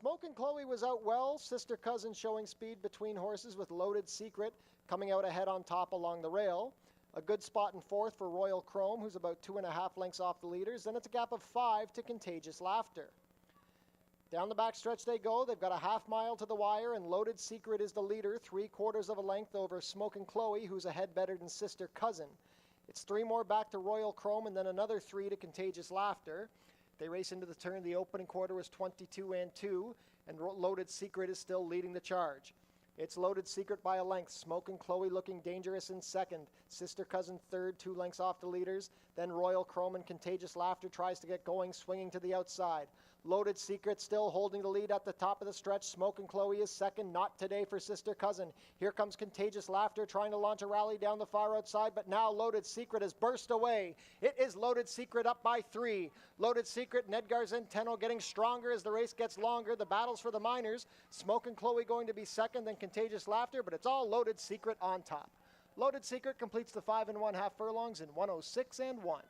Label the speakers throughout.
Speaker 1: Smoke and Chloe was out well. Sister Cousin showing speed between horses with Loaded Secret coming out ahead on top along the rail. A good spot in fourth for Royal Chrome, who's about 2.5 lengths off the leaders. Then it's a gap of 5 to Contagious Laughter. Down the back stretch they go. They've got a half mile to the wire, and Loaded Secret is the leader, 3/4 of a length over Smoke and Chloe, who's ahead better than Sister Cousin. It's 3 more back to Royal Chrome, and then another 3 to Contagious Laughter. They race into the turn. The opening quarter was 22-2, and Loaded Secret is still leading the charge. It's Loaded Secret by a length. Smoke and Chloe looking dangerous in second. Sister Cousin third, 2 lengths off the leaders. Then Royal Chrome and Contagious Laughter tries to get going, swinging to the outside. Loaded Secret still holding the lead at the top of the stretch. Smoke and Chloe is second. Not today for Sister Cousin. Here comes Contagious Laughter trying to launch a rally down the far outside, but now Loaded Secret has burst away. It is Loaded Secret up by 3. Loaded Secret and Edgar Centeno getting stronger as the race gets longer. The battles for the minors. Smoke and Chloe going to be second, then Contagious Laughter, but it's all Loaded Secret on top. Loaded Secret completes the 5 1/2 furlongs in 1:06.1.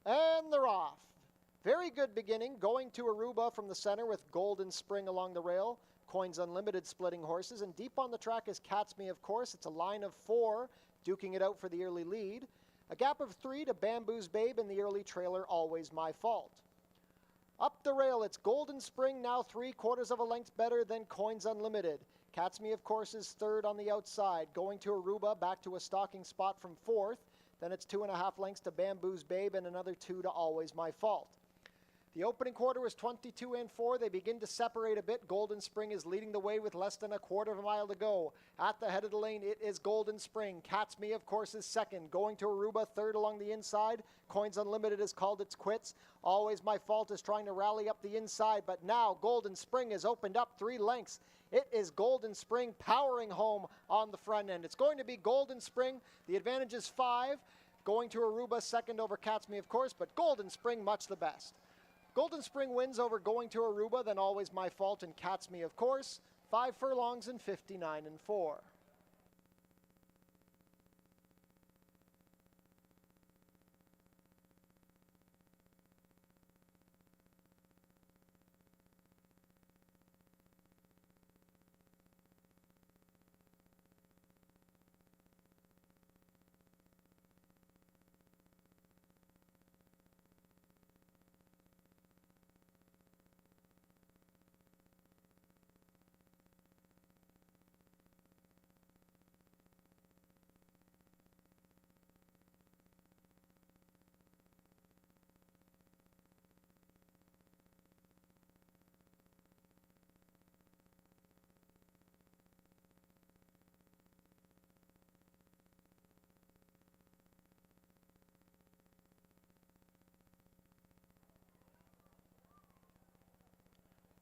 Speaker 1: And they're off. Very good beginning, going to Aruba from the center with Golden Spring along the rail. Coins Unlimited splitting horses, and deep on the track is Cat's Me, of course. It's a line of 4, duking it out for the early lead. A gap of 3 to Bamboo's Babe and the early trailer Always My Fault. Up the rail, it's Golden Spring, now 3/4 of a length better than Coins Unlimited. Cat's Me, of course, is third on the outside. Going to Aruba, back to a stalking spot from fourth. Then it's 2.5 lengths to Bamboo's Babe and another 2 to Always My Fault. The opening quarter was 22-4. They begin to separate a bit. Golden Spring is leading the way with less than a 1/4 mile to go. At the head of the lane, it is Golden Spring. Cat's Me, of course, is second. Going to Aruba, third along the inside. Coins Unlimited has called its quits. Always My Fault is trying to rally up the inside, but now Golden Spring has opened up 3 lengths. It is Golden Spring powering home on the front end. It's going to be Golden Spring. The advantage is 5. Going to Aruba, second over Cat's Me, of course, but Golden Spring much the best. Golden Spring wins over Going to Aruba, then Always My Fault and Cat's Me, of course. 5 furlongs in 59-4.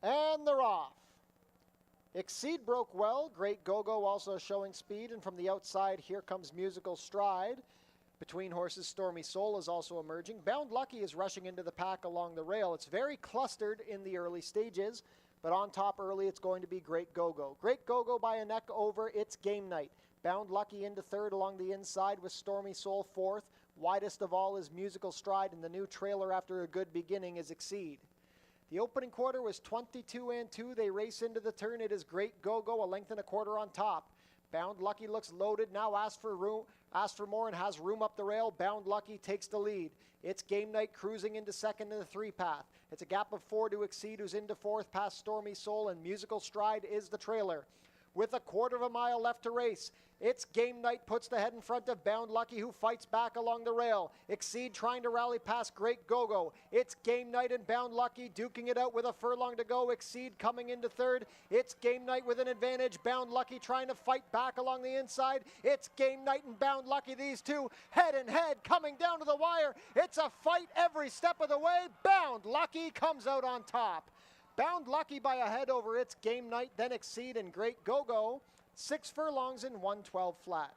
Speaker 1: And they're off. Exceed broke well. Great Go-Go also showing speed. And from the outside, here comes Musical Stride. Between horses, Stormy Soul is also emerging. Bound Lucky is rushing into the pack along the rail. It's very clustered in the early stages. But on top early, it's going to be Great Go-Go. Great Go-Go by a neck over. It's Game Night. Bound Lucky into third along the inside with Stormy Soul fourth. Widest of all is Musical Stride. And the new trailer after a good beginning is Exceed. The opening quarter was 22-2. They race into the turn. It is Great Go-Go, a length and a 1/4 on top. Bound Lucky looks loaded. Now asks for more and has room up the rail. Bound Lucky takes the lead. It's Game Night cruising into second in the 3-path. It's a gap of 4 to Exceed, who's into fourth past Stormy Soul, and Musical Stride is the trailer. with a quarter of a mile left to race. It's Game Night puts the head in front of Bound Lucky, who fights back along the rail. Exceed trying to rally past Great Go-Go. It's Game Night and Bound Lucky duking it out with a furlong to go. Exceed coming into third. It's Game Night with an advantage. Bound Lucky trying to fight back along the inside. It's Game Night and Bound Lucky, these two head and head coming down to the wire. It's a fight every step of the way. Bound Lucky comes out on top. Bound Lucky by a head over It's Game Night, then Exceed and Great Go-Go. 6 furlongs in 1:12 flat.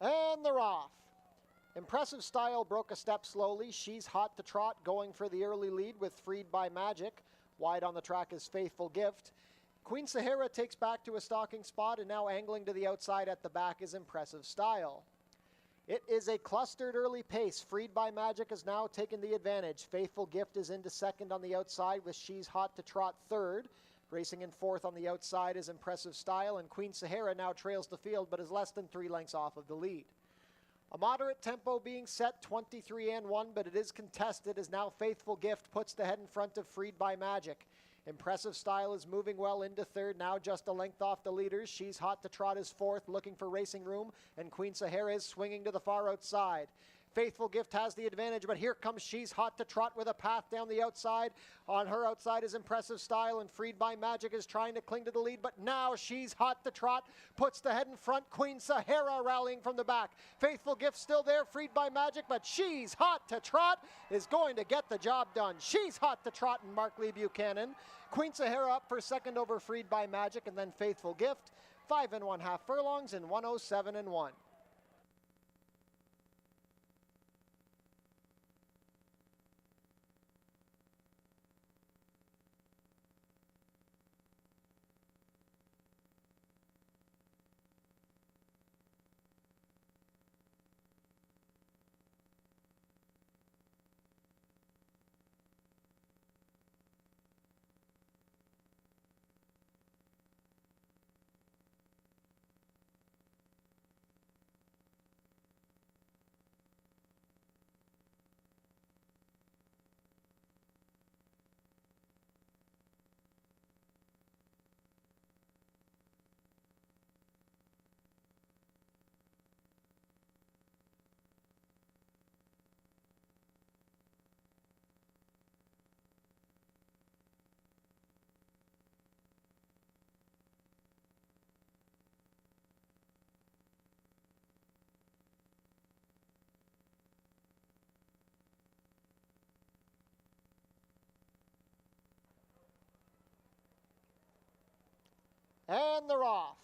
Speaker 1: And they're off. Impressive Style broke a step slowly. She's Hot to Trot going for the early lead with Freed by Magic. Wide on the track is Faithful Gift. Queen Sahara takes back to a stalking spot, and now angling to the outside at the back is Impressive Style. It is a clustered early pace. Freed by Magic has now taken the advantage. Faithful Gift is into second on the outside with She's Hot to Trot third. Racing in fourth on the outside is Impressive Style, and Queen Sahara now trails the field but is less than 3 lengths off of the lead. A moderate tempo being set, 23 and 1, but it is contested as now Faithful Gift puts the head in front of Freed by Magic. Impressive Style is moving well into third, now just a length off the leaders. She's Hot to Trot is fourth, looking for racing room, and Queen Sahara is swinging to the far outside. Faithful Gift has the advantage, but here comes She's Hot to Trot with a path down the outside. On her outside is Impressive Style, and Freed by Magic is trying to cling to the lead, but now She's Hot to Trot puts the head in front. Queen Sahara rallying from the back. Faithful Gift still there, Freed by Magic, but She's Hot to Trot is going to get the job done. She's Hot to Trot and Mark Lee Buchanan. Queen Sahara up for second over Freed by Magic, and then Faithful Gift. 5 1/2 furlongs in 1:07 and 1. And they're off.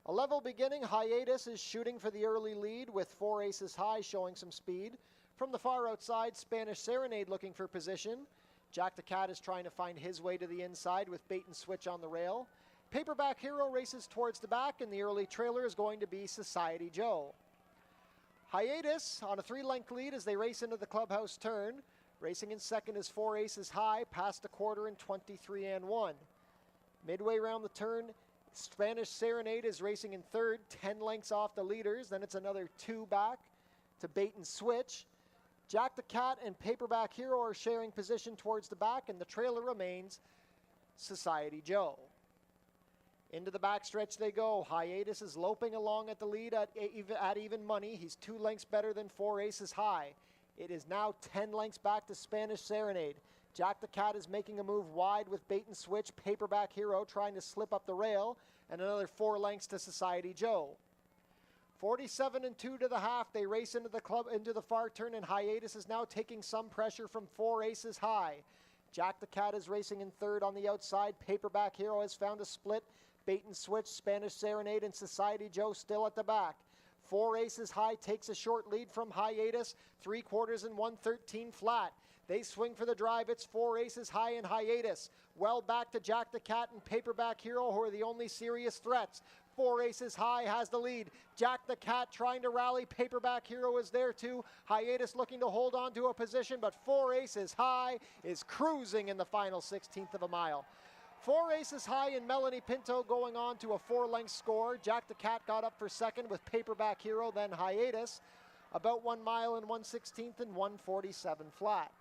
Speaker 1: A level beginning, Hiatus is shooting for the early lead with 4 aces high showing some speed. From the far outside, Spanish Serenade looking for position. Jack the Cat is trying to find his way to the inside with Bait and Switch on the rail. Paperback Hero races towards the back, and the early trailer is going to be Society Joe. Hiatus on a 3-length lead as they race into the clubhouse turn. Racing in second is 4 aces high, past a quarter in 23 and 1. Midway around the turn, Spanish Serenade is racing in third, 10 lengths off the leaders. Then it's another 2 back to Bait and Switch. Jack the Cat and Paperback Hero are sharing position towards the back, and the trailer remains Society Joe. Into the backstretch they go. Hiatus is loping along at the lead at even money. He's 2 lengths better than 4 Aces High. It is now 10 lengths back to Spanish Serenade. Jack the Cat is making a move wide with Bait and Switch. Paperback Hero trying to slip up the rail. And another 4 lengths to Society Joe. 47 and 2 to the half. They race into the far turn, and Hiatus is now taking some pressure from 4 Aces High. Jack the Cat is racing in third on the outside. Paperback Hero has found a split. Bait and Switch, Spanish Serenade, and Society Joe still at the back. 4 Aces High takes a short lead from Hiatus. 3/4 and 113 flat. They swing for the drive. It's 4 Aces High and Hiatus. Well back to Jack the Cat and Paperback Hero, who are the only serious threats. 4 Aces High has the lead. Jack the Cat trying to rally. Paperback Hero is there too. Hiatus looking to hold on to a position, but 4 Aces High is cruising in the final 16th of a mile. 4 Aces High and Melanie Pinto going on to a 4-length score. Jack the Cat got up for second with Paperback Hero, then Hiatus. About 1 mile and 1/16 and 147 flat.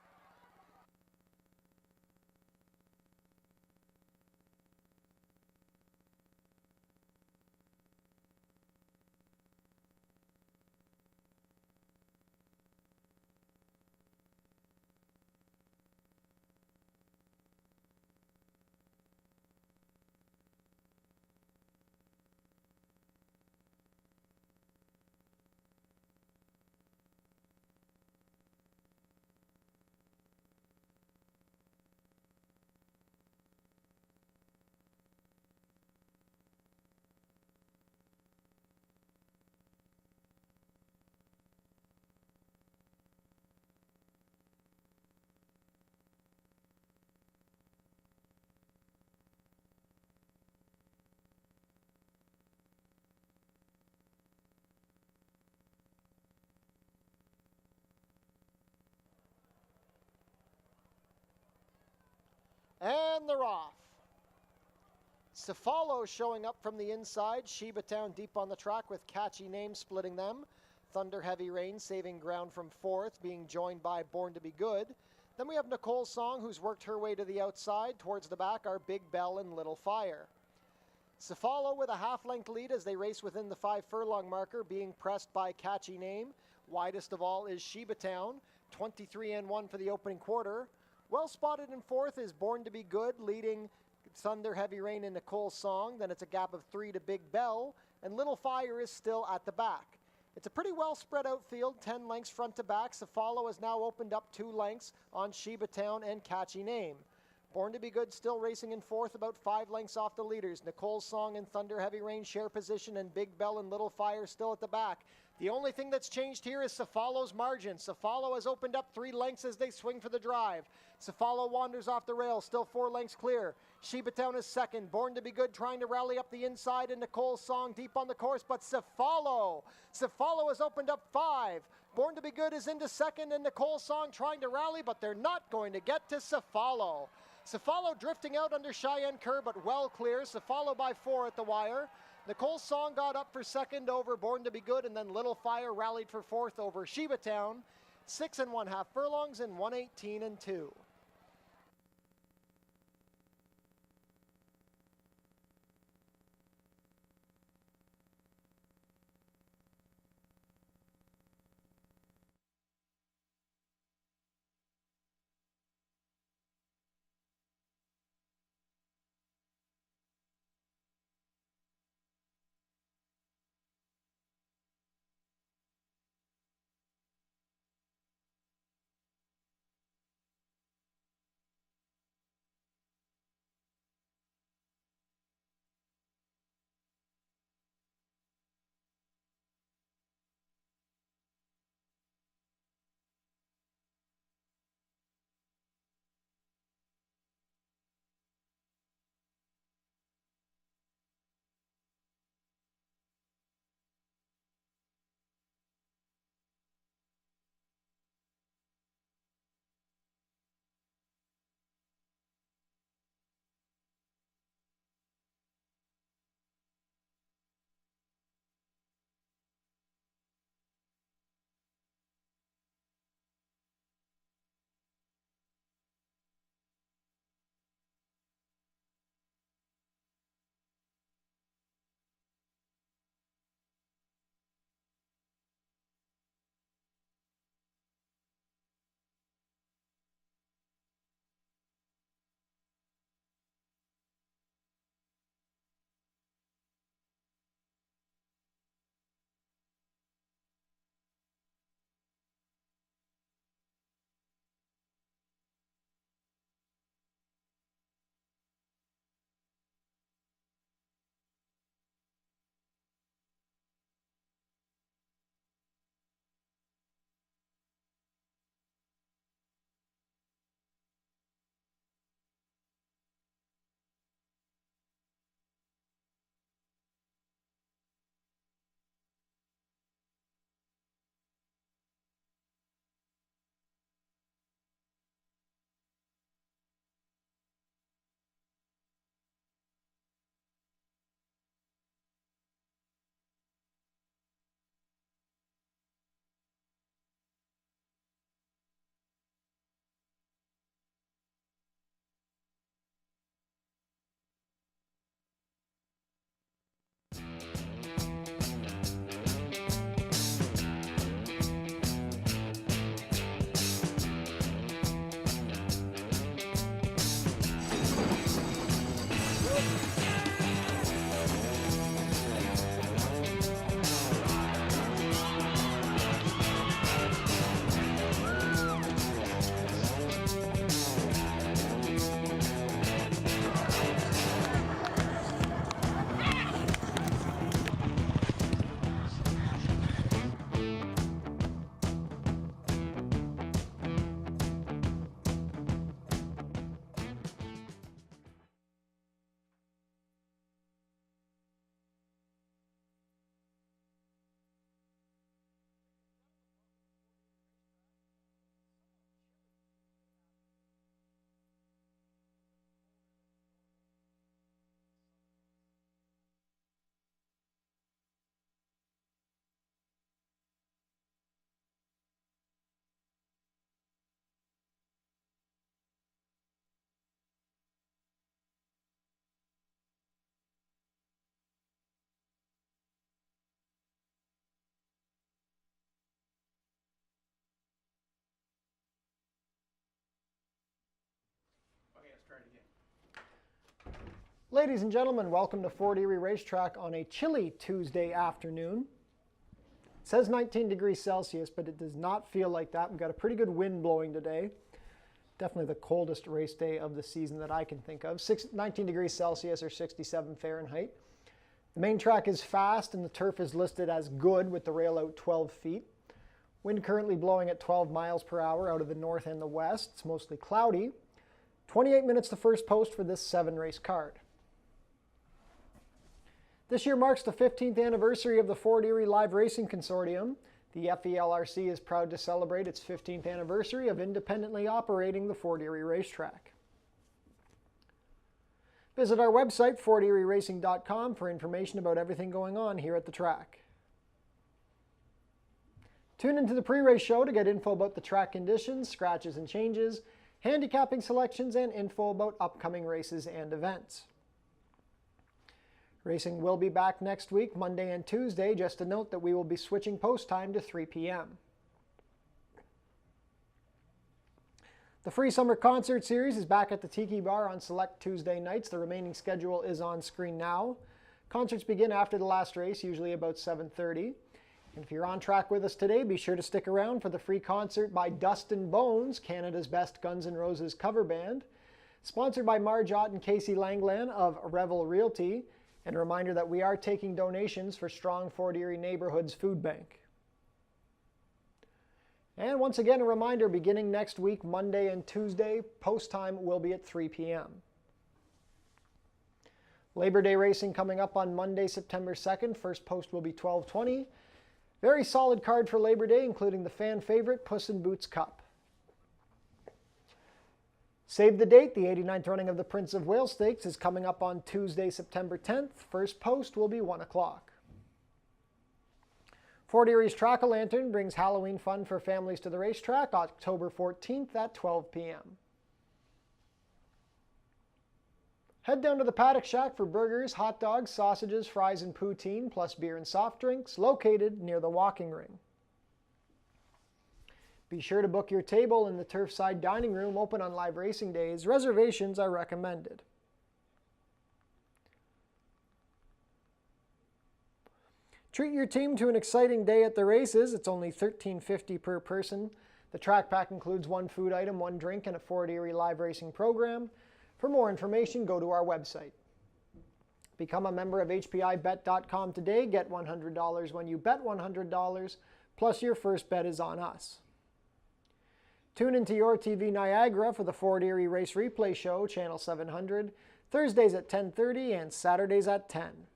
Speaker 1: And they're off. Cephalo showing up from the inside. Sheba Town deep on the track with Catchy Name splitting them. Thunder Heavy Rain saving ground from fourth, being joined by Born to Be Good. Then we have Nicole Song, who's worked her way to the outside. Towards the back are Big Bell and Little Fire. Cephalo with a half-length lead as they race within the 5-furlong marker, being pressed by Catchy Name. Widest of all is Sheba Town, 23 and 1 for the opening quarter. Well spotted in fourth is Born to Be Good, leading Thunder Heavy Rain and Nicole Song. Then it's a gap of 3 to Big Bell, and Little Fire is still at the back. It's a pretty well spread out field, 10 lengths front to back. Cephalo has now opened up 2 lengths on Sheba Town and Catchy Name. Born to Be Good still racing in fourth, about 5 lengths off the leaders. Nicole Song and Thunder Heavy Rain share position, and Big Bell and Little Fire still at the back. The only thing that's changed here is Cephalo's margin. Cephalo has opened up 3 lengths as they swing for the drive. Cephalo wanders off the rail, still 4 lengths clear. Sheba Town is second. Born to Be Good trying to rally up the inside, and Nicole Song deep on the course, but Cephalo has opened up 5. Born to Be Good is into second, and Nicole Song trying to rally, but they're not going to get to Cephalo. Cephalo drifting out under Cheyenne Kerr, but well clear. Cephalo by 4 at the wire. Nicole Song got up for second over Born to Be Good, and then Little Fire rallied for fourth over Sheba Town. 6 1/2 furlongs and 118 and 2.
Speaker 2: Ladies and gentlemen, welcome to Fort Erie Racetrack on a chilly Tuesday afternoon. It says 19 degrees Celsius, but it does not feel like that. We've got a pretty good wind blowing today. Definitely the coldest race day of the season that I can think of. 19 degrees Celsius or 67 Fahrenheit. The main track is fast and the turf is listed as good with the rail out 12 feet. Wind currently blowing at 12 miles per hour out of the north and the west. It's mostly cloudy. 28 minutes to first post for this 7-race card. This year marks the 15th anniversary of the Fort Erie Live Racing Consortium. The FELRC is proud to celebrate its 15th anniversary of independently operating the Fort Erie Racetrack. Visit our website, forterieracing.com, for information about everything going on here at the track. Tune into the pre-race show to get info about the track conditions, scratches and changes, handicapping selections, and info about upcoming races and events. Racing will be back next week, Monday and Tuesday. Just a note that we will be switching post time to 3 p.m. The free summer concert series is back at the Tiki Bar on select Tuesday nights. The remaining schedule is on screen now. Concerts begin after the last race, usually about 7:30. And if you're on track with us today, be sure to stick around for the free concert by Dust and Bones, Canada's best Guns N' Roses cover band. Sponsored by Marge Ott and Casey Langland of Revel Realty. And a reminder that we are taking donations for Strong Fort Erie Neighborhoods Food Bank. And once again, a reminder, beginning next week, Monday and Tuesday, post time will be at 3 p.m. Labor Day racing coming up on Monday, September 2nd. First post will be 12:20. Very solid card for Labor Day, including the fan favorite Puss in Boots Cup. Save the date, the 89th running of the Prince of Wales Stakes is coming up on Tuesday, September 10th. First post will be 1 o'clock. Fort Erie's Track-A-Lantern brings Halloween fun for families to the racetrack October 14th at 12 p.m. Head down to the Paddock Shack for burgers, hot dogs, sausages, fries, and poutine, plus beer and soft drinks, located near the walking ring. Be sure to book your table in the Turfside Dining Room, open on live racing days. Reservations are recommended. Treat your team to an exciting day at the races. It's only $13.50 per person. The track pack includes 1 food item, 1 drink, and a Fort Erie live racing program. For more information, go to our website. Become a member of HPIBet.com today. Get $100 when you bet $100, plus your first bet is on us. Tune into Your TV Niagara for the Fort Erie Race Replay Show, Channel 700, Thursdays at 10:30 and Saturdays at 10.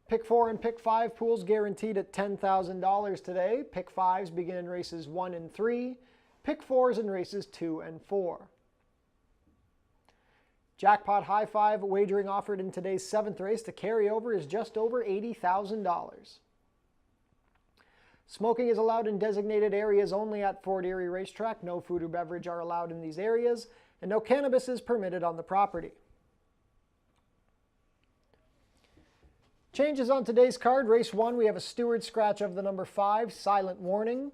Speaker 2: Pick 4 and Pick 5 pools guaranteed at $10,000 today. Pick 5s begin in races 1 and 3. Pick 4s in races 2 and 4. Jackpot High Five wagering offered in today's 7th race to carry over is just over $80,000. Smoking is allowed in designated areas only at Fort Erie Racetrack. No food or beverage are allowed in these areas, and no cannabis is permitted on the property. Changes on today's card. Race 1, we have a steward scratch of the number 5, Silent Warning,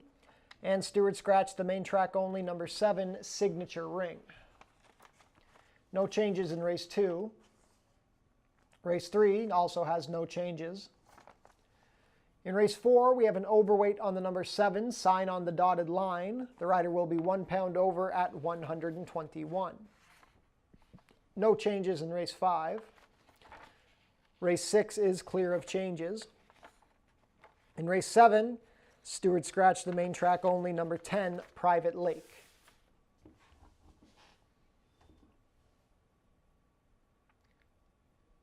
Speaker 2: and steward scratch the main track only, number 7, Signature Ring. No changes in race 2. Race 3 also has no changes. In race 4, we have an overweight on the number 7, Sign on the Dotted Line. The rider will be 1 pound over at 121. No changes in race 5. Race 6 is clear of changes. In race 7, steward scratch the main track only, number 10, Private Lake.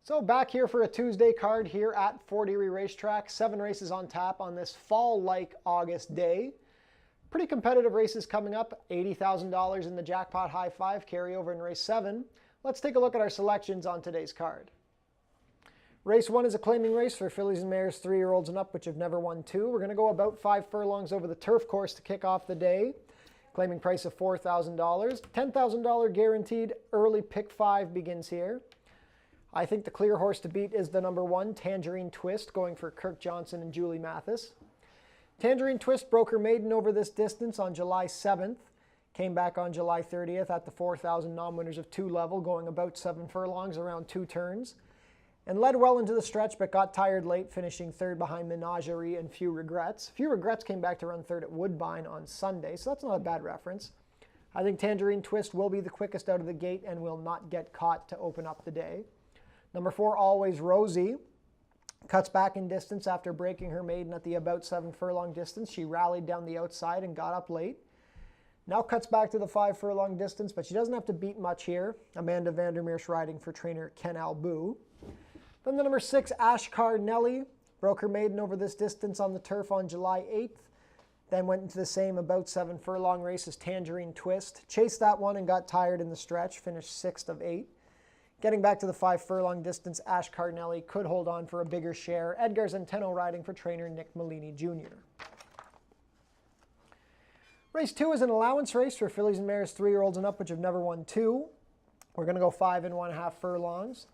Speaker 2: So back here for a Tuesday card here at Fort Erie Racetrack. 7 races on tap on this fall-like August day. Pretty competitive races coming up. $80,000 in the Jackpot High Five carryover in race 7. Let's take a look at our selections on today's card. Race 1 is a claiming race for fillies and mares 3-year-olds and up, which have never won 2. We're going to go about 5 furlongs over the turf course to kick off the day. Claiming price of $4,000. $10,000 guaranteed. Early pick 5 begins here. I think the clear horse to beat is the number 1, Tangerine Twist, going for Kirk Johnson and Julie Mathis. Tangerine Twist broke her maiden over this distance on July 7th. Came back on July 30th at the 4,000 non-winners of 2 level, going about 7 furlongs around 2 turns. And led well into the stretch, but got tired late, finishing third behind Menagerie and Few Regrets. Few Regrets came back to run third at Woodbine on Sunday, so that's not a bad reference. I think Tangerine Twist will be the quickest out of the gate and will not get caught to open up the day. Number 4, Always Rosie, cuts back in distance after breaking her maiden at the about 7 furlong distance. She rallied down the outside and got up late. Now cuts back to the 5 furlong distance, but she doesn't have to beat much here. Amanda Vandermeer's riding for trainer Ken Albu. Then the number 6, Ashkar Nelly, broke her maiden over this distance on the turf on July 8th. Then went into the same about 7 furlong race as Tangerine Twist. Chased that one and got tired in the stretch, finished 6th of 8. Getting back to the 5 furlong distance, Ashkar Nelly could hold on for a bigger share. Edgar Zenteno riding for trainer Nick Malini Jr. Race 2 is an allowance race for fillies and mares 3-year-olds and up, which have never won 2. We're going to go 5 1/2 furlongs.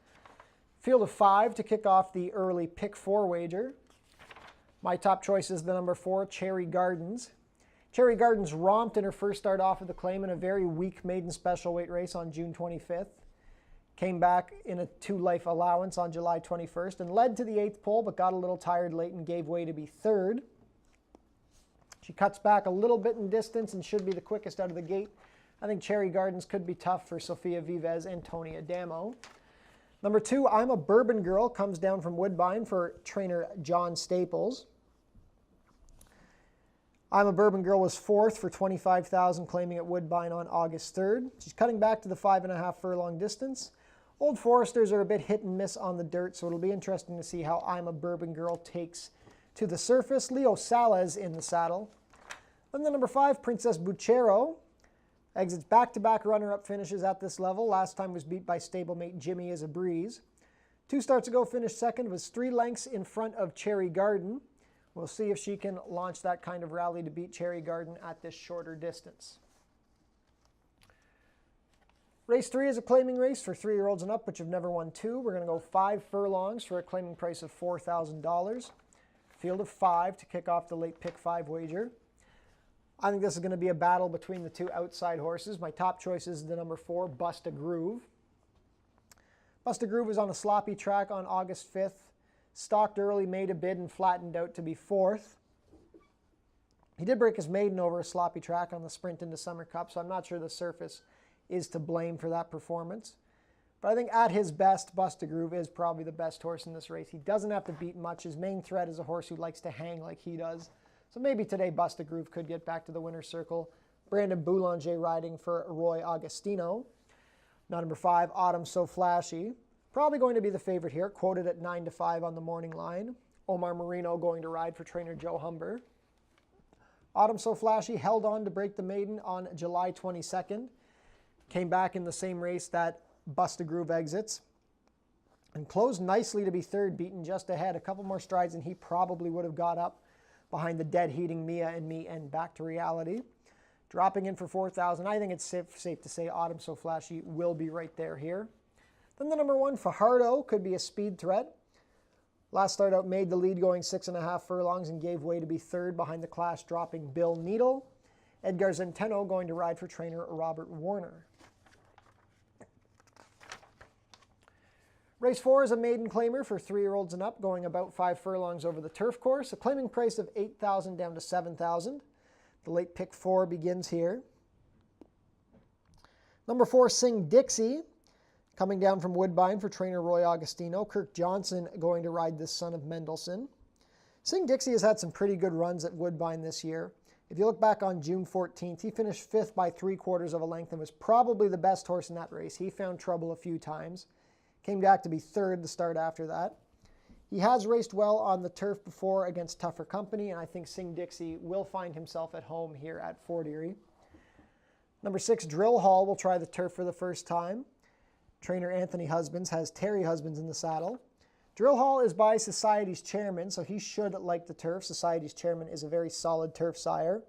Speaker 2: Field of 5 to kick off the early pick 4 wager. My top choice is the number 4, Cherry Gardens. Cherry Gardens romped in her first start off of the claim in a very weak maiden special weight race on June 25th. Came back in a 2-life allowance on July 21st and led to the 8th pole, but got a little tired late and gave way to be 3rd. She cuts back a little bit in distance and should be the quickest out of the gate. I think Cherry Gardens could be tough for Sofia Vives and Tony Adamo. Number 2, I'm a Bourbon Girl, comes down from Woodbine for trainer John Staples. I'm a Bourbon Girl was 4th for $25,000, claiming at Woodbine on August 3rd. She's cutting back to the 5 1/2 furlong distance. Old Foresters are a bit hit and miss on the dirt, so it'll be interesting to see how I'm a Bourbon Girl takes to the surface. Leo Salas in the saddle. Then the number 5, Princess Buchero, exits back-to-back runner-up finishes at this level. Last time was beat by stablemate Jimmy Is a Breeze. 2 starts ago, finished 2nd, was 3 lengths in front of Cherry Garden. We'll see if she can launch that kind of rally to beat Cherry Garden at this shorter distance. Race 3 is a claiming race for 3-year-olds and up, which have never won 2. We're going to go 5 furlongs for a claiming price of $4,000. Field of 5 to kick off the late pick 5 wager. I think this is going to be a battle between the 2 outside horses. My top choice is the number 4, Bust a Groove. Bust a Groove was on a sloppy track on August 5th. Stalked early, made a bid, and flattened out to be 4th. He did break his maiden over a sloppy track on the sprint into Summer Cup, so I'm not sure the surface is to blame for that performance. But I think at his best, Bust a Groove is probably the best horse in this race. He doesn't have to beat much. His main threat is a horse who likes to hang like he does. So maybe today Bust a Groove could get back to the winner's circle. Brandon Boulanger riding for Roy Agostino. Now number 5, Autumn So Flashy. Probably going to be the favorite here, quoted at 9 to 5 on the morning line. Omar Marino going to ride for trainer Joe Humber. Autumn So Flashy held on to break the maiden on July 22nd. Came back in the same race that Bust a Groove exits. And closed nicely to be 3rd, beaten just ahead. A couple more strides and he probably would have got up behind the dead heating Mia and Me and Back to Reality. Dropping in for $4,000. I think it's safe to say Autumn So Flashy will be right there here. Then the number 1, Fajardo, could be a speed threat. Last start out made the lead going 6 1/2 furlongs and gave way to be 3rd behind the class dropping Bill Needle. Edgar Zenteno going to ride for trainer Robert Warner. Race 4 is a maiden claimer for 3-year-olds and up, going about 5 furlongs over the turf course. A claiming price of $8,000 down to $7,000. The late pick 4 begins here. Number 4, Sing Dixie, coming down from Woodbine for trainer Roy Agostino. Kirk Johnson going to ride this son of Mendelssohn. Sing Dixie has had some pretty good runs at Woodbine this year. If you look back on June 14th, he finished 5th by 3/4 of a length and was probably the best horse in that race. He found trouble a few times. Came back to be 3rd the start after that. He has raced well on the turf before against tougher company, and I think Sing Dixie will find himself at home here at Fort Erie. Number 6, Drill Hall will try the turf for the first time. Trainer Anthony Husbands has Terry Husbands in the saddle. Drill Hall is by Society's chairman, so he should like the turf. Society's chairman is a very solid turf sire.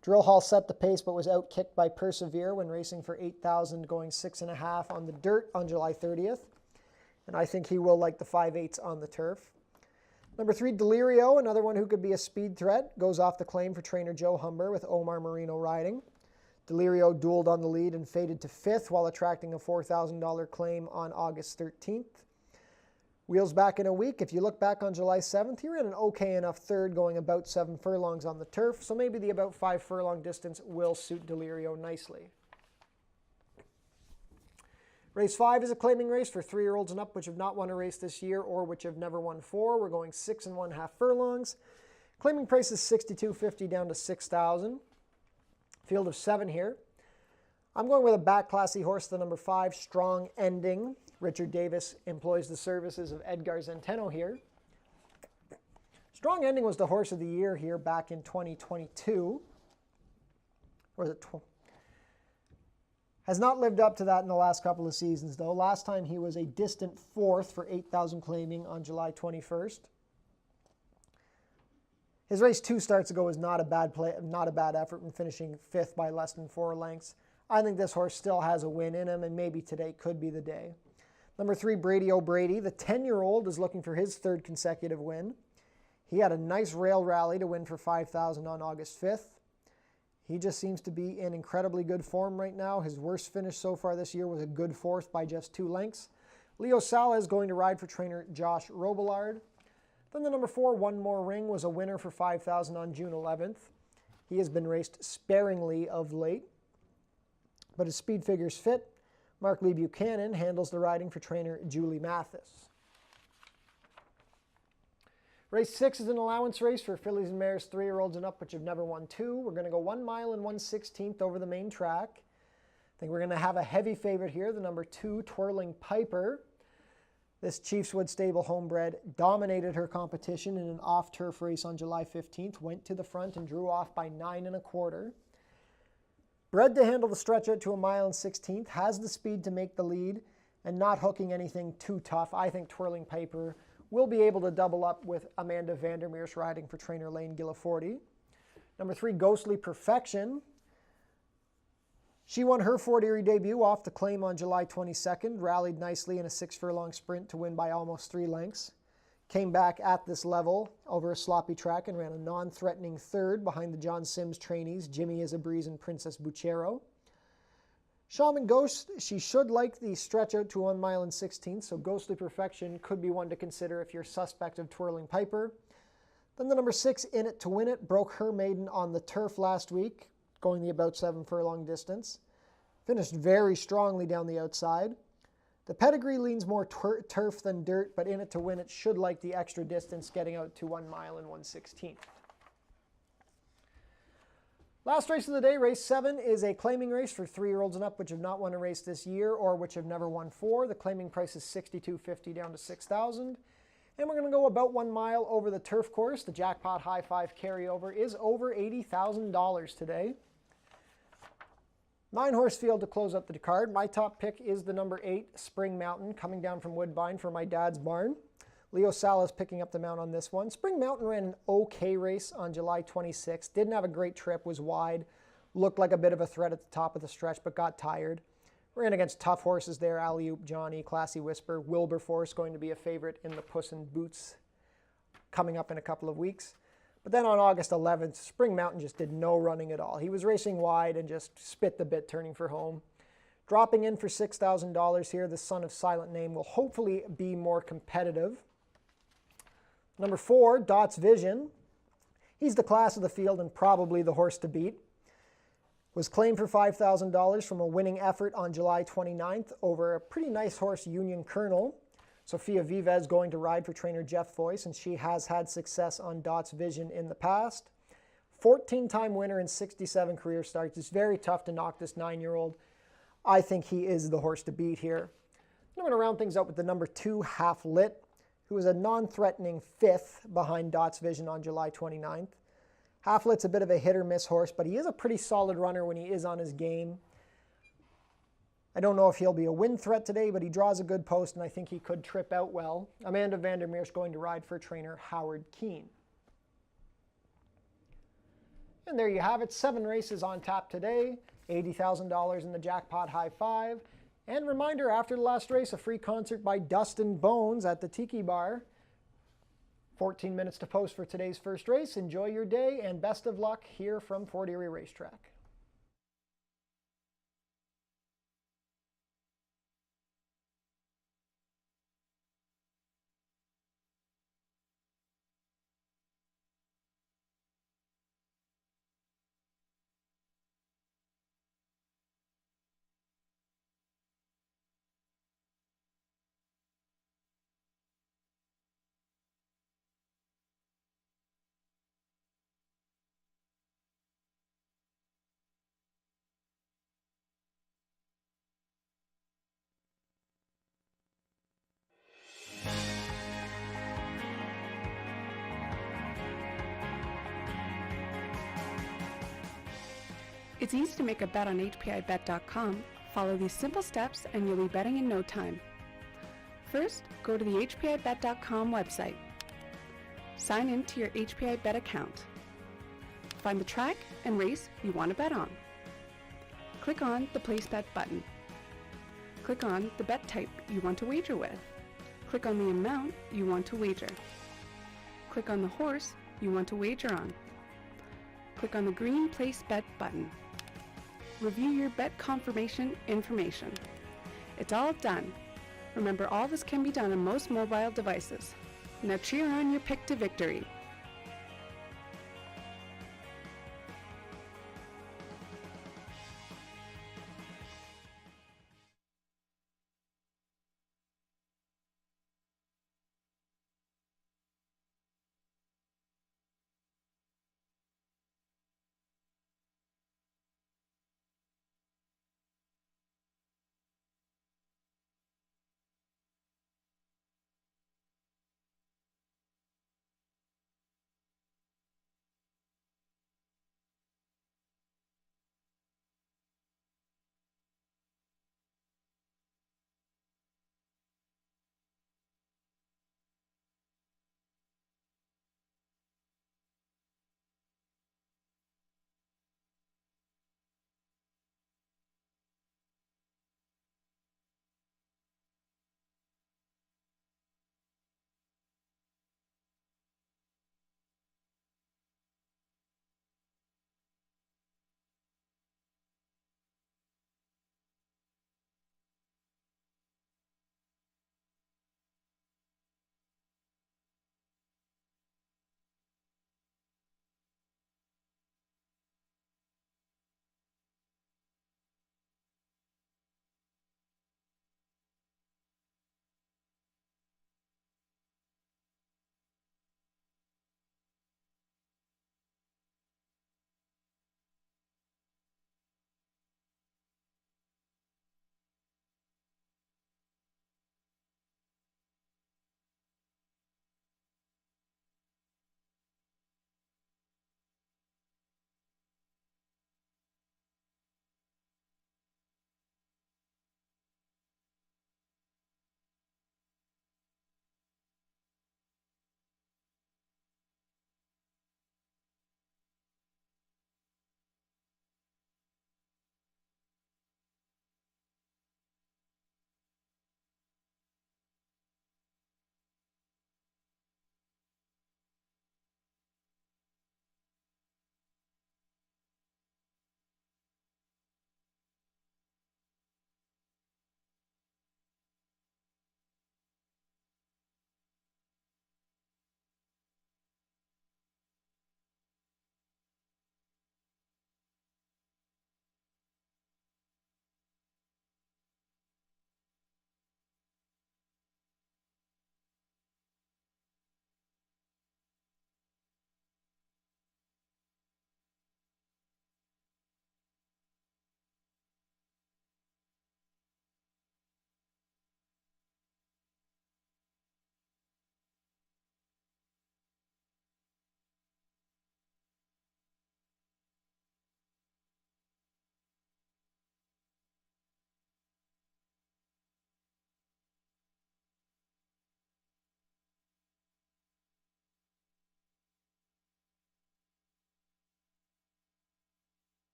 Speaker 2: Drill Hall set the pace but was outkicked by Persevere when racing for $8,000, going 6 1/2 on the dirt on July 30th. And I think he will like the 5/8 on the turf. Number 3, Delirio, another one who could be a speed threat, goes off the claim for trainer Joe Humber with Omar Marino riding. Delirio dueled on the lead and faded to 5th while attracting a $4,000 claim on August 13th. Wheels back in a week. If you look back on July 7th, you're in an okay enough third, going about 7 furlongs on the turf, so maybe the about 5 furlong distance will suit Delirio nicely. Race 5 is a claiming race for 3-year-olds and up which have not won a race this year or which have never won 4. We're going 6 1/2 furlongs. Claiming price is $62.50 down to $6,000. Field of 7 here. I'm going with a back classy horse, the number 5, Strong Ending. Richard Davis employs the services of Edgar Zenteno here. Strong Ending was the horse of the year here back in 2022. Or was it has not lived up to that in the last couple of seasons, though. Last time he was a distant 4th for 8,000 claiming on July 21st. His race 2 starts ago was not a bad effort in finishing 5th by less than 4 lengths. I think this horse still has a win in him, and maybe today could be the day. Number 3, Brady O'Brady. The 10-year-old is looking for his 3rd consecutive win. He had a nice rail rally to win for $5,000 on August 5th. He just seems to be in incredibly good form right now. His worst finish so far this year was a good 4th by just 2 lengths. Leo Sala is going to ride for trainer Josh Robillard. Then the number 4, One More Ring, was a winner for $5,000 on June 11th. He has been raced sparingly of late, but his speed figures fit. Mark Lee Buchanan handles the riding for trainer Julie Mathis. Race 6 is an allowance race for fillies and mares 3-year-olds and up which have never won 2. We're going to go 1 mile and 1/16 over the main track. I think we're going to have a heavy favorite here, the number 2, Twirling Piper. This Chiefswood Stable homebred dominated her competition in an off-turf race on July 15th, went to the front and drew off by 9 1/4. Bred to handle the stretch out to 1 mile and 16th, has the speed to make the lead and not hooking anything too tough. I think Twirling Piper will be able to double up with Amanda Vandermeer's riding for trainer Lane Gilliforti. Number 3, Ghostly Perfection. She won her Fort Erie debut off the claim on July 22nd, rallied nicely in a 6 furlong sprint to win by almost 3 lengths. Came back at this level over a sloppy track and ran a non-threatening 3rd behind the John Sims trainees, Jimmy Is a Breeze and Princess Buchero. Shaman Ghost, she should like the stretch out to 1 mile and 16th, so Ghostly Perfection could be one to consider if you're suspect of Twirling Piper. Then the number 6, In It to Win It, broke her maiden on the turf last week, going the about 7 furlong distance. Finished very strongly down the outside. The pedigree leans more turf than dirt, but In It to Win It should like the extra distance, getting out to 1 mile and 1/16. Last race of the day, race 7, is a claiming race for 3-year-olds and up which have not won a race this year or which have never won 4. The claiming price is $62.50 down to $6,000. And we're going to go about 1 mile over the turf course. The Jackpot High 5 carryover is over $80,000 today. 9-horse field to close up the card. My top pick is the number 8, Spring Mountain, coming down from Woodbine for my dad's barn. Leo Sala is picking up the mount on this one. Spring Mountain ran an okay race on July 26th. Didn't have a great trip, was wide. Looked like a bit of a threat at the top of the stretch, but got tired. Ran against tough horses there, Alley Oop Johnny, Classy Whisper. Wilberforce going to be a favorite in the Puss in Boots coming up in a couple of weeks. But then on August 11th, Spring Mountain just did no running at all. He was racing wide and just spit the bit turning for home. Dropping in for $6,000 here, the Son of Silent Name will hopefully be more competitive. Number 4, Dots Vision. He's the class of the field and probably the horse to beat. Was claimed for $5,000 from a winning effort on July 29th over a pretty nice horse, Union Colonel. Sophia Vives going to ride for trainer Jeff Voice, and she has had success on Dots Vision in the past. 14-time winner in 67 career starts. It's very tough to knock this 9-year-old. I think he is the horse to beat here. I'm going to round things out with the number 2, Half Lit, who was a non-threatening 5th behind Dots Vision on July 29th. Half Lit's a bit of a hit-or-miss horse, but he is a pretty solid runner when he is on his game. I don't know if he'll be a win threat today, but he draws a good post, and I think he could trip out well. Amanda Vandermeer's going to ride for trainer Howard Keene. And there you have it, 7 races on tap today, $80,000 in the Jackpot High 5. And reminder, after the last race, a free concert by Dustin Bones at the Tiki Bar. 14 minutes to post for today's first race. Enjoy your day, and best of luck here from Fort Erie Racetrack.
Speaker 3: It's easy to make a bet on HPIBet.com. Follow these simple steps and you'll be betting in no time. First, go to the HPIBet.com website. Sign in to your HPIBet account. Find the track and race you want to bet on. Click on the Place Bet button. Click on the bet type you want to wager with. Click on the amount you want to wager. Click on the horse you want to wager on. Click on the green Place Bet button. Review your bet confirmation information. It's all done. Remember, all this can be done on most mobile devices. Now cheer on your pick to victory.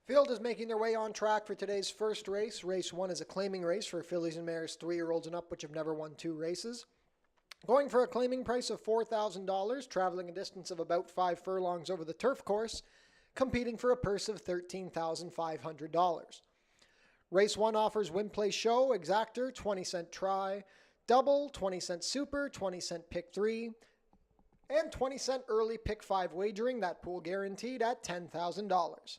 Speaker 2: Field is making their way on track for today's first race. Race 1 is a claiming race for fillies and mares 3-year-olds and up, which have never won 2 races. Going for a claiming price of $4,000, traveling a distance of about 5 furlongs over the turf course, competing for a purse of $13,500. Race 1 offers win, play, show, exactor, 20-cent try, double, 20-cent super, 20-cent pick 3, and 20-cent early pick 5 wagering, that pool guaranteed at $10,000.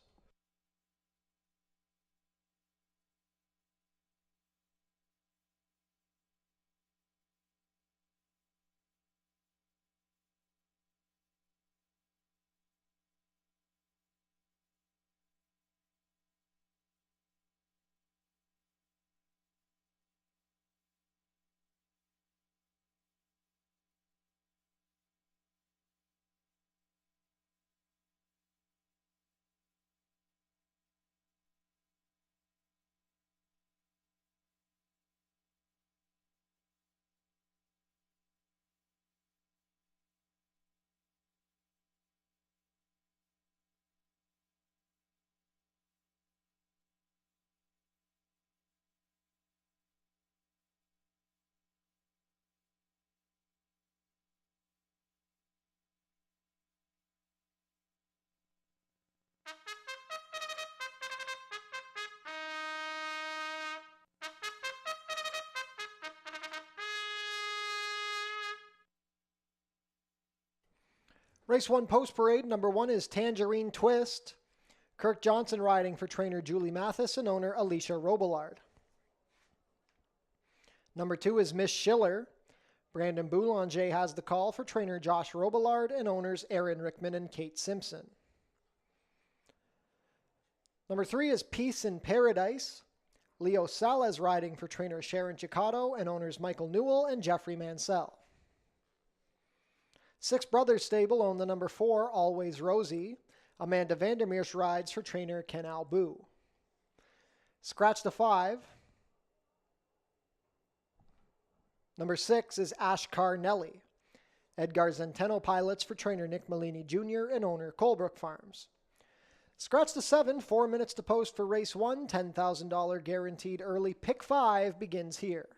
Speaker 2: Race 1 post parade, number 1 is Tangerine Twist. Kirk Johnson riding for trainer Julie Mathis and owner Alicia Robillard. Number 2 is Miss Schiller. Brandon Boulanger has the call for trainer Josh Robillard and owners Aaron Rickman and Kate Simpson. Number 3 is Peace in Paradise. Leo Salas riding for trainer Sharon Chicato and owners Michael Newell and Jeffrey Mansell. Six Brothers Stable own the number 4, Always Rosie. Amanda Vandermeersch rides for trainer Ken Albu. Scratch the 5. Number 6 is Ashkar Nelly. Edgar Zenteno pilots for trainer Nick Malini Jr. and owner Colebrook Farms. Scratch the 7, 4 minutes to post for race 1, $10,000 guaranteed early. Pick 5 begins here.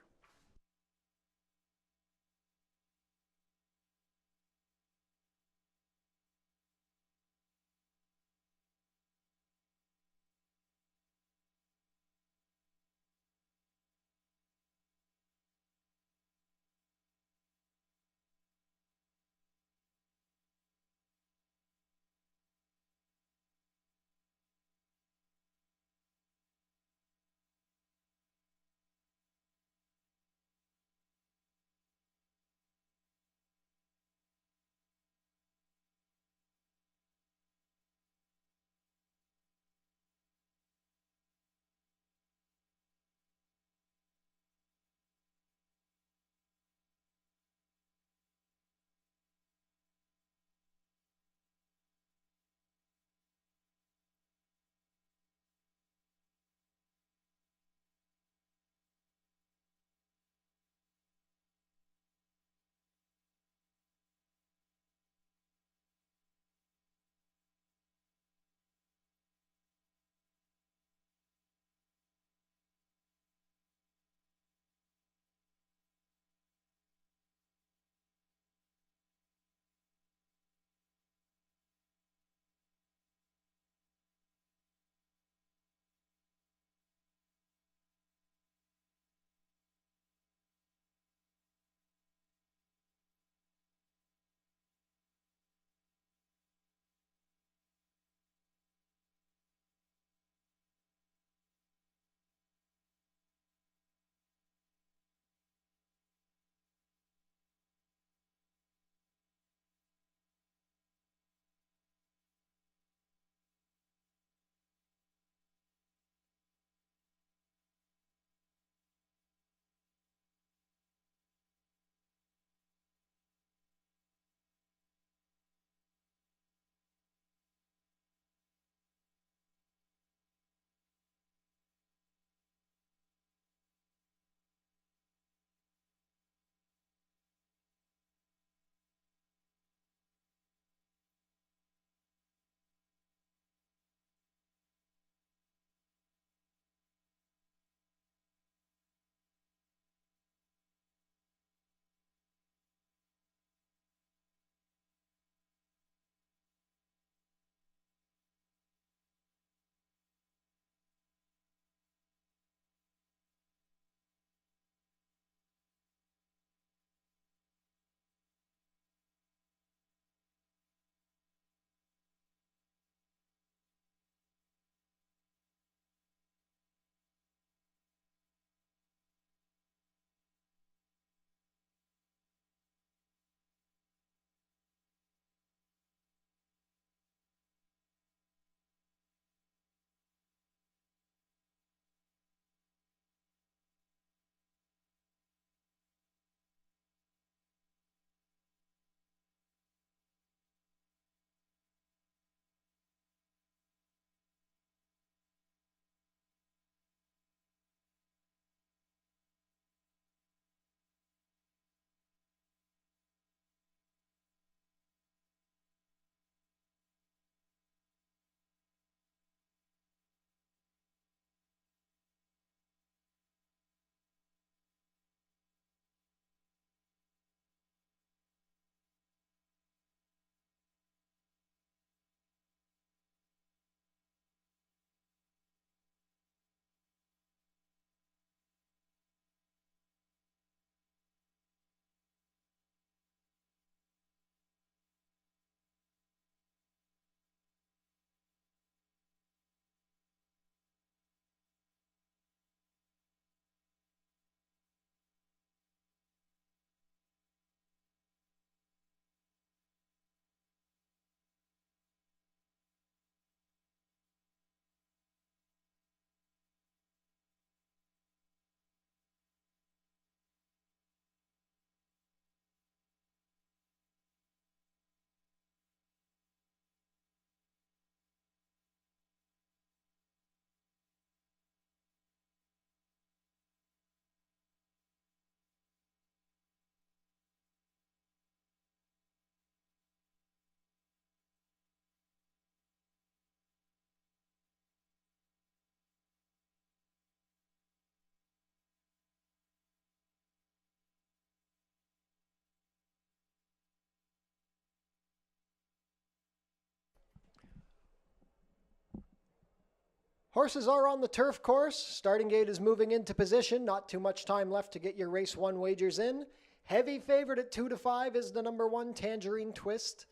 Speaker 2: Horses are on the turf course. Starting gate is moving into position. Not too much time left to get your race 1 wagers in. Heavy favorite at 2 to 5 is the number 1 Tangerine Twist.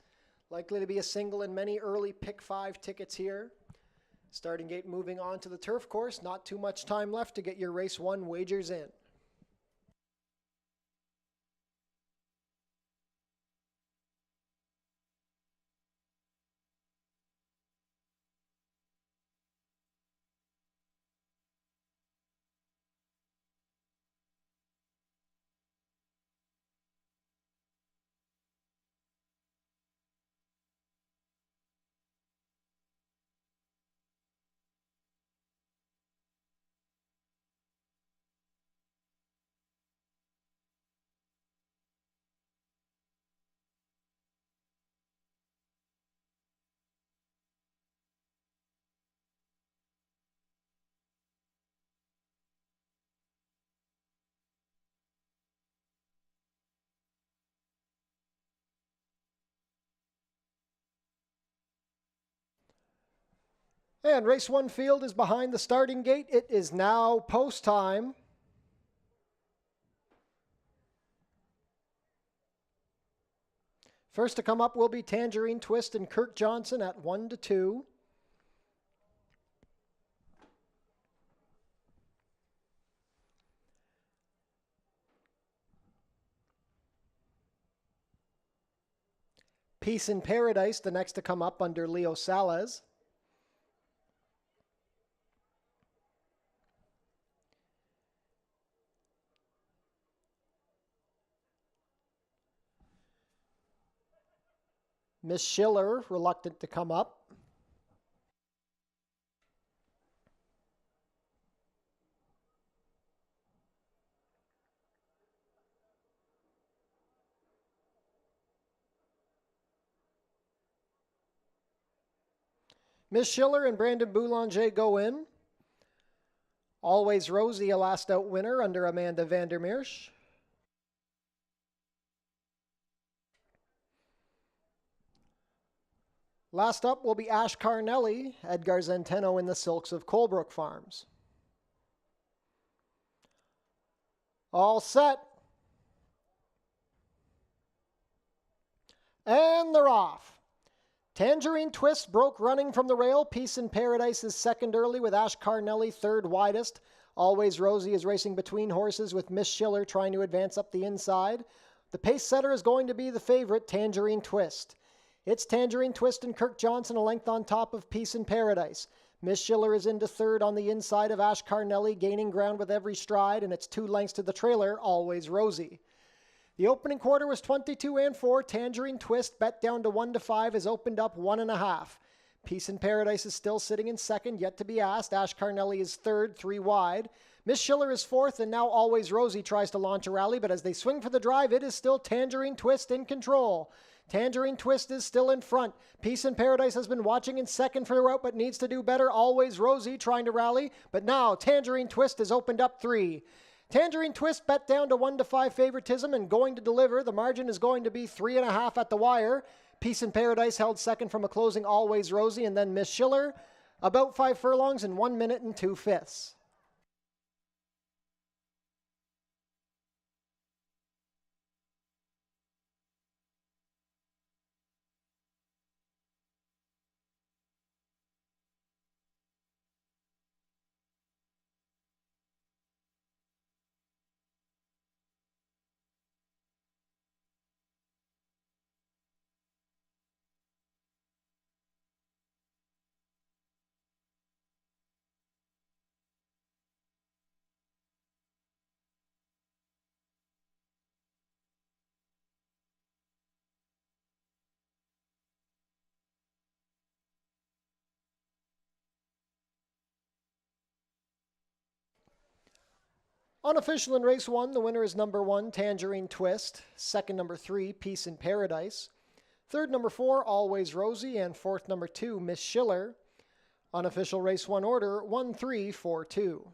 Speaker 2: Likely to be a single in many early pick 5 tickets here. Starting gate moving on to the turf course. Not too much time left to get your race 1 wagers in. And race 1 field is behind the starting gate. It is now post time. First to come up will be Tangerine Twist and Kirk Johnson at 1 to 2. Peace in Paradise, the next to come up under Leo Salas. Miss Schiller, reluctant to come up. Miss Schiller and Brandon Boulanger go in. Always Rosie, a last out winner under Amanda Vandermeersch. Last up will be Ash Carnelli, Edgar Zenteno in the Silks of Colebrook Farms. All set. And they're off. Tangerine Twist broke running from the rail. Peace in Paradise is second early with Ash Carnelli third widest. Always Rosie is racing between horses with Miss Schiller trying to advance up the inside. The pace setter is going to be the favorite, Tangerine Twist. It's Tangerine Twist and Kirk Johnson a length on top of Peace in Paradise. Miss Schiller is into third on the inside of Ash Carnelli, gaining ground with every stride, and it's 2 lengths to the trailer, Always Rosie. The opening quarter was 22 and 4. Tangerine Twist, bet down to 1 to 5, has opened up 1.5. Peace in Paradise is still sitting in second, yet to be asked. Ash Carnelli is third, 3 wide. Miss Schiller is fourth, and now Always Rosie tries to launch a rally, but as they swing for the drive, it is still Tangerine Twist in control. Tangerine Twist is still in front. Peace in Paradise has been watching in second for the route, but needs to do better. Always Rosie trying to rally, but now Tangerine Twist has opened up 3. Tangerine Twist bet down to 1 to 5 favoritism and going to deliver. The margin is going to be 3.5 at the wire. Peace in Paradise held second from a closing Always Rosie and then Miss Schiller. About 5 furlongs in 1 minute and 2/5. Unofficial in race 1, the winner is number 1, Tangerine Twist. Second, number 3, Peace in Paradise. Third, number 4, Always Rosie. And fourth, number 2, Miss Schiller. Unofficial race 1 order, 1, 3, 4, 2.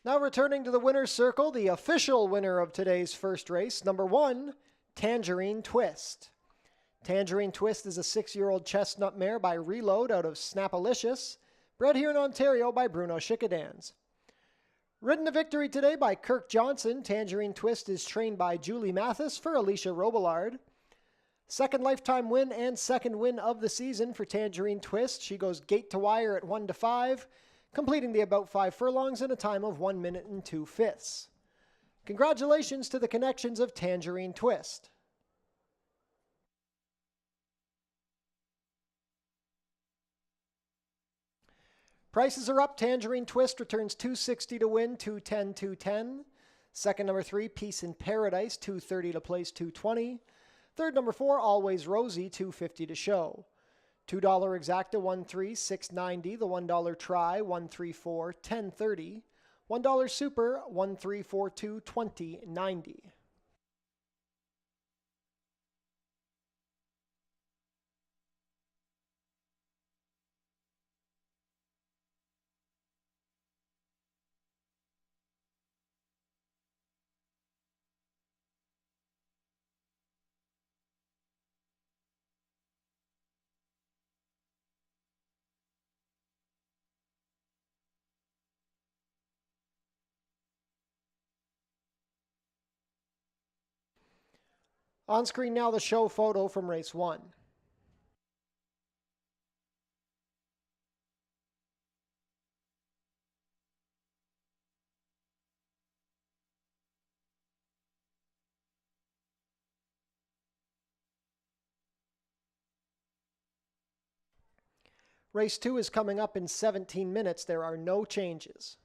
Speaker 2: Now returning to the winner's circle, the official winner of today's first race, number 1, Tangerine Twist. Tangerine Twist is a 6-year-old chestnut mare by Reload out of Snapalicious, bred here in Ontario by Bruno Chickadans. Ridden to victory today by Kirk Johnson, Tangerine Twist is trained by Julie Mathis for Alicia Robillard. Second lifetime win and second win of the season for Tangerine Twist. She goes gate to wire at 1 to 5, completing the about 5 furlongs in a time of 1 minute and 2/5. Congratulations to the connections of Tangerine Twist. Prices are up. Tangerine Twist returns $260 to win, $210, $210. Second, number 3, Peace in Paradise, $230 to place, $220. Third, number 4, Always Rosie, $250 to show. $2 exacta, $1.3, $6.90. The $1 try, $1.34, $10.30. $1 super, $1.342, $20.90. On screen now the show photo from race 1. Race 2 is coming up in 17 minutes. There are no changes.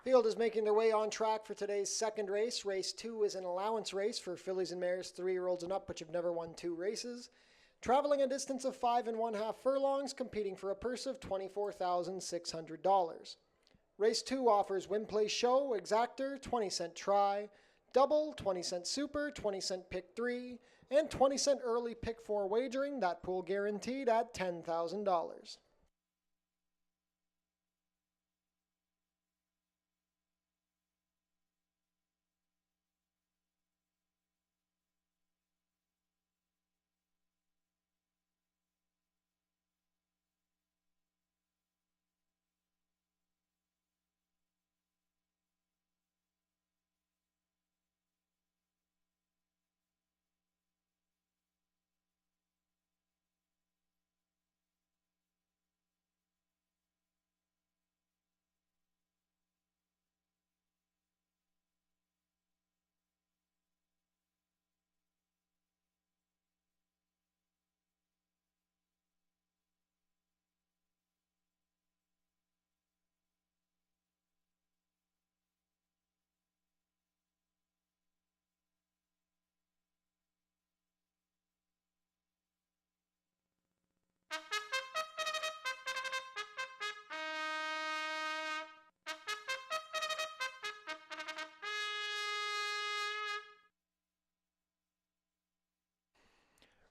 Speaker 2: Field is making their way on track for today's second race. Race 2 is an allowance race for fillies and mares 3-year-olds and up, which have never won 2 races. Traveling a distance of 5 1/2 furlongs, competing for a purse of $24,600. Race 2 offers win, play, show, exactor, 20-cent try, double, 20-cent super, 20-cent pick 3, and 20-cent early pick 4 wagering, that pool guaranteed at $10,000.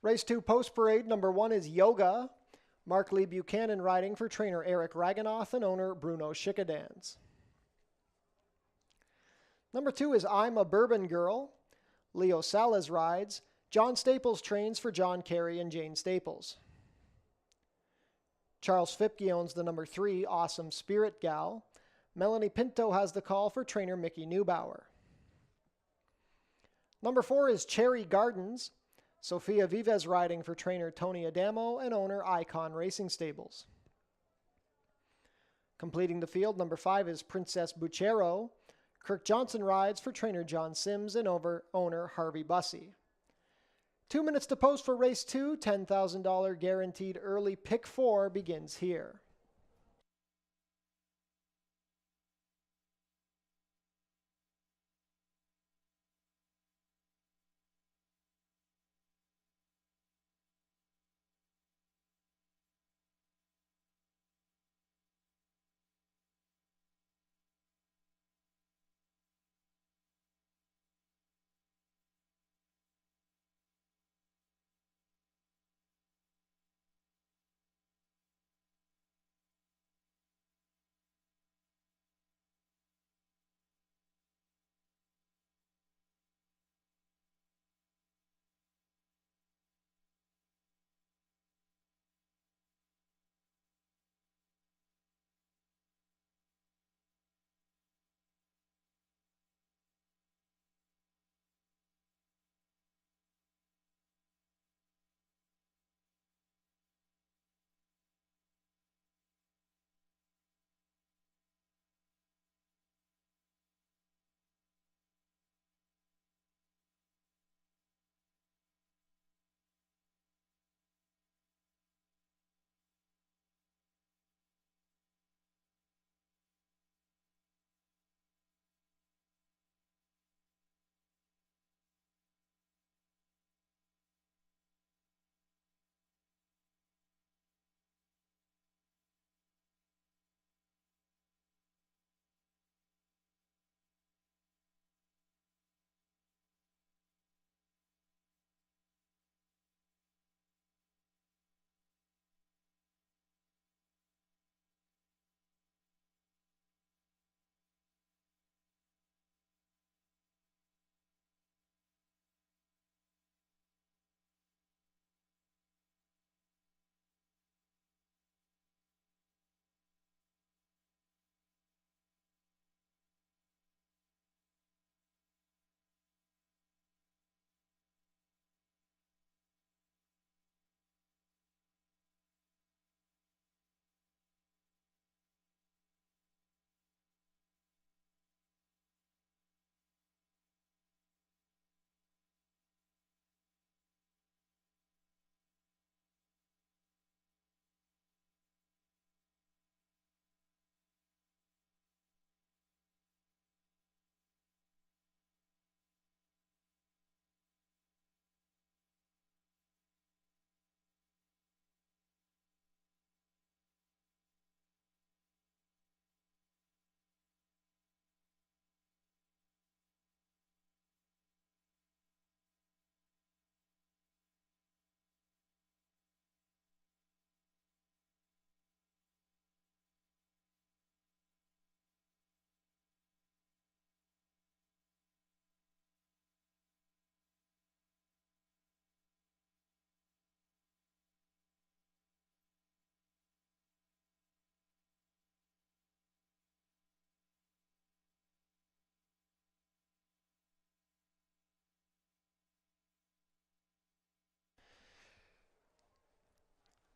Speaker 2: Race 2 post parade, number 1 is Yoga. Mark Lee Buchanan riding for trainer Eric Raganoff and owner Bruno Schickadans. Number 2 is I'm a Bourbon Girl. Leo Salas rides. John Staples trains for John Carey and Jane Staples. Charles Fipke owns the number 3, Awesome Spirit Gal. Melanie Pinto has the call for trainer Mickey Neubauer. Number 4 is Cherry Gardens. Sofia Vives riding for trainer Tony Adamo and owner Icon Racing Stables. Completing the field, number 5 is Princess Buchero. Kirk Johnson rides for trainer John Sims and owner Harvey Bussey. 2 minutes to post for race 2, $10,000 guaranteed early pick 4 begins here.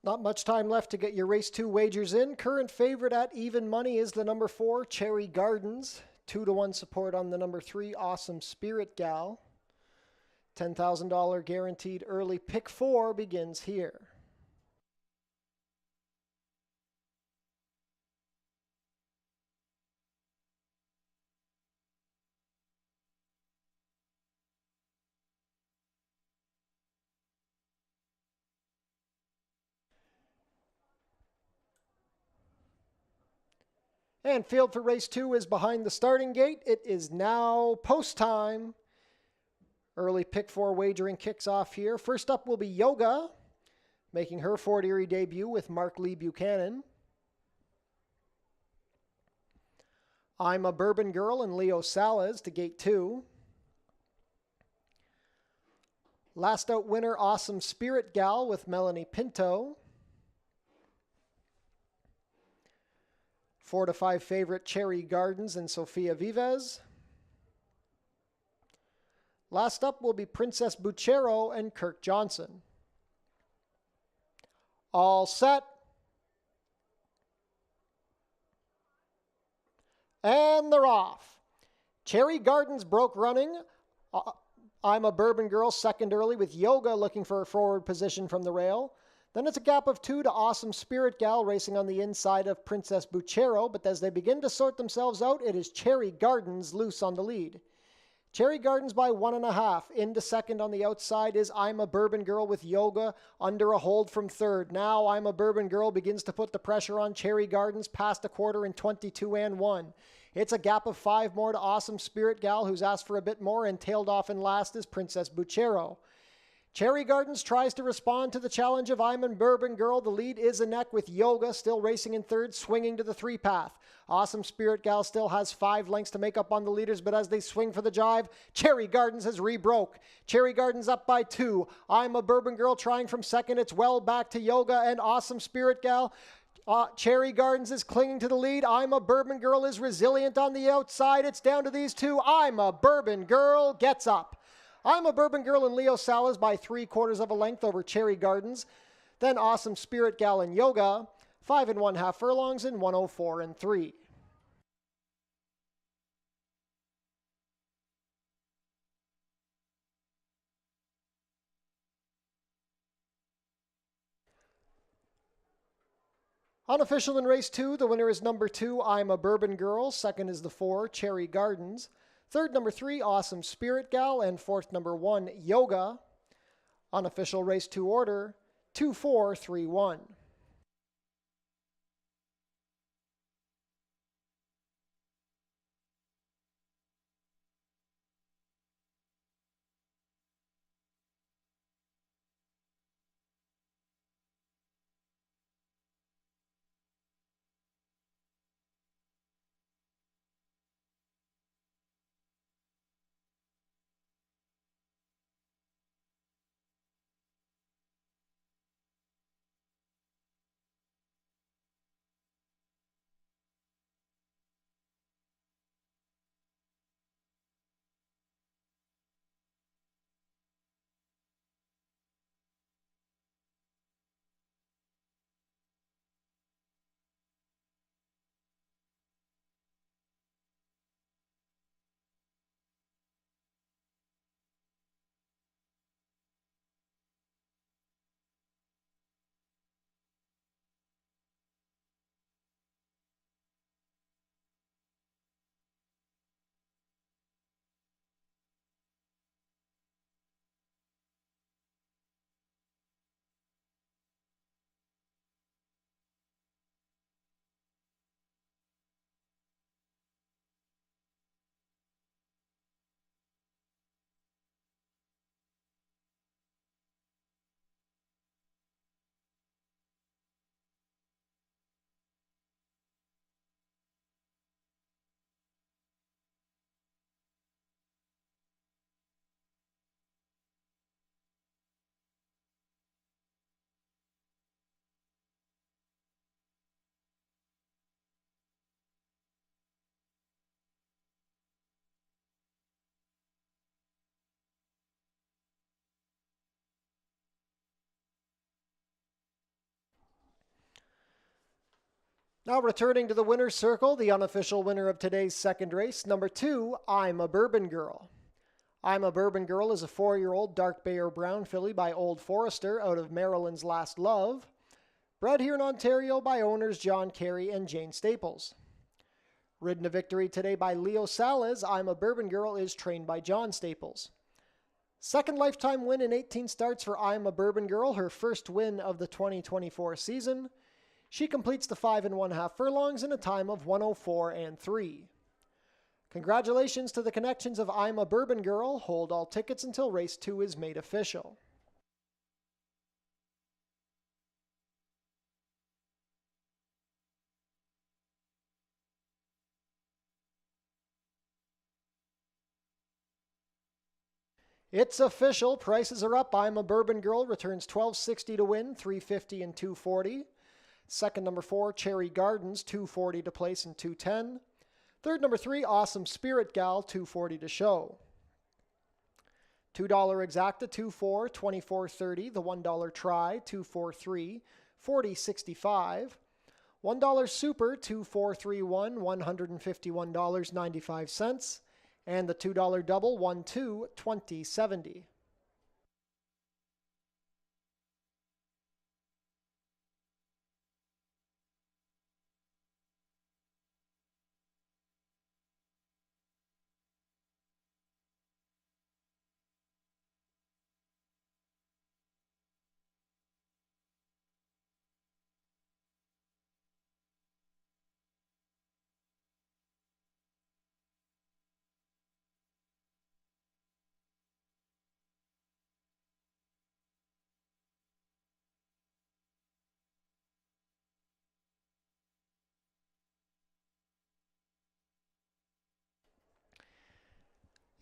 Speaker 2: Not much time left to get your race 2 wagers in. Current favorite at even money is the number 4, Cherry Gardens. 2-1 support on the number 3, Awesome Spirit Gal. $10,000 guaranteed early pick 4 begins here. And field for race 2 is behind the starting gate. It is now post time. Early pick 4 wagering kicks off here. First up will be Yoga, making her Fort Erie debut with Mark Lee Buchanan. I'm a Bourbon Girl and Leo Salas to gate 2. Last out winner, Awesome Spirit Gal with Melanie Pinto. 4 to 5 favorite Cherry Gardens and Sofia Vives. Last up will be Princess Buchero and Kirk Johnson. All set. And they're off. Cherry Gardens broke running. I'm a Bourbon Girl second early with Yoga looking for a forward position from the rail. Then it's a gap of 2 to Awesome Spirit Gal racing on the inside of Princess Buchero, but as they begin to sort themselves out, it is Cherry Gardens loose on the lead. Cherry Gardens by 1.5. Into second on the outside is I'm a Bourbon Girl with Yoga under a hold from third. Now I'm a Bourbon Girl begins to put the pressure on Cherry Gardens past a quarter in 22 and 1. It's a gap of 5 more to Awesome Spirit Gal, who's asked for a bit more, and tailed off in last is Princess Buchero. Cherry Gardens tries to respond to the challenge of I'm a Bourbon Girl. The lead is a neck with Yoga still racing in third, swinging to the 3-path. Awesome Spirit Gal still has 5 lengths to make up on the leaders, but as they swing for the jive, Cherry Gardens has rebroke. Cherry Gardens up by 2. I'm a Bourbon Girl trying from second. It's well back to Yoga and Awesome Spirit Gal. Cherry Gardens is clinging to the lead. I'm a Bourbon Girl is resilient on the outside. It's down to these two. I'm a Bourbon Girl gets up. I'm a Bourbon Girl and Leo Salas by 3/4 of a length over Cherry Gardens. Then Awesome Spirit Gal and Yoga, 5 1/2 furlongs in 104 and 3. Unofficial in race 2, the winner is number 2, I'm a Bourbon Girl. Second is the 4, Cherry Gardens. Third, number 3, Awesome Spirit Gal. And fourth, number 1, Yoga. Unofficial race 2 order, 2, 4, 3, 1. Now returning to the winner's circle, the unofficial winner of today's second race, number 2, I'm a Bourbon Girl. I'm a Bourbon Girl is a 4-year-old dark bay or brown filly by Old Forester out of Maryland's Last Love, bred here in Ontario by owners John Carey and Jane Staples. Ridden to victory today by Leo Salas, I'm a Bourbon Girl is trained by John Staples. Second lifetime win in 18 starts for I'm a Bourbon Girl, her first win of the 2024 season. She completes the 5 1/2 furlongs in a time of 1:04 and 3. Congratulations to the connections of I'm a Bourbon Girl. Hold all tickets until race 2 is made official. It's official. Prices are up. I'm a Bourbon Girl returns $12.60 to win, $3.50 and $2.40. Second, number 4, Cherry Gardens, $2.40 to place and $2.10. Third, number 3, Awesome Spirit Gal, $2.40 to show. $2 Exacta, $2.4, $24.30. The $1 Try, $2.43, $40.65. $1 Super, $2.431, $151.95. And the $2 Double, $1.2, $20.70.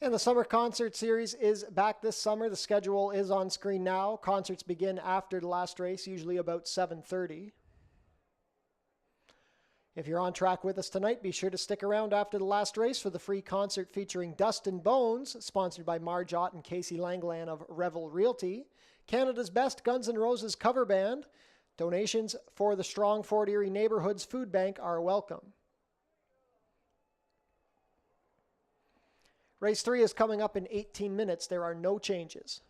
Speaker 2: And the Summer Concert Series is back this summer. The schedule is on screen now. Concerts begin after the last race, usually about 7:30. If you're on track with us tonight, be sure to stick around after the last race for the free concert featuring Dust and Bones, sponsored by Marge Ott and Casey Langland of Revel Realty, Canada's best Guns N' Roses cover band. Donations for the Strong Fort Erie Neighborhoods Food Bank are welcome. Race 3 is coming up in 18 minutes. There are no changes.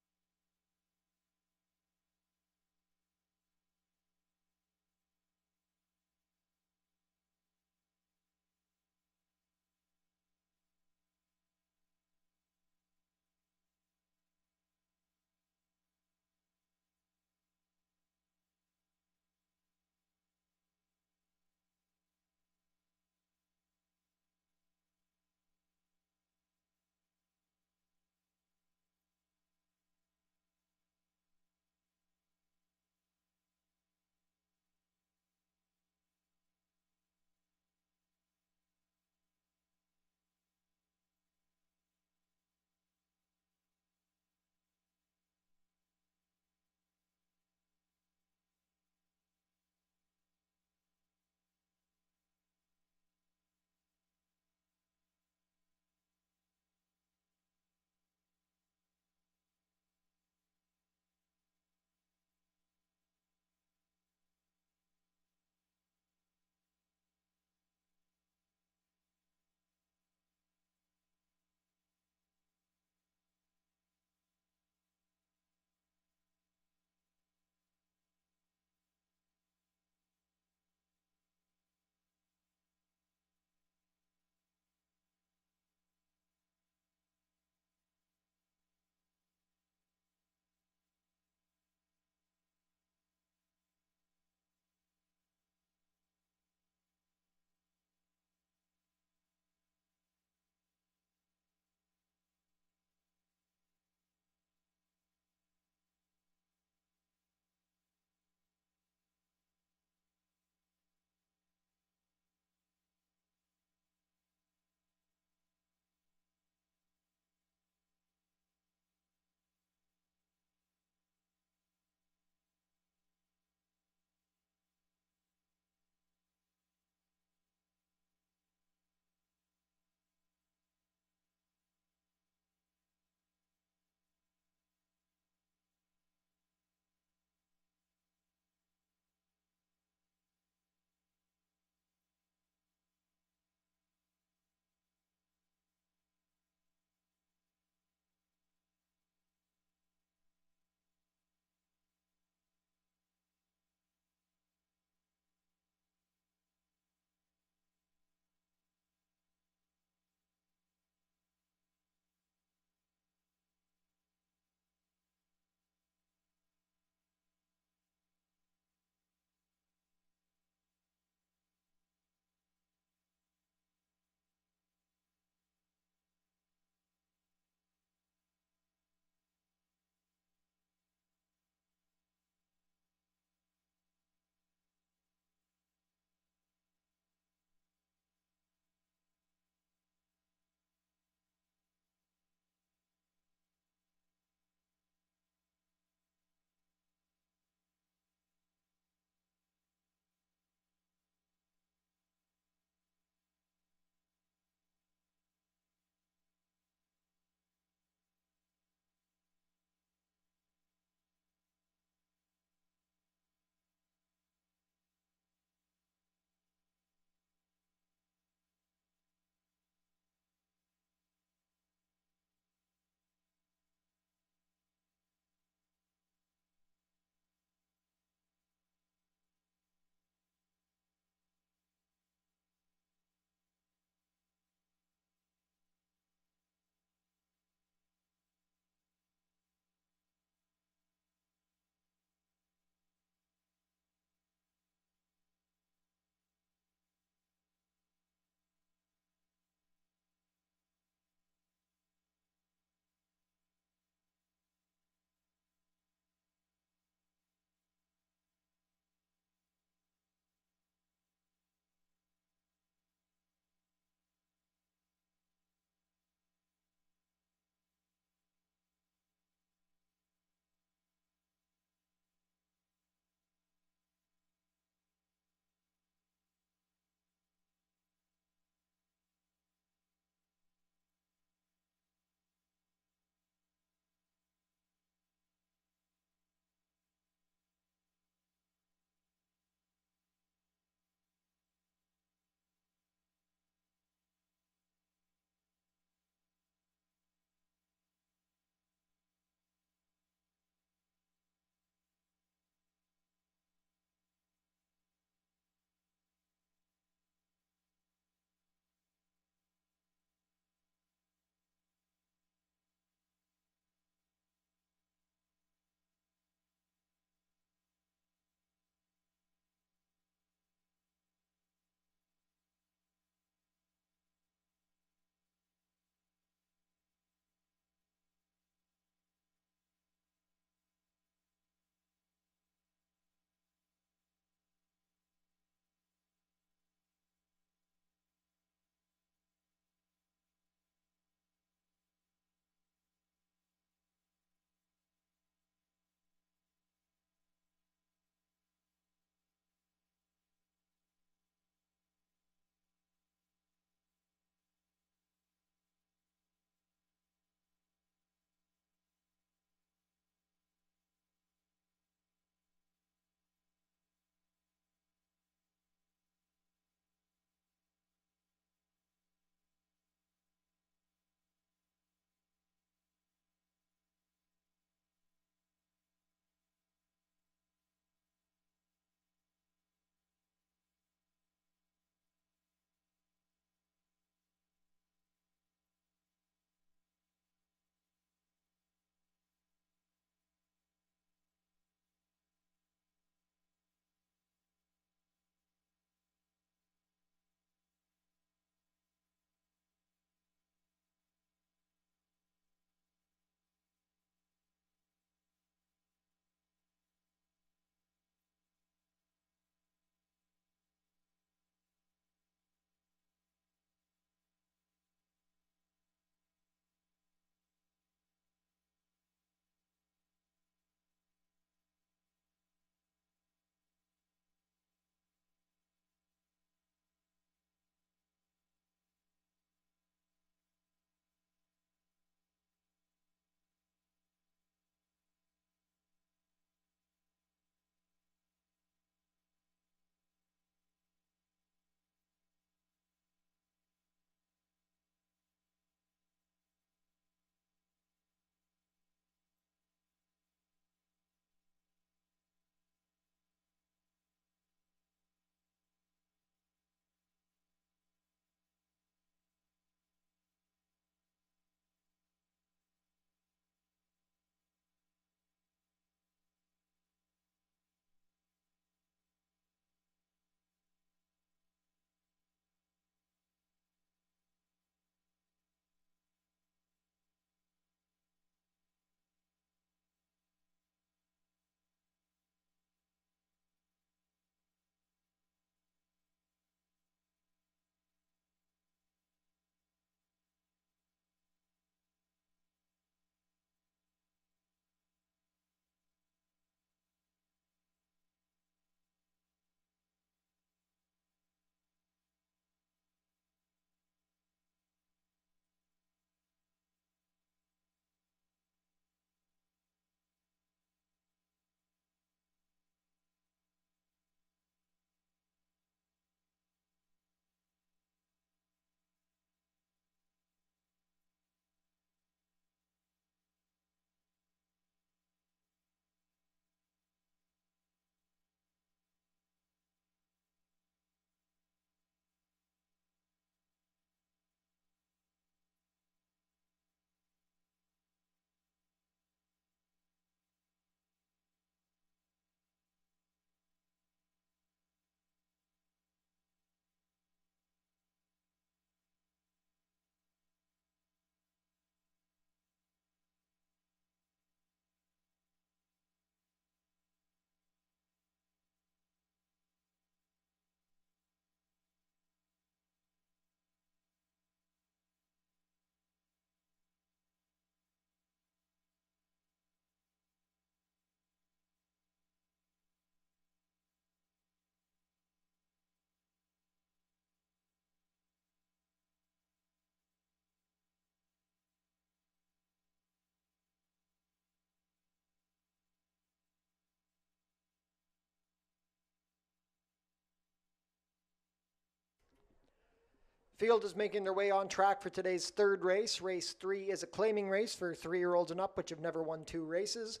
Speaker 2: Field is making their way on track for today's third race. Race 3 is a claiming race for 3-year-olds and up, which have never won 2 races.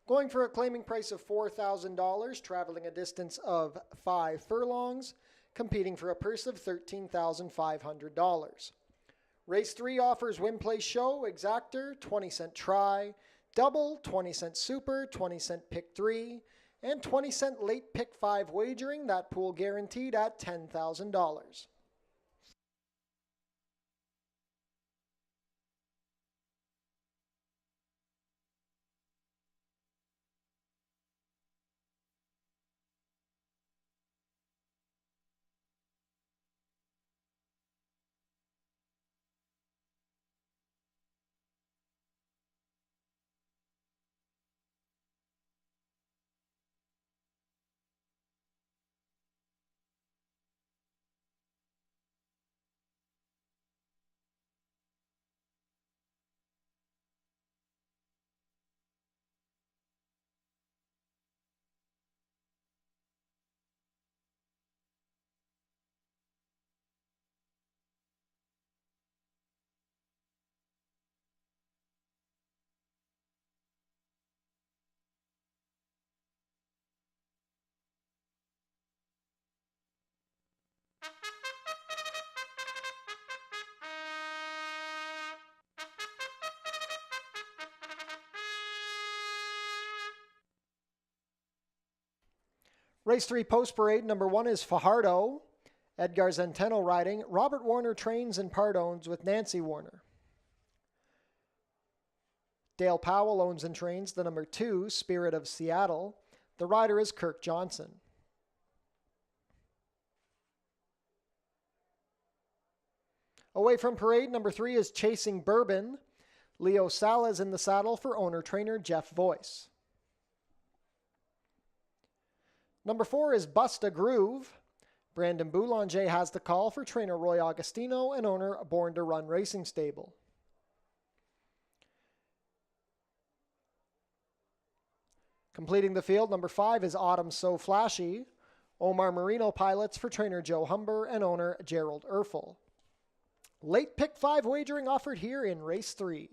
Speaker 2: Going for a claiming price of $4,000, traveling a distance of 5 furlongs, competing for a purse of $13,500. Race 3 offers win, place, show, exactor, 20-cent try, double, 20-cent super, 20-cent pick 3, and 20-cent late pick 5 wagering, that pool guaranteed at $10,000. Race 3 post parade, number 1 is Fajardo. Edgar Zenteno riding. Robert Warner trains and part owns with Nancy Warner. Dale Powell owns and trains the number 2, Spirit of Seattle. The rider is Kirk Johnson. Away from parade, number 3 is Chasing Bourbon. Leo Salas in the saddle for owner-trainer Jeff Voice. Number 4 is Busta Groove. Brandon Boulanger has the call for trainer Roy Agostino and owner Born to Run Racing Stable. Completing the field, number 5 is Autumn So Flashy. Omar Marino pilots for trainer Joe Humber and owner Gerald Erfel. Late pick 5 wagering offered here in race 3.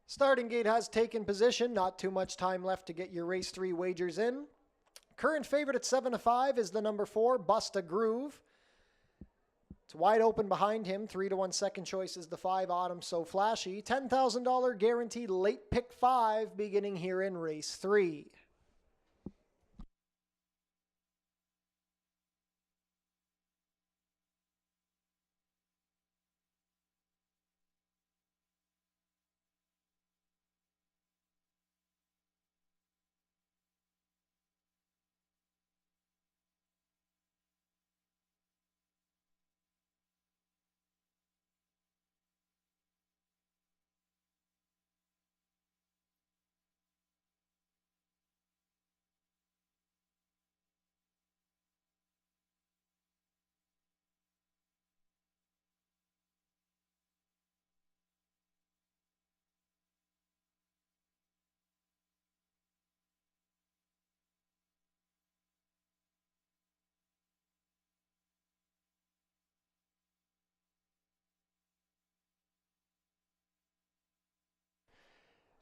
Speaker 2: Starting gate has taken position. Not too much time left to get your race 3 wagers in. Current favorite at 7-5 is the number 4, Bust a Groove. It's wide open behind him. 3-1 second choice is the 5, Autumn So Flashy. $10,000 guaranteed late pick 5 beginning here in race 3.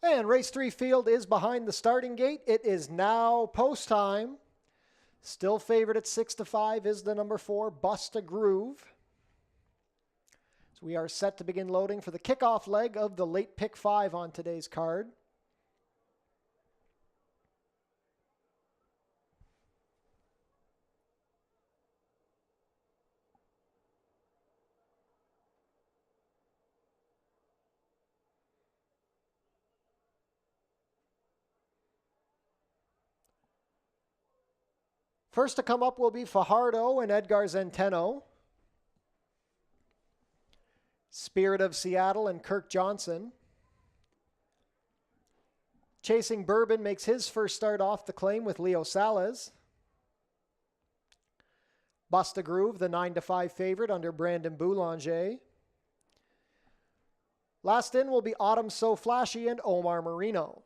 Speaker 2: And race 3 field is behind the starting gate. It is now post time. Still favored at 6-5 is the number 4, Bust a Groove. So we are set to begin loading for the kickoff leg of the late pick 5 on today's card. First to come up will be Fajardo and Edgar Zenteno. Spirit of Seattle and Kirk Johnson. Chasing Bourbon makes his first start off the claim with Leo Salas. Bust a Groove, the 9-5 favorite under Brandon Boulanger. Last in will be Autumn So Flashy and Omar Marino.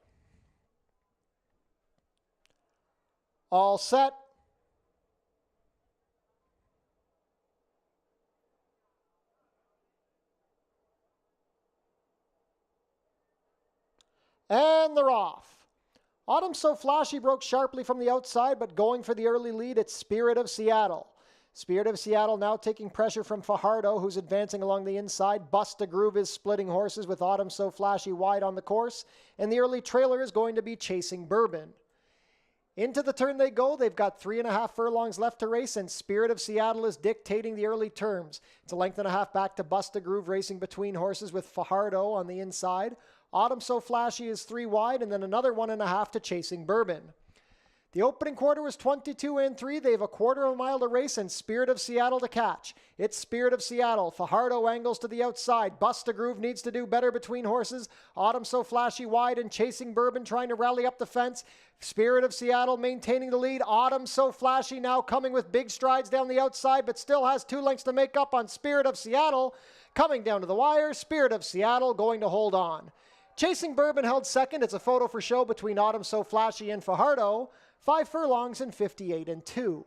Speaker 2: All set. And they're off. Autumn So Flashy broke sharply from the outside, but going for the early lead, it's Spirit of Seattle. Spirit of Seattle now taking pressure from Fajardo, who's advancing along the inside. Bust a Groove is splitting horses with Autumn So Flashy wide on the course, and the early trailer is going to be Chasing Bourbon. Into the turn they go. They've got 3.5 furlongs left to race, and Spirit of Seattle is dictating the early terms. It's a length and a half back to Bust a Groove, racing between horses with Fajardo on the inside. Autumn So Flashy is 3 wide, and then another 1.5 to Chasing Bourbon. The opening quarter was 22 3. They have a quarter of a mile to race and Spirit of Seattle to catch. It's Spirit of Seattle. Fajardo angles to the outside. Bust a Groove needs to do better between horses. Autumn So Flashy wide and Chasing Bourbon trying to rally up the fence. Spirit of Seattle maintaining the lead. Autumn So Flashy now coming with big strides down the outside, but still has 2 lengths to make up on Spirit of Seattle. Coming down to the wire, Spirit of Seattle going to hold on. Chasing Bourbon held second. It's a photo for show between Autumn So Flashy and Fajardo. 5 furlongs and 58 2.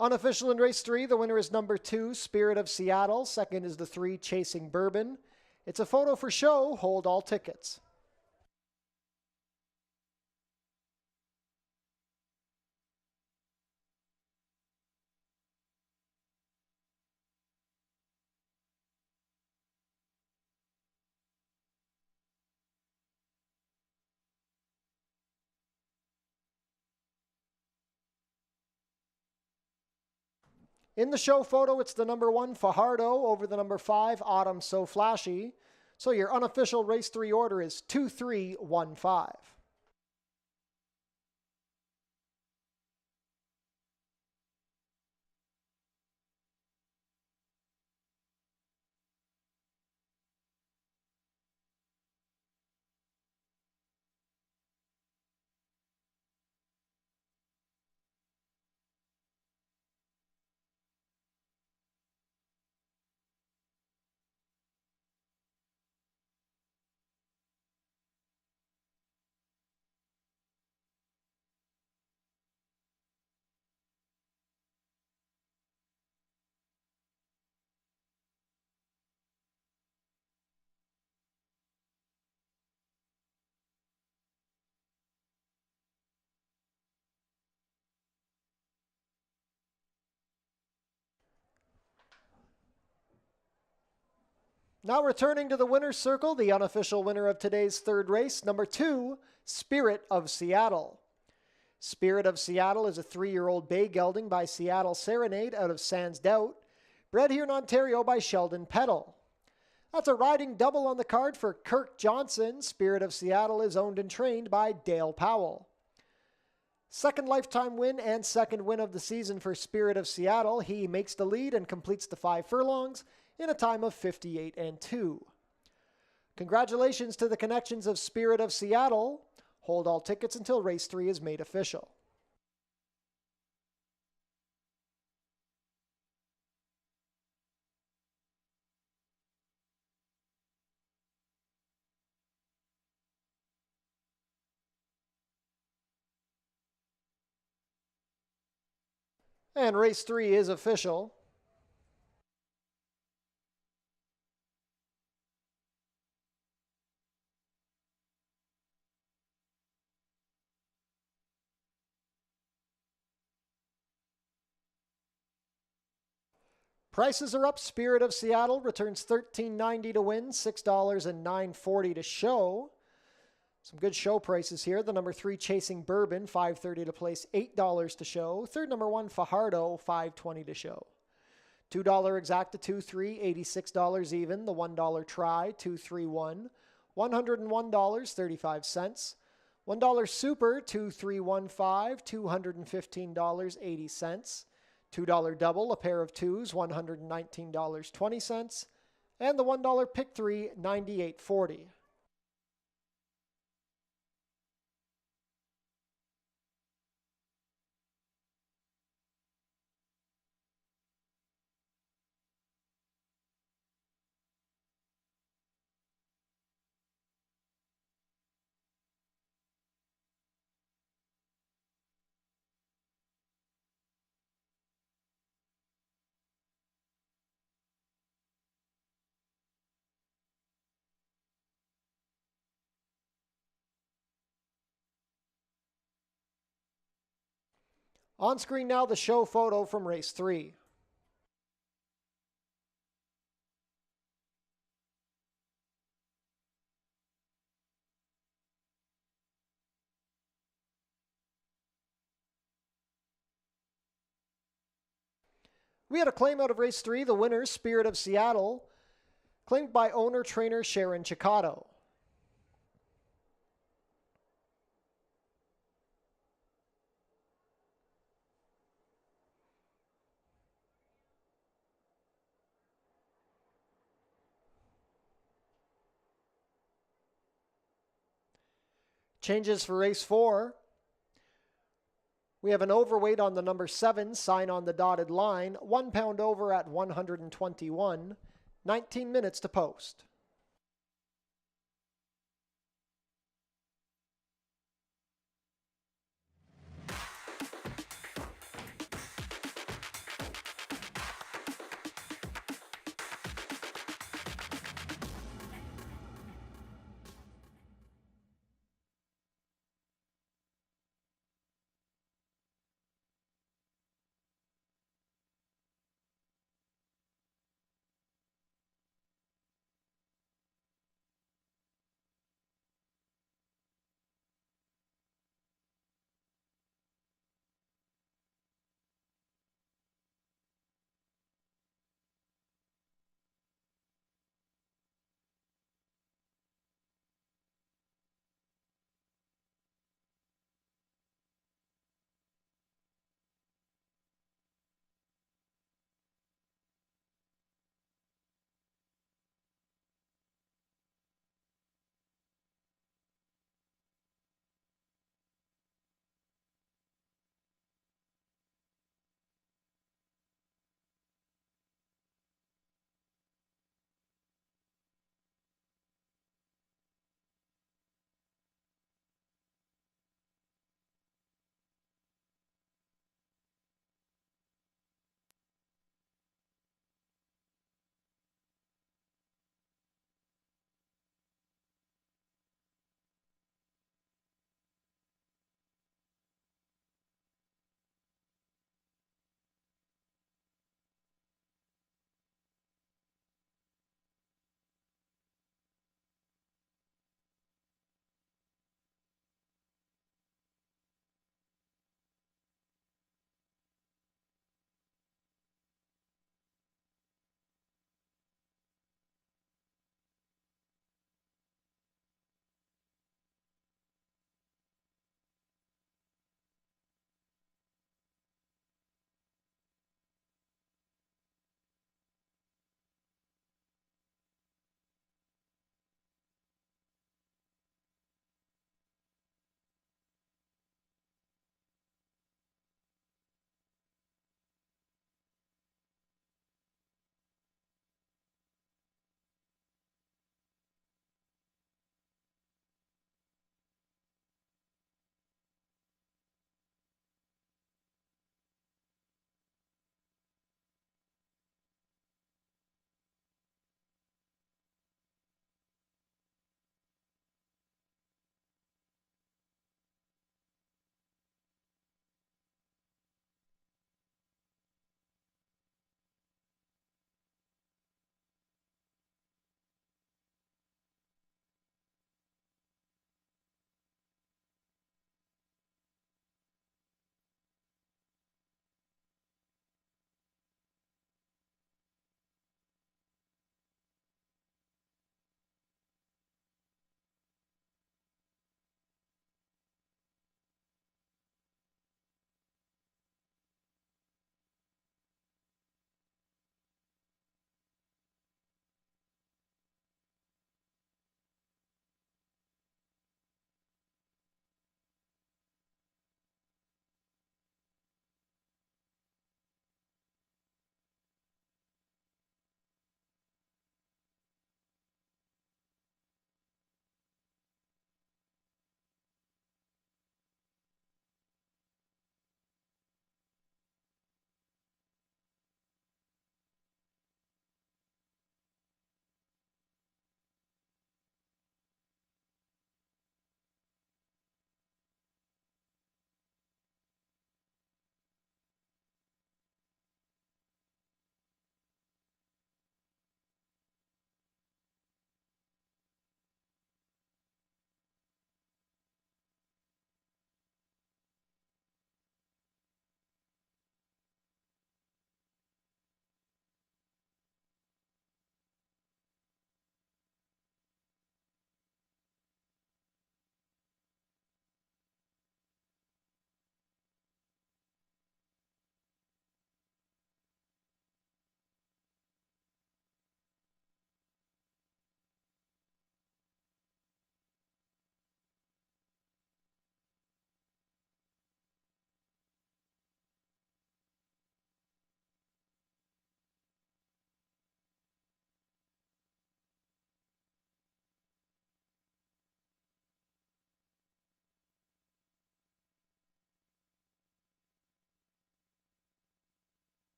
Speaker 2: Unofficial in race 3, the winner is number 2, Spirit of Seattle. Second is the 3, Chasing Bourbon. It's a photo for show. Hold all tickets. In the show photo, it's the number 1, Fajardo, over the number 5, Autumn So Flashy. So your unofficial race 3 order is 2-3-1-5.
Speaker 1: Now returning to the winner's circle, the unofficial winner of today's third race, number 2, Spirit of Seattle. Spirit of Seattle is a 3-year-old bay gelding by Seattle Serenade out of Sansdowt, bred here in Ontario by Sheldon Peddle. That's a riding double on the card for Kirk Johnson. Spirit of Seattle is owned and trained by Dale Powell. Second lifetime win and second win of the season for Spirit of Seattle. He makes the lead and completes the 5 furlongs in a time of 58 and 2. Congratulations to the connections of Spirit of Seattle. Hold all tickets until race 3 is made official. And race 3 is official. Prices are up. Spirit of Seattle returns $13.90 to win, $6 and $9.40 to show. Some good show prices here. The number 3 Chasing Bourbon, $5.30 to place, $8 to show. Third number 1 Fajardo, $5.20 to show. $2 Exacta 2-3, $86 even. The $1 Try, 2-3-1, $101.35. $1 Super, 2-3-1-5, $215.80. $2 Double, a pair of twos, $119.20. And the $1 Pick 3, $98.40. On screen now, the show photo from race 3. We had a claim out of race 3, the winner, Spirit of Seattle, claimed by owner-trainer Sharon Chicato. Changes for race 4. We have an overweight on the number 7, Sign on the Dotted Line, 1 pound over at 121, 19 minutes to post.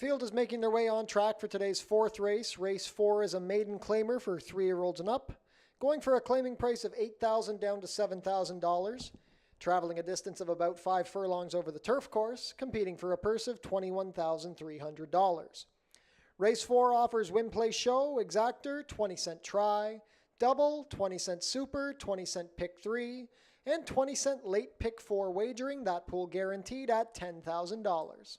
Speaker 2: Field is making their way on track for today's fourth race. Race 4 is a maiden claimer for 3-year-olds and up, going for a claiming price of $8,000 down to $7,000. Traveling a distance of about 5 furlongs over the turf course, competing for a purse of $21,300. Race 4 offers win, play, show, exactor, 20-cent try, double, 20-cent super, 20-cent pick 3, and 20-cent late pick 4 wagering. That pool guaranteed at $10,000.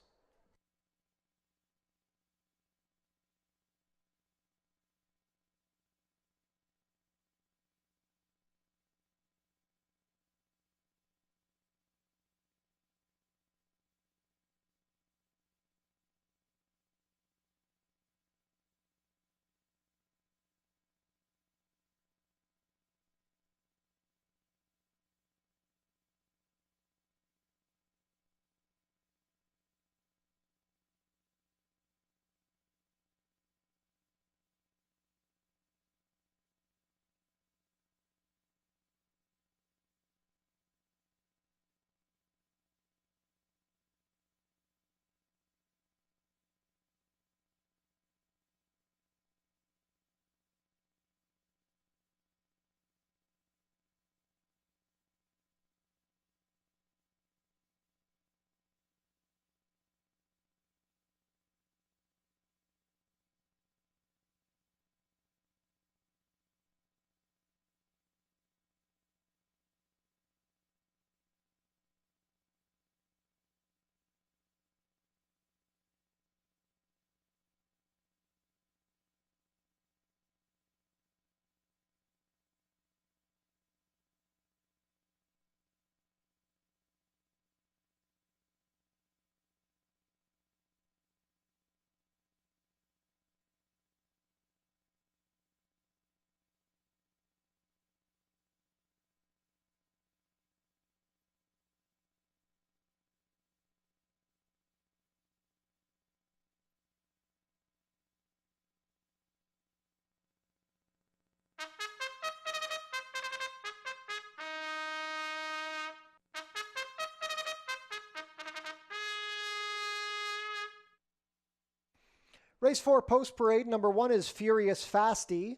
Speaker 2: Race 4 post parade, number 1 is Furious Fasty.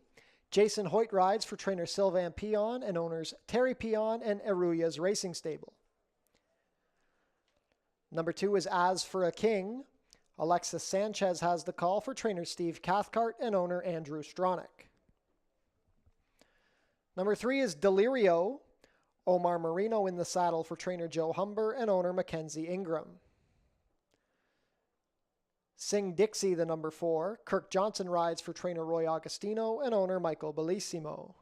Speaker 2: Jason Hoyt rides for trainer Sylvain Pion and owners Terry Pion and Eruya's Racing Stable. Number 2 is As for a King. Alexis Sanchez has the call for trainer Steve Cathcart and owner Andrew Stronach. Number 3 is Delirio. Omar Marino in the saddle for trainer Joe Humber and owner Mackenzie Ingram. Sing Dixie, the number 4. Kirk Johnson rides for trainer Roy Augustino and owner Michael Bellissimo.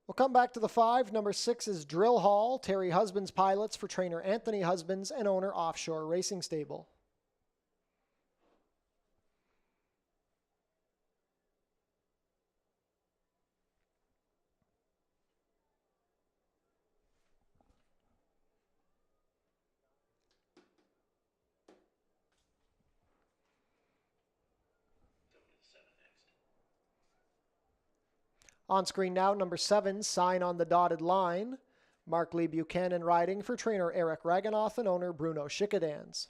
Speaker 2: We'll come back to the 5. Number 6 is Drill Hall. Terry Husbands pilots for trainer Anthony Husbands and owner Offshore Racing Stable. On screen now, number 7, Sign on the Dotted Line. Mark Lee Buchanan riding for trainer Eric Raganoff and owner Bruno Schickadans.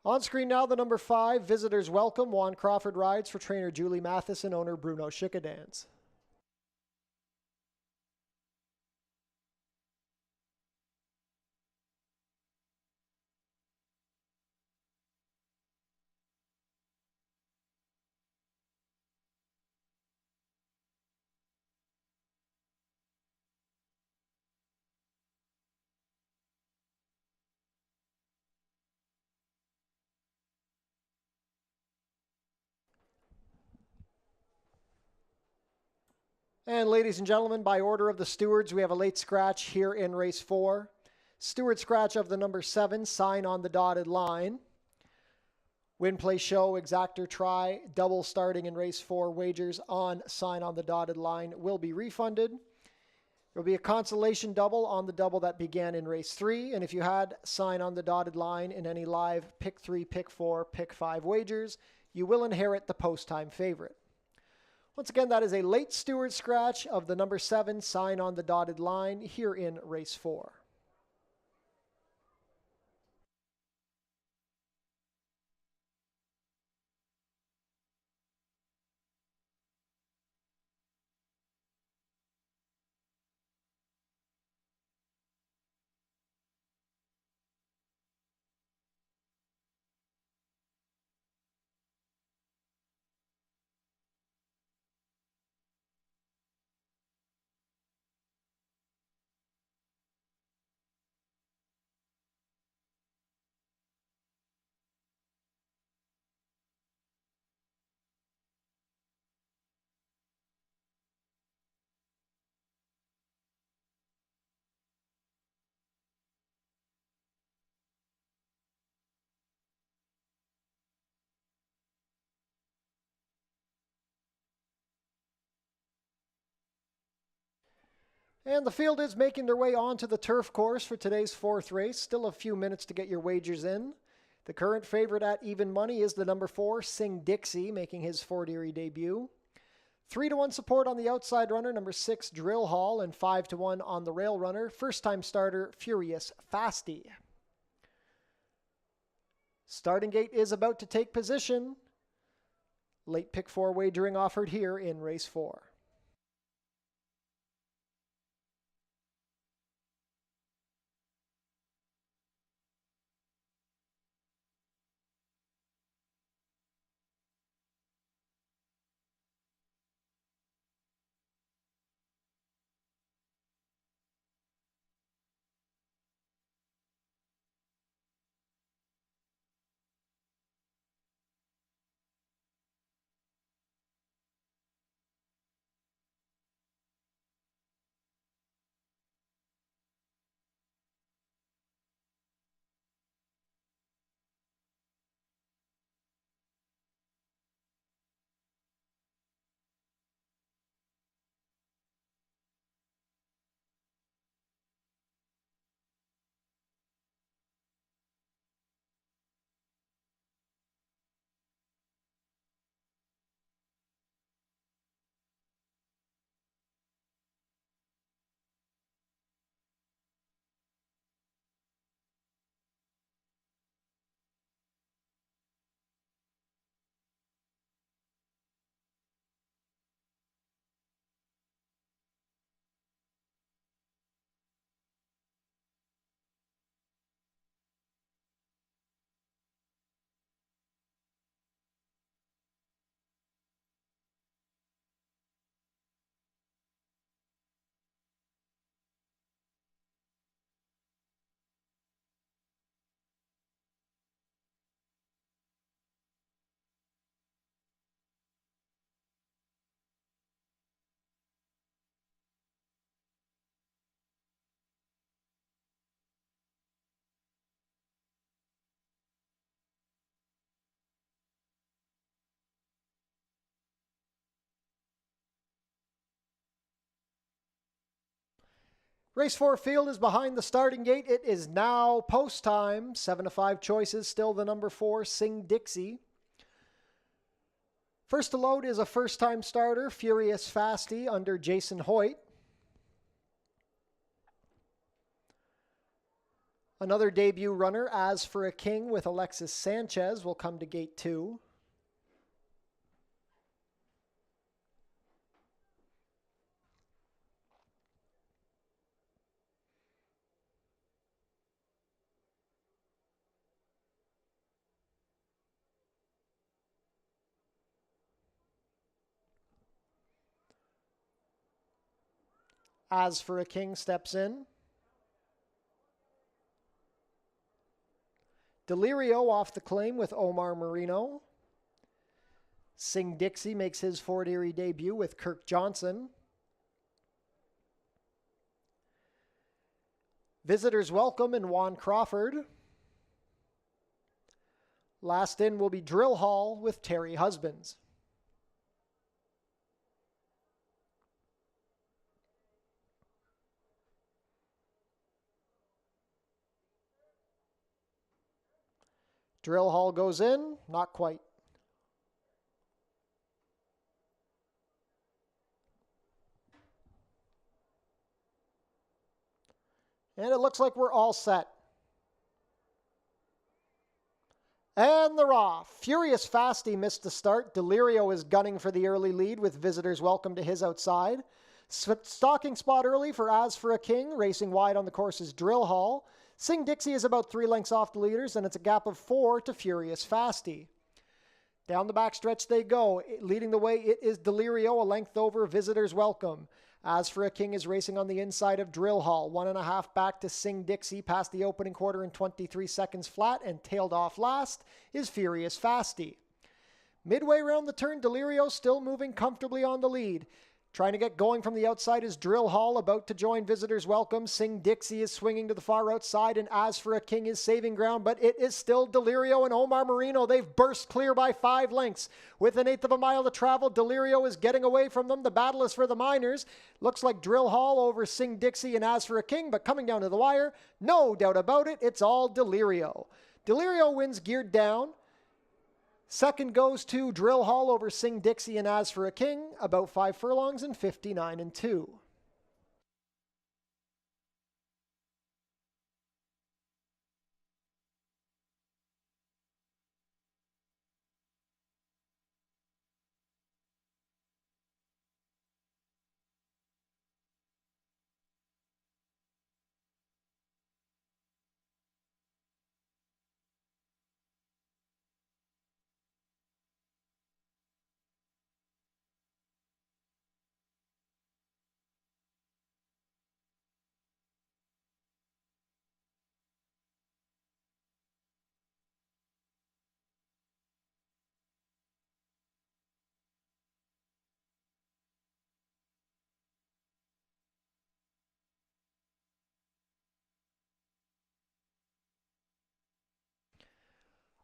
Speaker 2: On screen now, the number 5, Visitors Welcome. Juan Crawford rides for trainer Julie Mathis and owner Bruno Schickadans. And ladies and gentlemen, by order of the stewards, we have a late scratch here in race 4. Steward scratch of the number 7, Sign on the Dotted Line. Win, play, show, exactor, try, double starting in race 4. Wagers on Sign on the Dotted Line will be refunded. There will be a consolation double on the double that began in race 3. And if you had Sign on the Dotted Line in any live pick 3, pick 4, pick 5 wagers, you will inherit the post-time favorite. Once again, that is a late steward scratch of the number 7, Sign on the Dotted Line, here in race 4. And the field is making their way onto the turf course for today's 4th race. Still a few minutes to get your wagers in. The current favorite at even money is the number 4, Sing Dixie, making his Fort Erie debut. 3-1 support on the outside runner, number 6, Drill Hall, and 5-1 on the rail runner, first-time starter, Furious Fasty. Starting gate is about to take position. Late pick 4 wagering offered here in race 4. Race 4 field is behind the starting gate. It is now post time. 7-5 choices. Still the number 4, Sing Dixie. First to load is a first-time starter, Furious Fasty, under Jason Hoyt. Another debut runner, As for a King, with Alexis Sanchez, will come to gate 2. As for a King steps in. Delirio off the claim with Omar Marino. Sing Dixie makes his Fort Erie debut with Kirk Johnson. Visitors welcome and Juan Crawford. Last in will be Drill Hall with Terry Husbands. Drill Hall goes in, not quite. And it looks like we're all set. And they're off. Furious Fasty missed the start. Delirio is gunning for the early lead with visitors welcome to his outside. Stalking spot early for As for a King. Racing wide on the course is Drill Hall. Sing Dixie is about 3 lengths off the leaders, and it's a gap of 4 to Furious Fasty. Down the backstretch they go. Leading the way, it is Delirio, a length over. Visitors welcome. As for a King is racing on the inside of Drill Hall. 1.5 back to Sing Dixie, past the opening quarter in 23 seconds flat, and tailed off last is Furious Fasty. Midway around the turn, Delirio still moving comfortably on the lead. Trying to get going from the outside is Drill Hall, about to join visitors welcome. Sing Dixie is swinging to the far outside, and As for a King is saving ground, but it is still Delirio and Omar Marino. They've burst clear by 5 lengths. With 1/8 of a mile to travel, Delirio is getting away from them. The battle is for the minors. Looks like Drill Hall over Sing Dixie and As for a King, but coming down to the wire, no doubt about it, it's all Delirio. Delirio wins geared down. Second goes to Drill Hall over Sing Dixie and As for a King, about 5 furlongs and 59-2.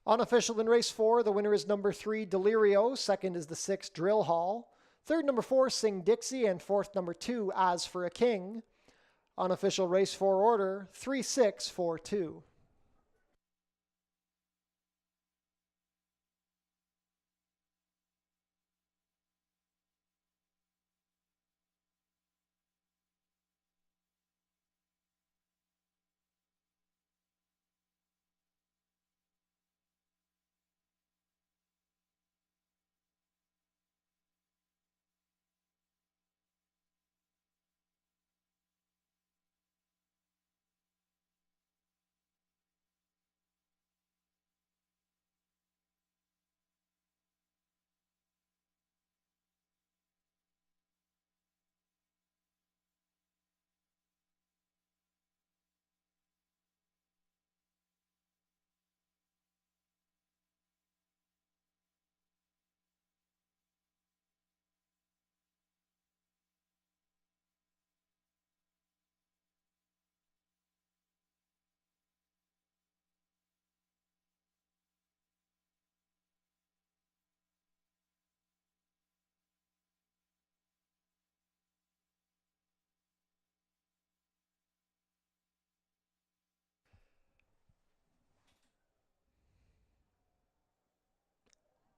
Speaker 2: Unofficial in race 4, the winner is number 3, Delirio. Second is the 6, Drill Hall. Third, number 4, Sing Dixie. And fourth, number 2, As for a King. Unofficial race 4 order, 3-6-4-2.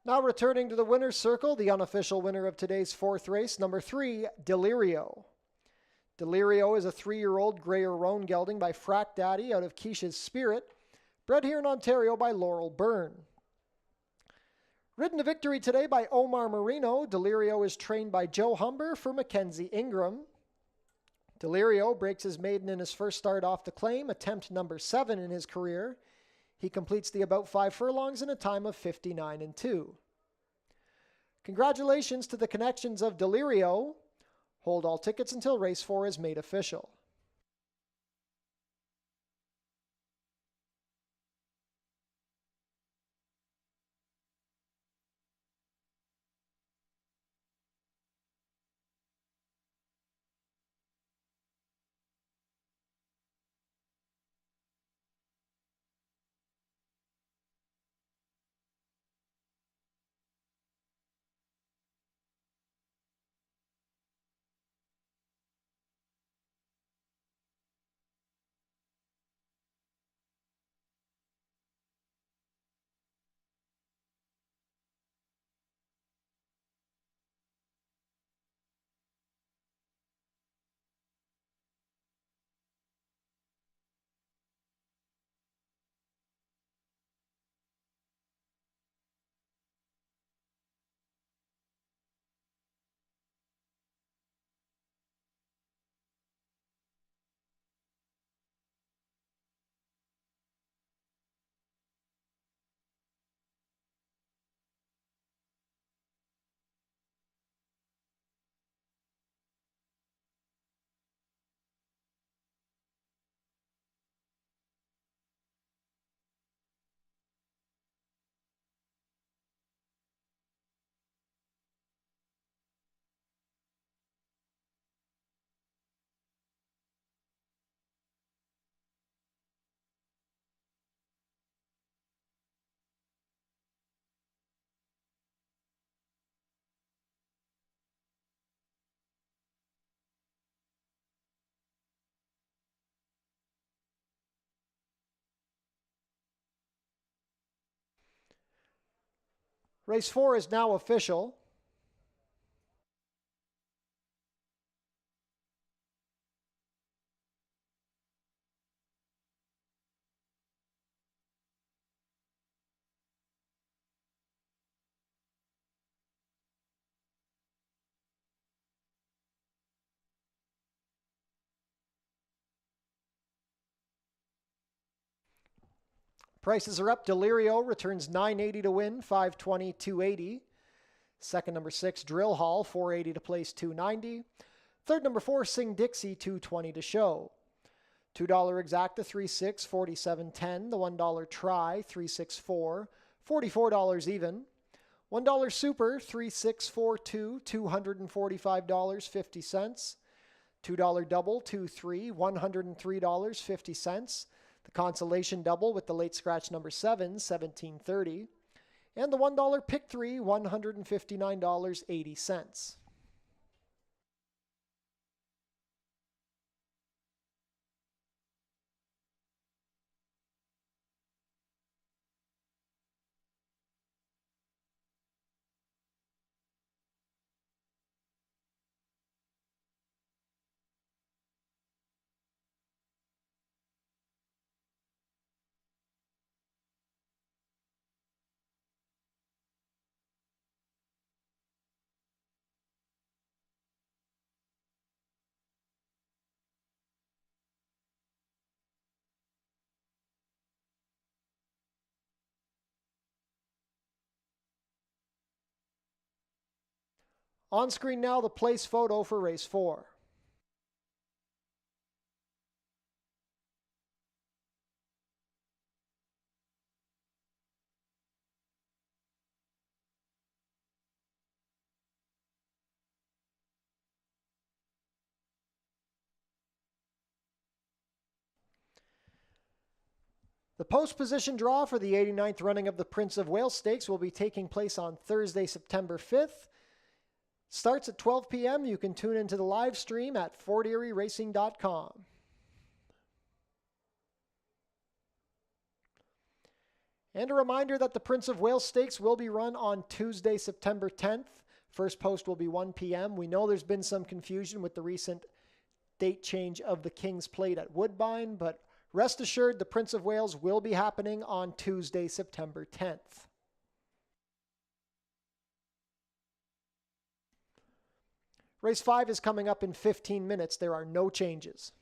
Speaker 2: Now returning to the winner's circle, the unofficial winner of today's 4th race, number 3, Delirio. Delirio is a 3-year-old Greyer Roan gelding by Frack Daddy out of Quiche's Spirit, bred here in Ontario by Laurel Byrne. Ridden to victory today by Omar Marino, Delirio is trained by Joe Humber for Mackenzie Ingram. Delirio breaks his maiden in his first start off the claim, attempt number 7 in his career. He completes the about 5 furlongs in a time of 59-2. Congratulations to the connections of Delirio. Hold all tickets until race 4 is made official. Race 4 is now official. Prices are up. Delirio returns $9.80 to win, $520, $280. Second, number 6, Drill Hall, $480 to place, $290. Third, number 4, Sing Dixie, $220 to show. $2 Exacta, 3.6, $47.10. The $1 Try, 3.64, $44 even. $1 Super, 3.642, $245.50. $2 Double, 2.3, $103.50. The Consolation Double with the late scratch number 7, $17.30. And the $1 Pick 3, $159.80. On screen now, the place photo for race 4. The post position draw for the 89th running of the Prince of Wales Stakes will be taking place on Thursday, September 5th. Starts at 12 p.m. You can tune into the live stream at forterieracing.com. And a reminder that the Prince of Wales Stakes will be run on Tuesday, September 10th. First post will be 1 p.m. We know there's been some confusion with the recent date change of the King's Plate at Woodbine, but rest assured the Prince of Wales will be happening on Tuesday, September 10th. Race 5 is coming up in 15 minutes. There are no changes.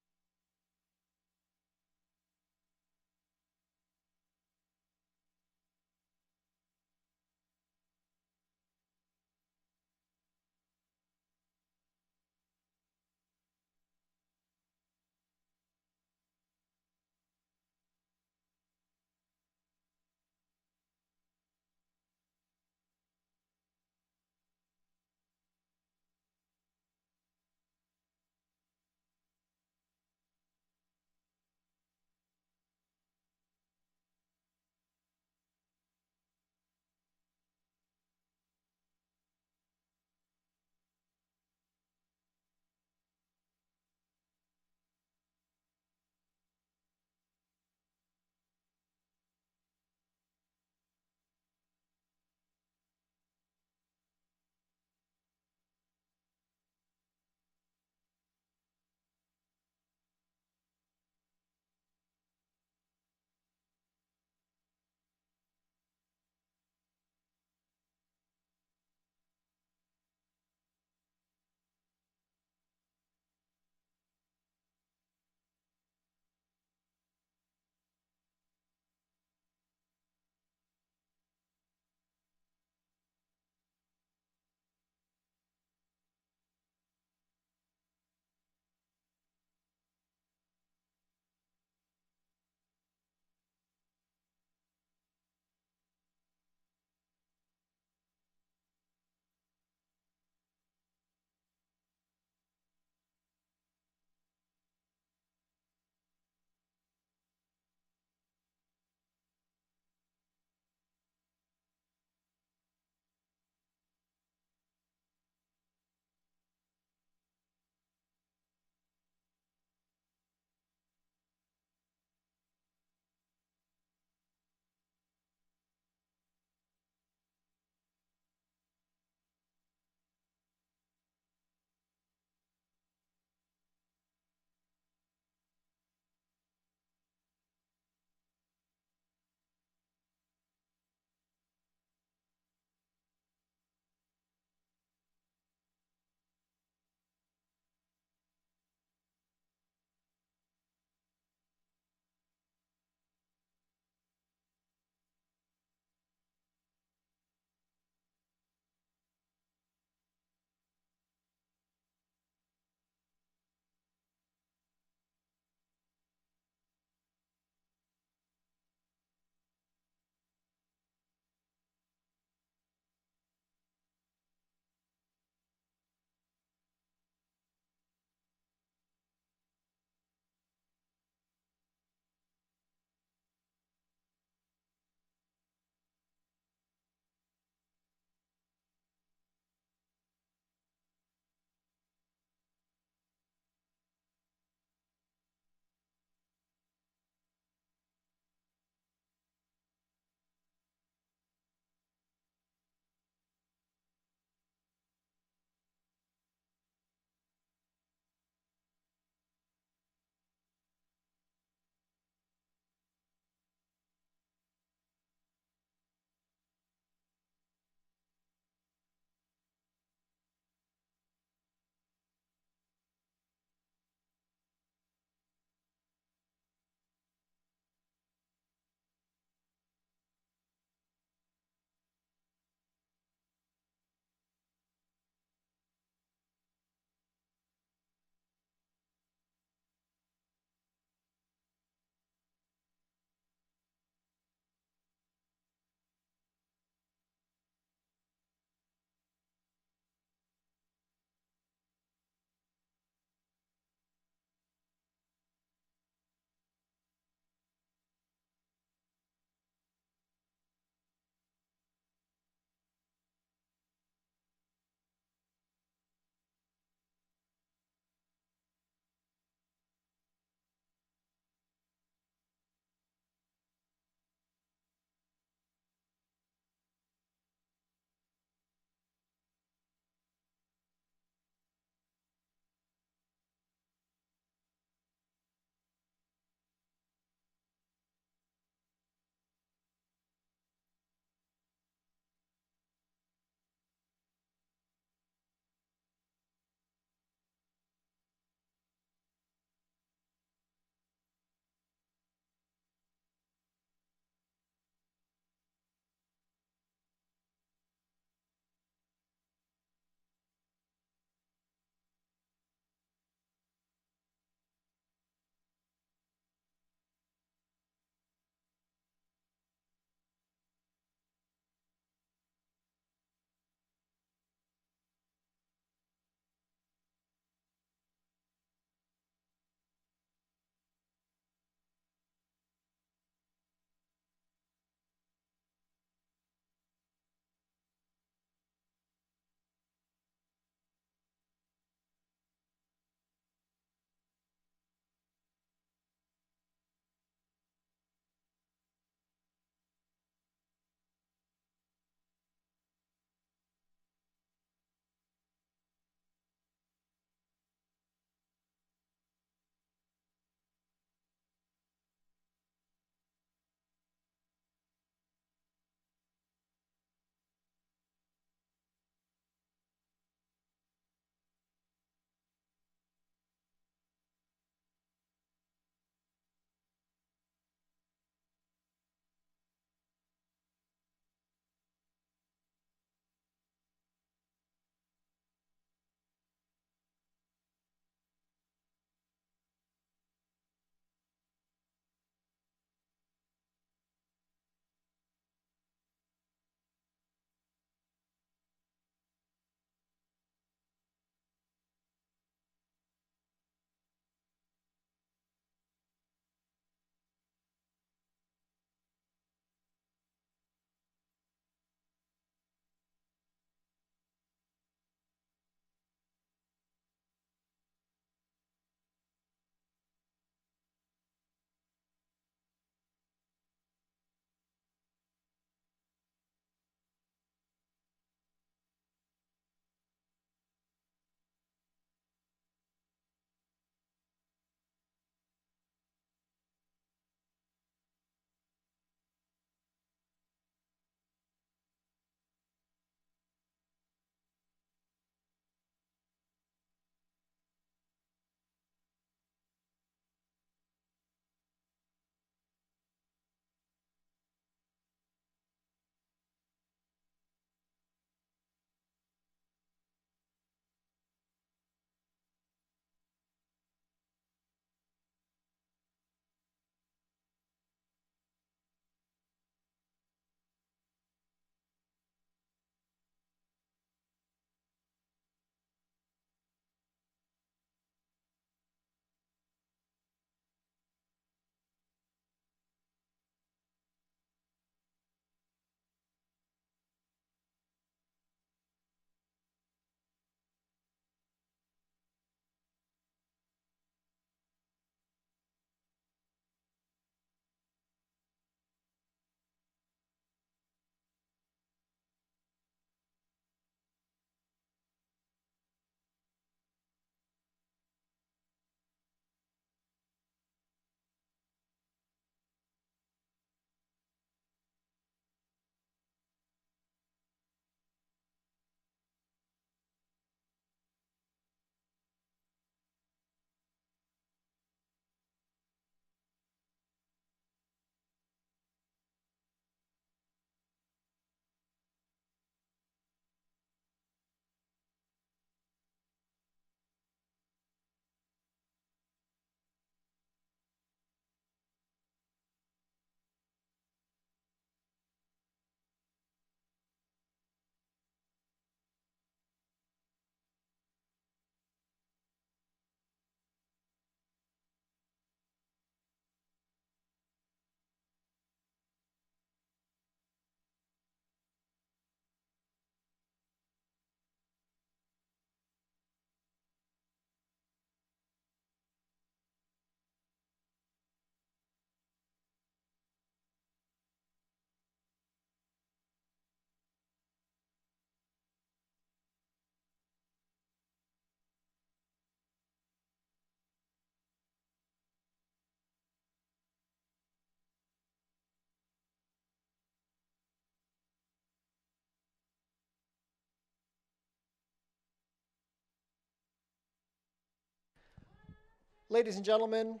Speaker 2: Ladies and gentlemen,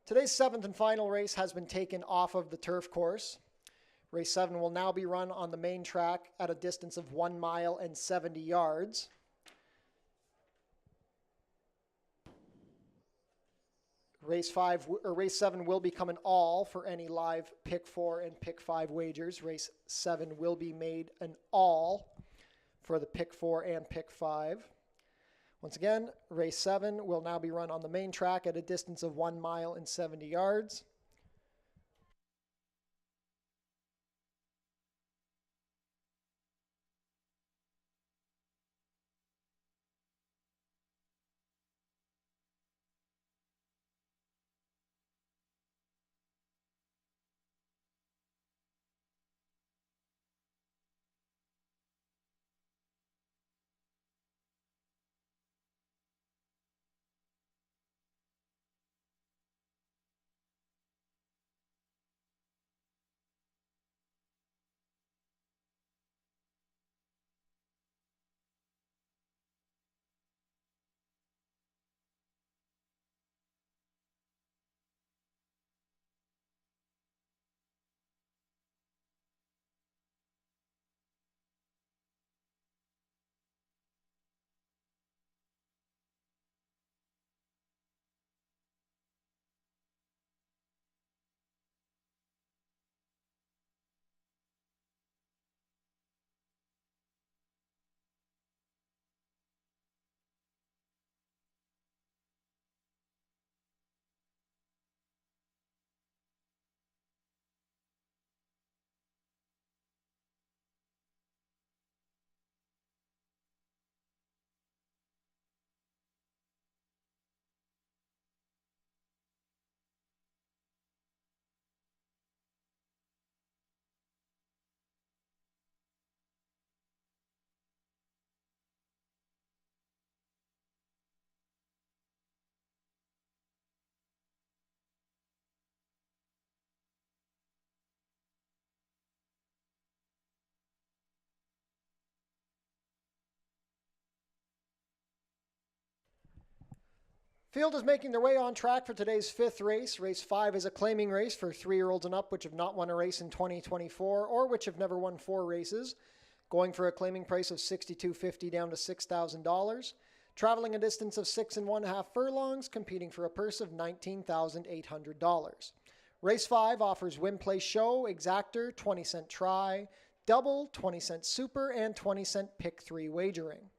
Speaker 2: today's seventh and final race has been taken off of the turf course. Race 7 will now be run on the main track at a distance of 1 mile and 70 yards. Race 7 will become an all for any live pick 4 and pick 5 wagers. Race 7 will be made an all for the pick 4 and pick 5. Once again, race 7 will now be run on the main track at a distance of 1 mile and 70 yards. Field is making their way on track for today's fifth race. Race 5 is a claiming race for 3-year-olds and up which have not won a race in 2024 or which have never won 4 races, going for a claiming price of $6,250 down to $6,000. Traveling a distance of 6 1/2 furlongs, competing for a purse of $19,800. Race 5 offers win, play, show, exactor, 20-cent try, double, 20-cent super, and 20-cent pick 3 wagering.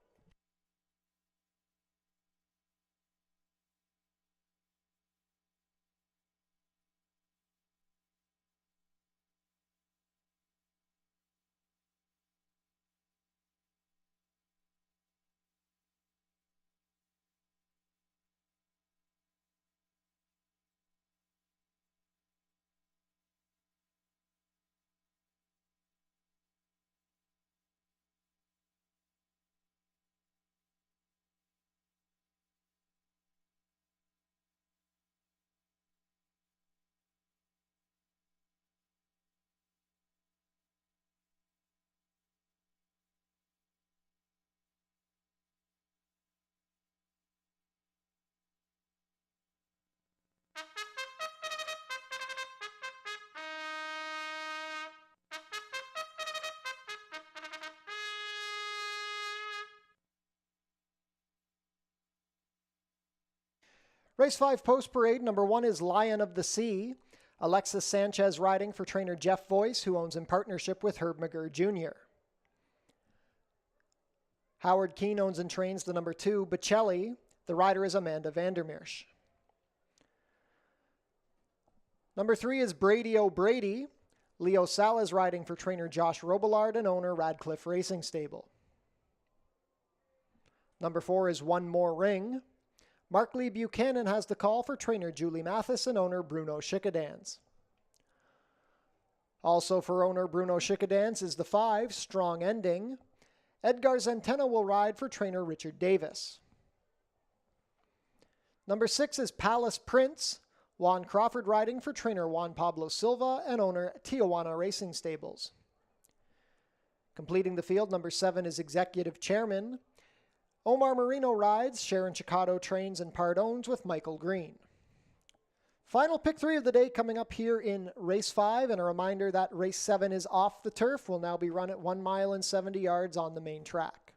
Speaker 2: Race 5 post parade, number 1 is Lion of the Sea. Alexis Sanchez riding for trainer Jeff Voice, who owns in partnership with Herb McGurr Jr. Howard Keane owns and trains the number 2, Bocelli. The rider is Amanda Vandermeersch. Number 3 is Brady O'Brady. Leo Salas riding for trainer Josh Robillard and owner Radcliffe Racing Stable. Number 4 is One More Ring. Mark Lee Buchanan has the call for trainer Julie Mathis and owner Bruno Schickadans. Also for owner Bruno Schickadans is the 5, Strong Ending. Edgar Zentena will ride for trainer Richard Davis. Number 6 is Palace Prince. Juan Crawford riding for trainer Juan Pablo Silva and owner Tijuana Racing Stables. Completing the field, number 7 is Executive Chairman. Omar Marino rides, Sharon Chicado trains and part owns with Michael Green. Final pick 3 of the day coming up here in race 5, and a reminder that race 7 is off the turf, will now be run at 1 mile and 70 yards on the main track.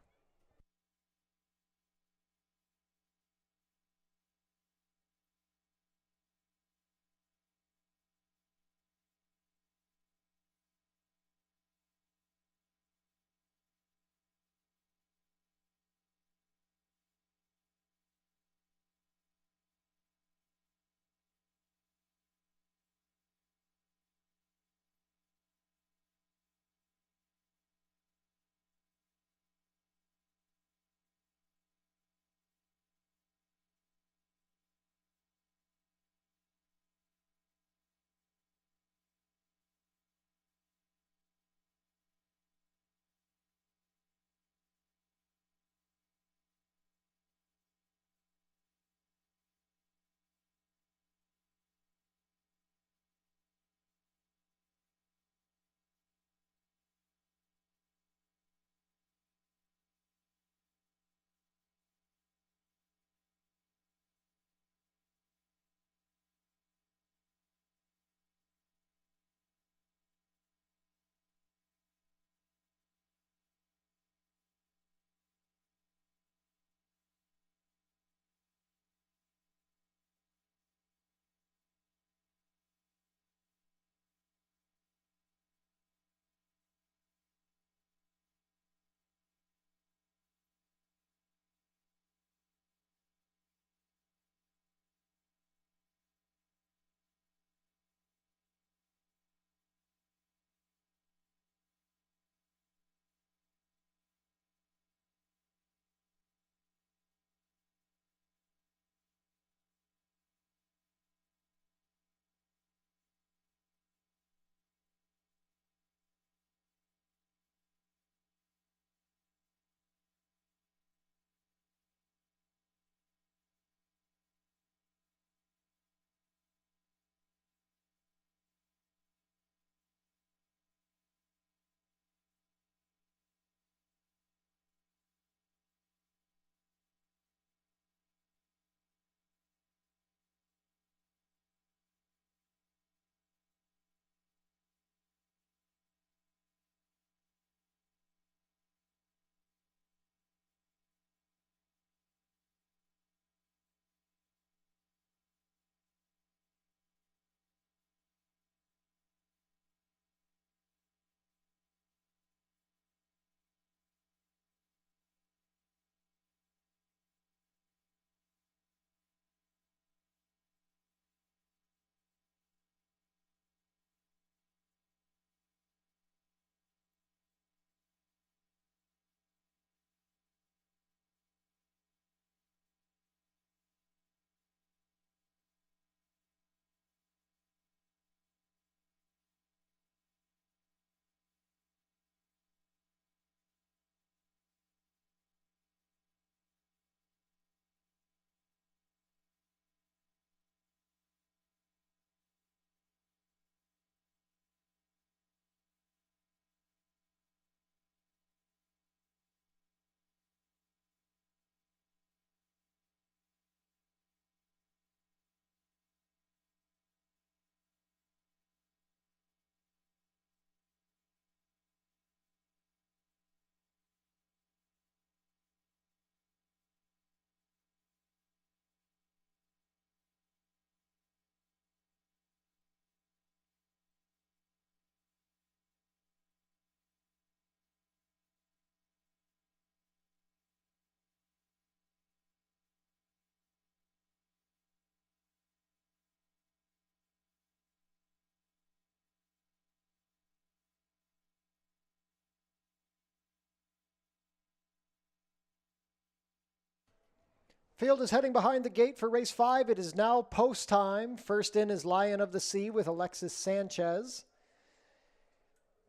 Speaker 2: Field is heading behind the gate for race 5. It is now post time. First in is Lion of the Sea with Alexis Sanchez.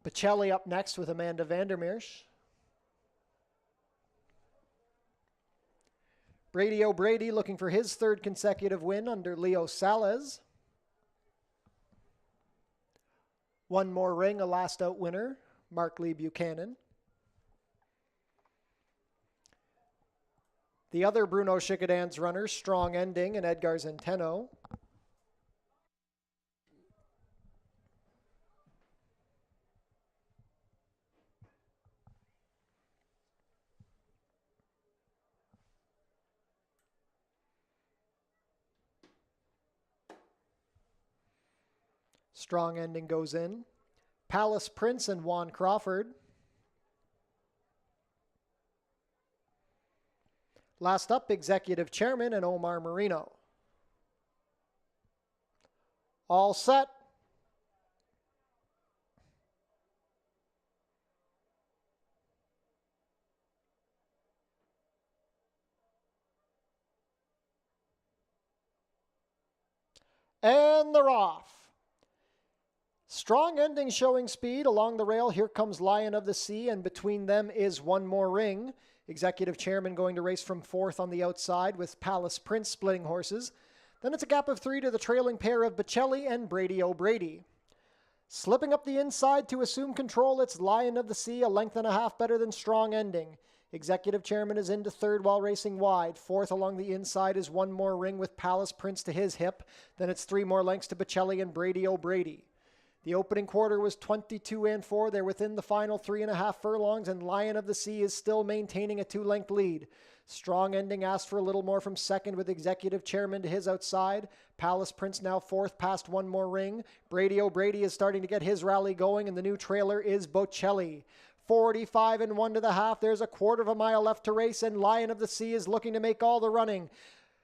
Speaker 2: Bocelli up next with Amanda Vandermeersch. Brady O'Brady looking for his 3rd consecutive win under Leo Salez. One More Ring, a last out winner, Mark Lee Buchanan. The other Bruno Schickedan's runners, Strong Ending and Edgar Zenteno. Strong Ending goes in. Palace Prince and Juan Crawford. Last up, Executive Chairman and Omar Marino. All set. And they're off. Strong Ending showing speed along the rail. Here comes Lion of the Sea, and between them is One More Ring. Executive Chairman going to race from fourth on the outside with Palace Prince splitting horses. Then it's a gap of 3 to the trailing pair of Bocelli and Brady O'Brady. Slipping up the inside to assume control, it's Lion of the Sea, a length and a half better than Strong Ending. Executive Chairman is into third while racing wide. Fourth along the inside is One More Ring with Palace Prince to his hip. Then it's 3 more lengths to Bocelli and Brady O'Brady. The opening quarter was 22 and 4. They're within the final 3.5 furlongs, and Lion of the Sea is still maintaining a 2-length lead. Strong Ending asked for a little more from second with Executive Chairman to his outside. Palace Prince now fourth past One More Ring. Brady O'Brady is starting to get his rally going, and the new trailer is Bocelli. 45 and 1 to the half. There's a quarter of a mile left to race, and Lion of the Sea is looking to make all the running.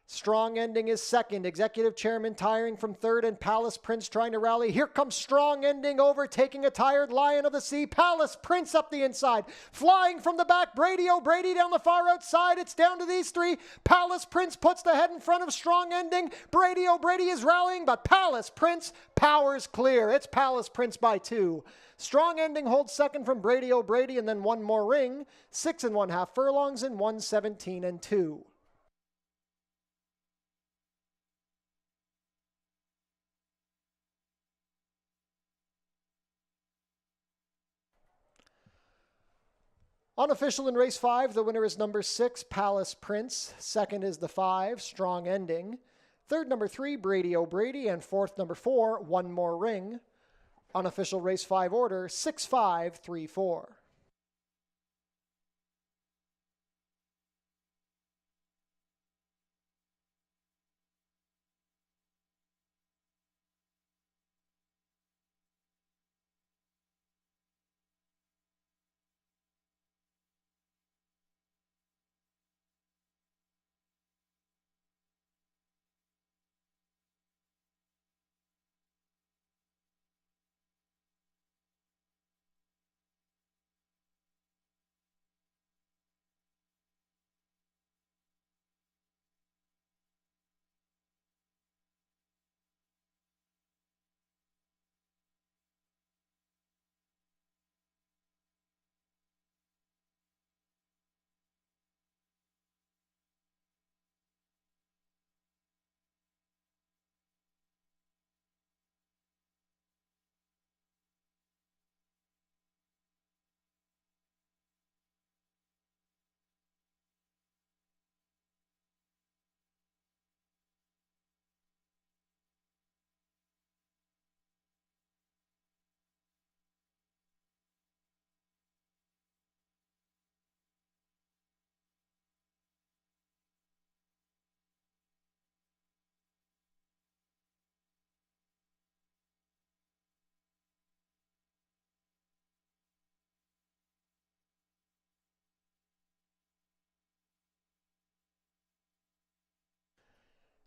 Speaker 2: Strong Ending is second. Executive Chairman tiring from third, and Palace Prince trying to rally. Here comes Strong Ending overtaking a tired Lion of the Sea. Palace Prince up the inside. Flying from the back, Brady O'Brady down the far outside. It's down to these 3. Palace Prince puts the head in front of Strong Ending. Brady O'Brady is rallying, but Palace Prince powers clear. It's Palace Prince by 2. Strong Ending holds second from Brady O'Brady, and then One More Ring. 6 1/2 furlongs and 1:17 and 2. Unofficial in race 5, the winner is number 6, Palace Prince. Second is the 5, Strong Ending. Third, number 3, Brady O'Brady. And fourth, number 4, One More Ring. Unofficial race 5 order, 6-5-3-4.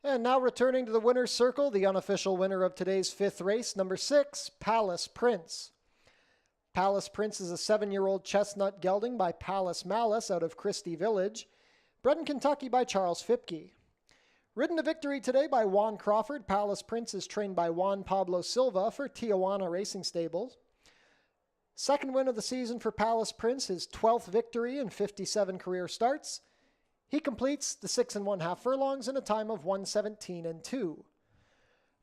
Speaker 2: And now returning to the winner's circle, the unofficial winner of today's 5th race, number 6, Palace Prince. Palace Prince is a 7-year-old chestnut gelding by Palace Malice out of Christie Village, bred in Kentucky by Charles Fipke. Ridden to victory today by Juan Crawford, Palace Prince is trained by Juan Pablo Silva for Tijuana Racing Stables. Second win of the season for Palace Prince, his 12th victory in 57 career starts. He completes the 6 1/2 furlongs in a time of 1:17 and 2.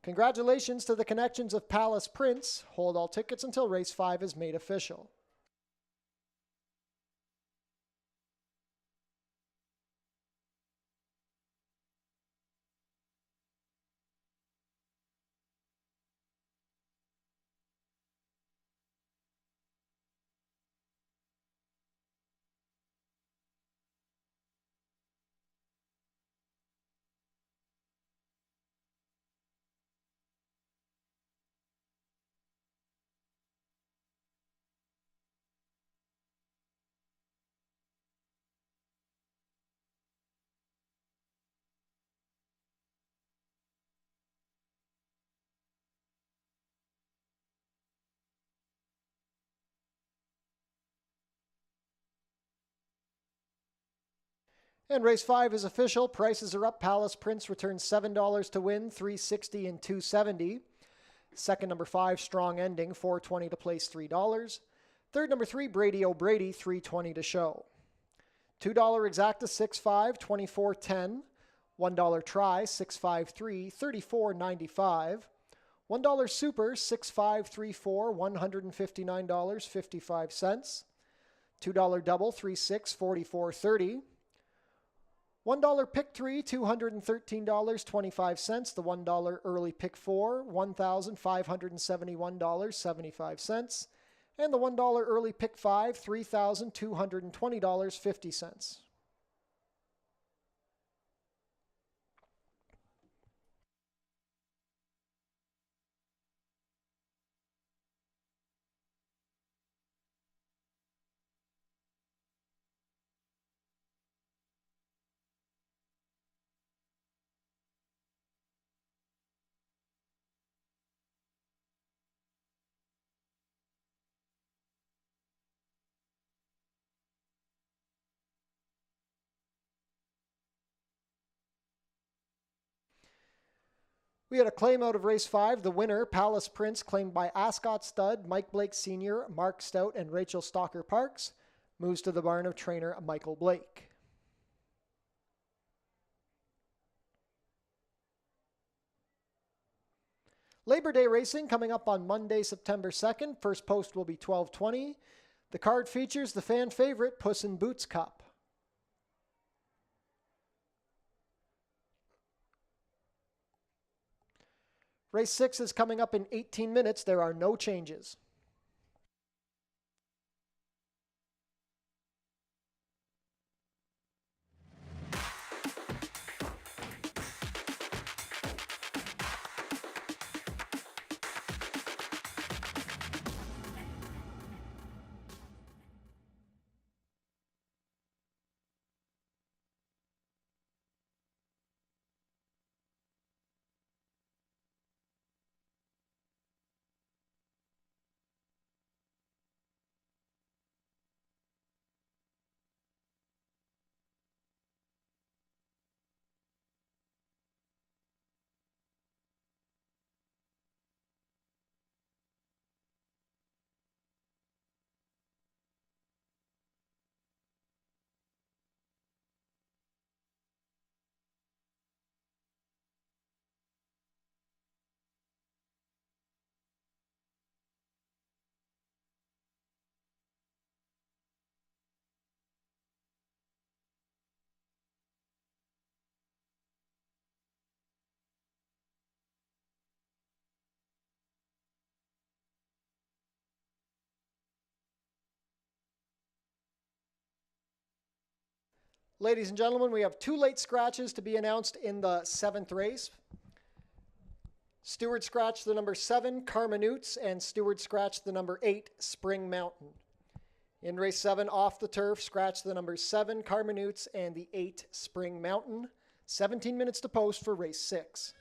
Speaker 2: Congratulations to the connections of Palace Prince. Hold all tickets until race 5 is made official.
Speaker 1: And race 5 is official. Prices are up. Palace Prince returns $7 to win, $3.60 and $2.70. Second, number 5, Strong Ending, $4.20 to place, $3. Third, number 3, Brady O'Brady, $3.20 to show. $2 Exacta, 6.5, $24.10. $1 Try, 6.53, $34.95. $1 Super, 6.534, $159.55. $2 Double, 3.6, $44.30. $1 Pick 3, $213.25. The $1 Early Pick 4, $1,571.75. And the $1 Early Pick 5, $3,220.50. We had a claim out of race 5. The winner, Palace Prince, claimed by Ascot Stud, Mike Blake Sr., Mark Stout, and Rachel Stalker Parks, moves to the barn of trainer Michael Blake. Labor Day racing coming up on Monday, September 2nd. First post will be 12:20. The card features the fan favorite Puss in Boots Cup. Race 6 is coming up in 18 minutes. There are no changes. Ladies and gentlemen, we have 2 late scratches to be announced in the 7th race. Stewart scratched the number 7, Carmenutes, and Stewart scratched the number 8, Spring Mountain. In race 7, off the turf, scratched the number 7, Carmenutes, and the 8, Spring Mountain. 17 minutes to post for race 6.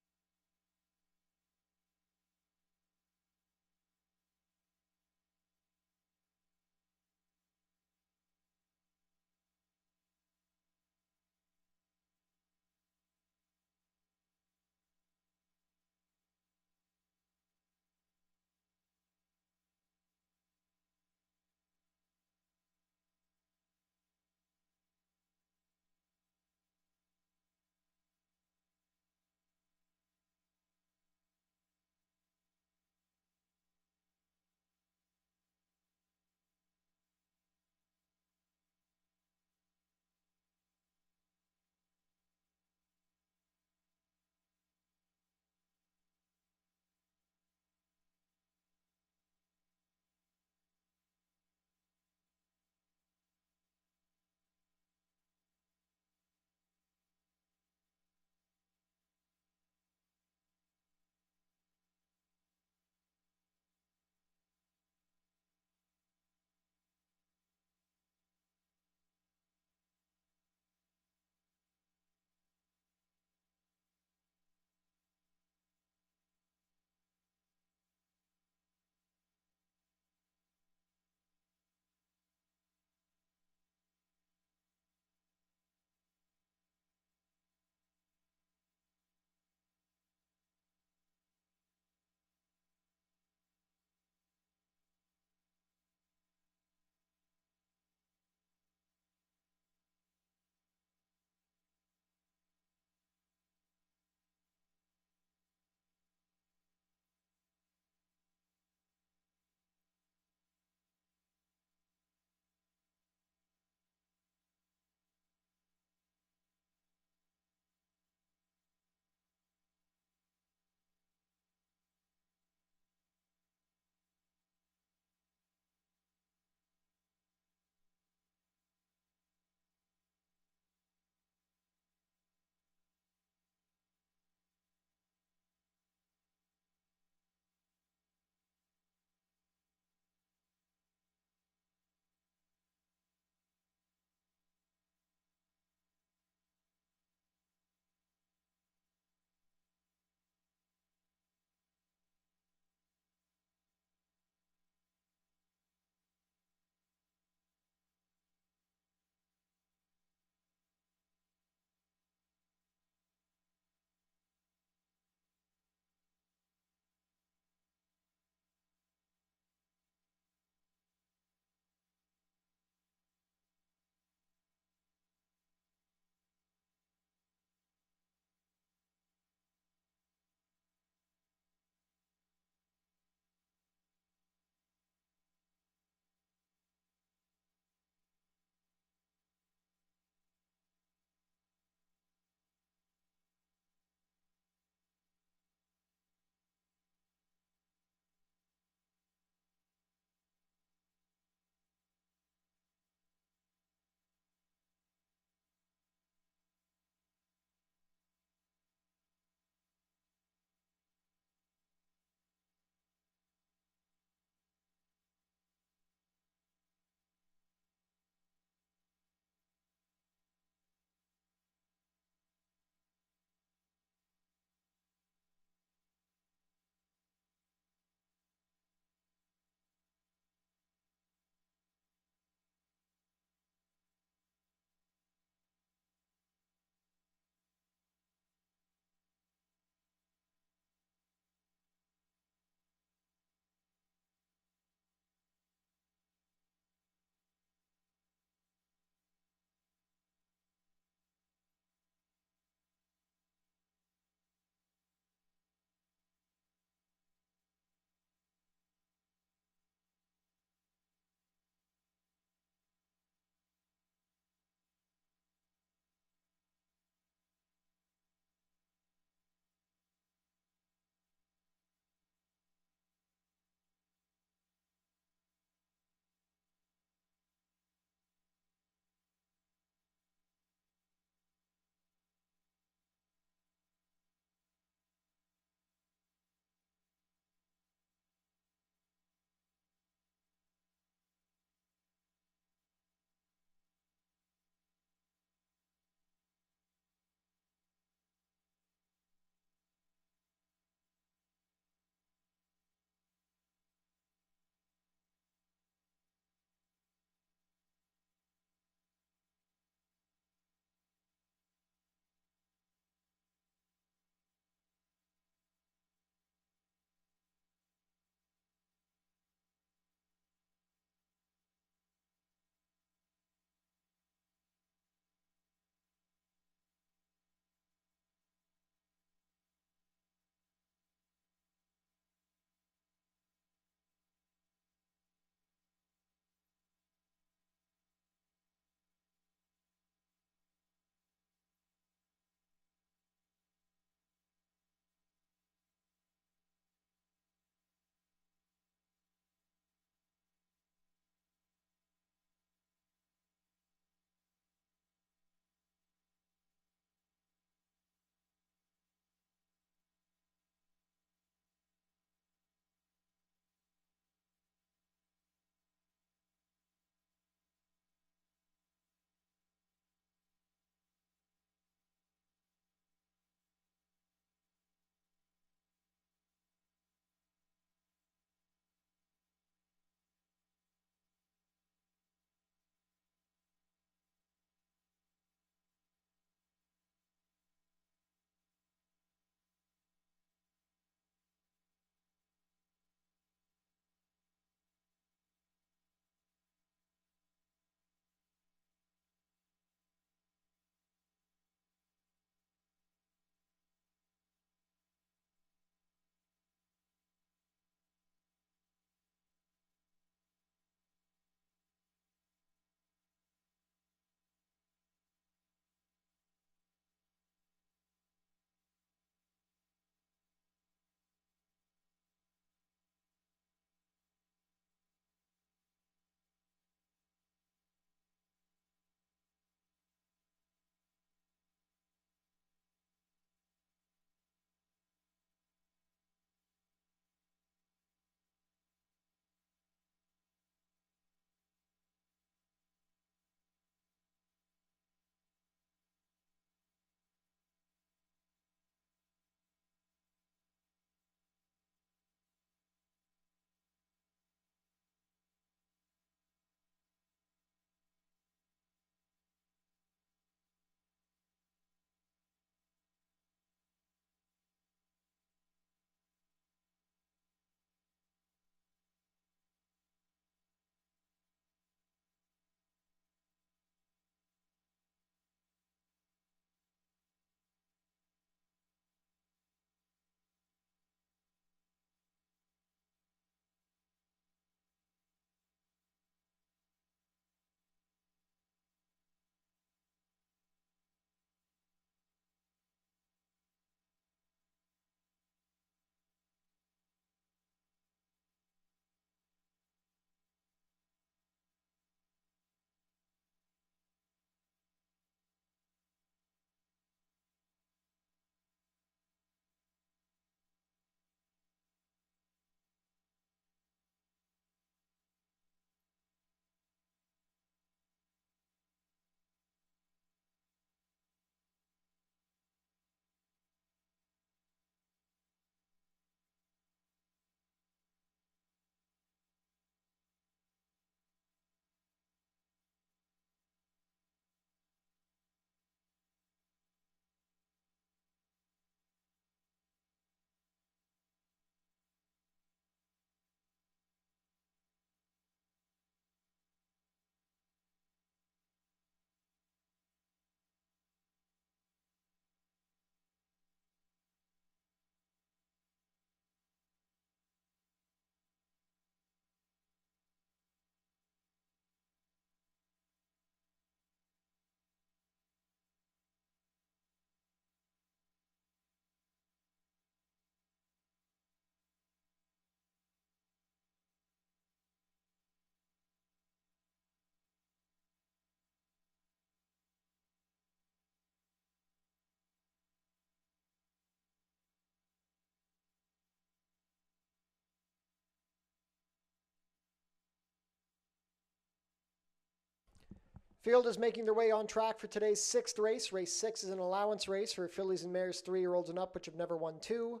Speaker 2: Field is making their way on track for today's sixth race. Race 6 is an allowance race for fillies and mares 3-year-olds and up, which have never won 2.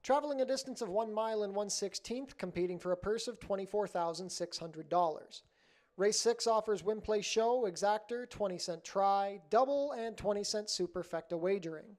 Speaker 2: Traveling a distance of 1 mile and 1/16, competing for a purse of $24,600. Race 6 offers win, play, show, exactor, 20-cent try, double, and 20-cent superfecta wagering.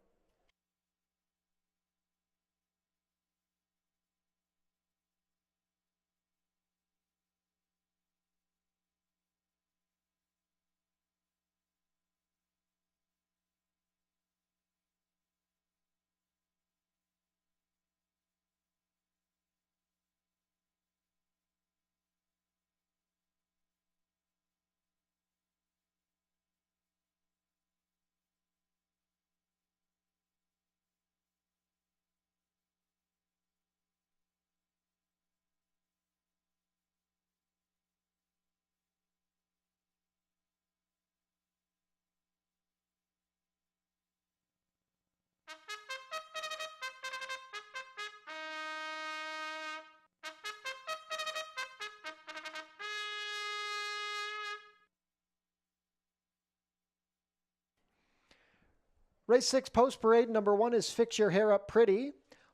Speaker 2: Race 6 post parade, number 1 is Fix Your Hair Up Pretty.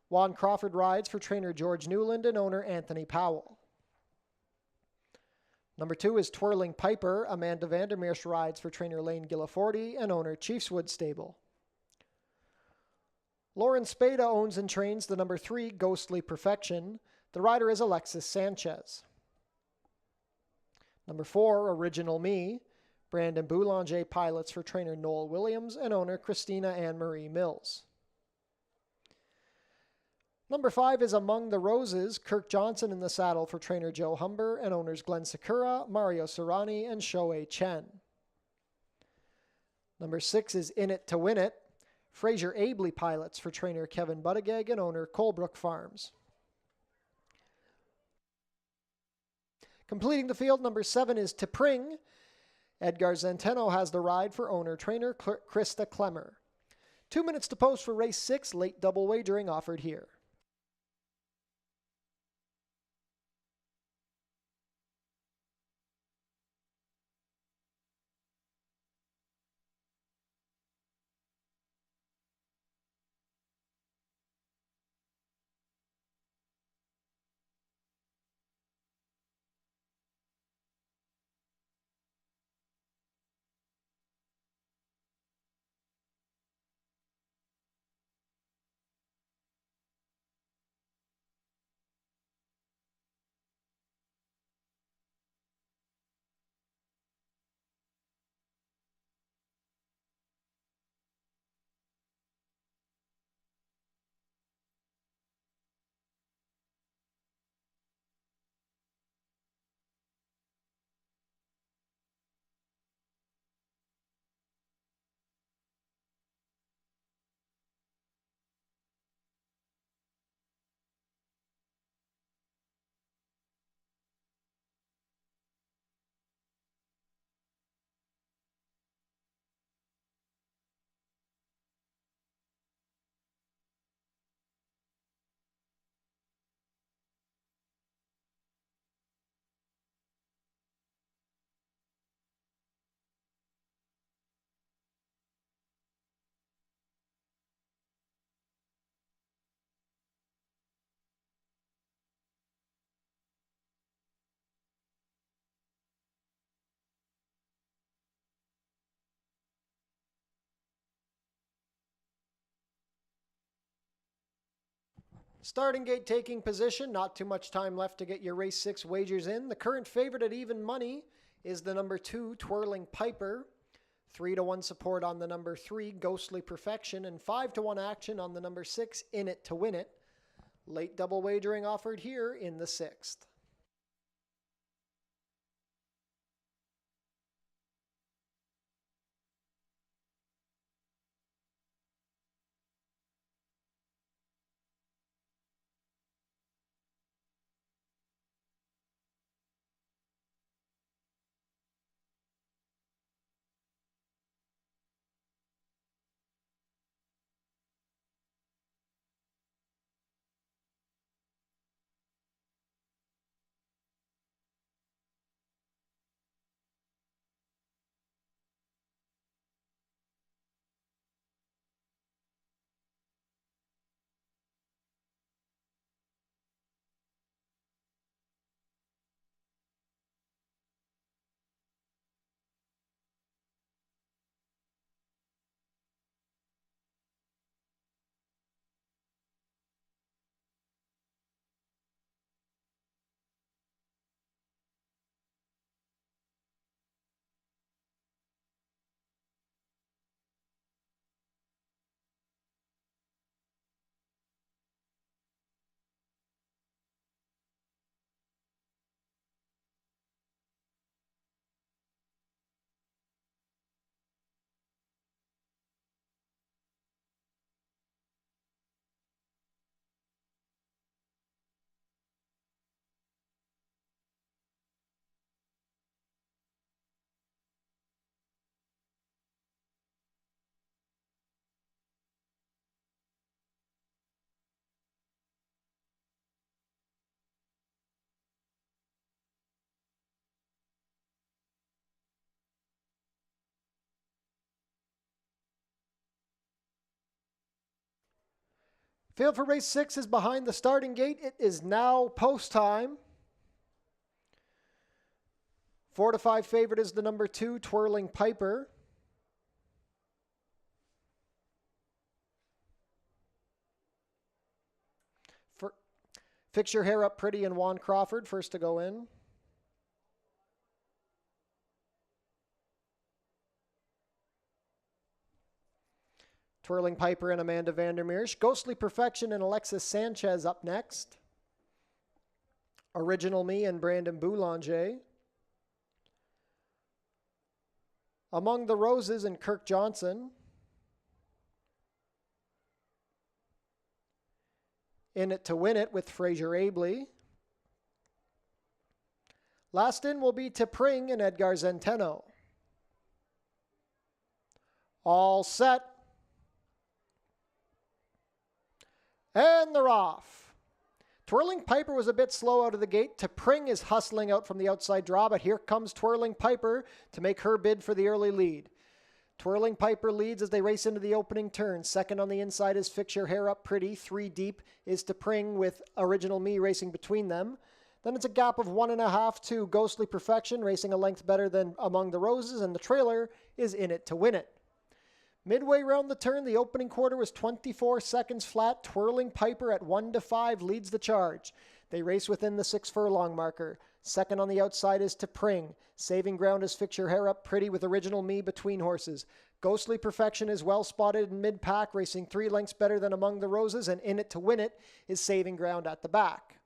Speaker 2: Juan Crawford rides for trainer George Newland and owner Anthony Powell. Number 2 is Twirling Piper. Amanda Vandermeersch rides for trainer Lane Gilliforti and owner Chiefswood Stable. Lauren Spada owns and trains the number 3 Ghostly Perfection. The rider is Alexis Sanchez. Number 4, Original Me. Brandon Boulanger pilots for trainer Noel Williams and owner Christina Anne-Marie Mills. Number 5 is Among the Roses. Kirk Johnson in the saddle for trainer Joe Humber and owners Glenn Sakura, Mario Serrani, and Shohei Chen. Number 6 is In It to Win It. Fraser Abley pilots for trainer Kevin Buttigieg and owner Colebrook Farms. Completing the field, number 7 is T'Pring. Edgar Zenteno has the ride for owner-trainer Krista Klemmer. 2 minutes to post for race 6, late double wagering offered here. Starting gate taking position, not too much time left to get your race 6 wagers in. The current favorite at even money is the number 2 Twirling Piper. 3-1 support on the number 3 Ghostly Perfection and 5-1 action on the number 6 In It to Win It. Late double wagering offered here in the 6th. Field for race 6 is behind the starting gate. It is now post time. 4 to 5 favorite is the number 2, Twirling Piper. Fix Your Hair Up Pretty and Juan Crawford first to go in. Twirling Piper and Amanda Vandermeersch. Ghostly Perfection and Alexis Sanchez up next. Original Me and Brandon Boulanger. Among the Roses and Kirk Johnson. In It to Win It with Fraser Abley. Last in will be Tipring and Edgar Zenteno. All set. And they're off. Twirling Piper was a bit slow out of the gate. Tipring is hustling out from the outside draw, but here comes Twirling Piper to make her bid for the early lead. Twirling Piper leads as they race into the opening turn. Second on the inside is Fix Your Hair Up Pretty. 3 deep is Tipring with Original Me racing between them. Then it's a gap of 1.5 to Ghostly Perfection, racing a length better than Among the Roses, and the trailer is In It to Win It. Midway round the turn, the opening quarter was 24 seconds flat. Twirling Piper at 1 to 5 leads the charge. They race within the 6 furlong marker. Second on the outside is Tipring. Saving ground is Fix Your Hair Up Pretty with Original Me between horses. Ghostly Perfection is well spotted in mid-pack, racing 3 lengths better than Among the Roses, and In It to Win It is saving ground at the back.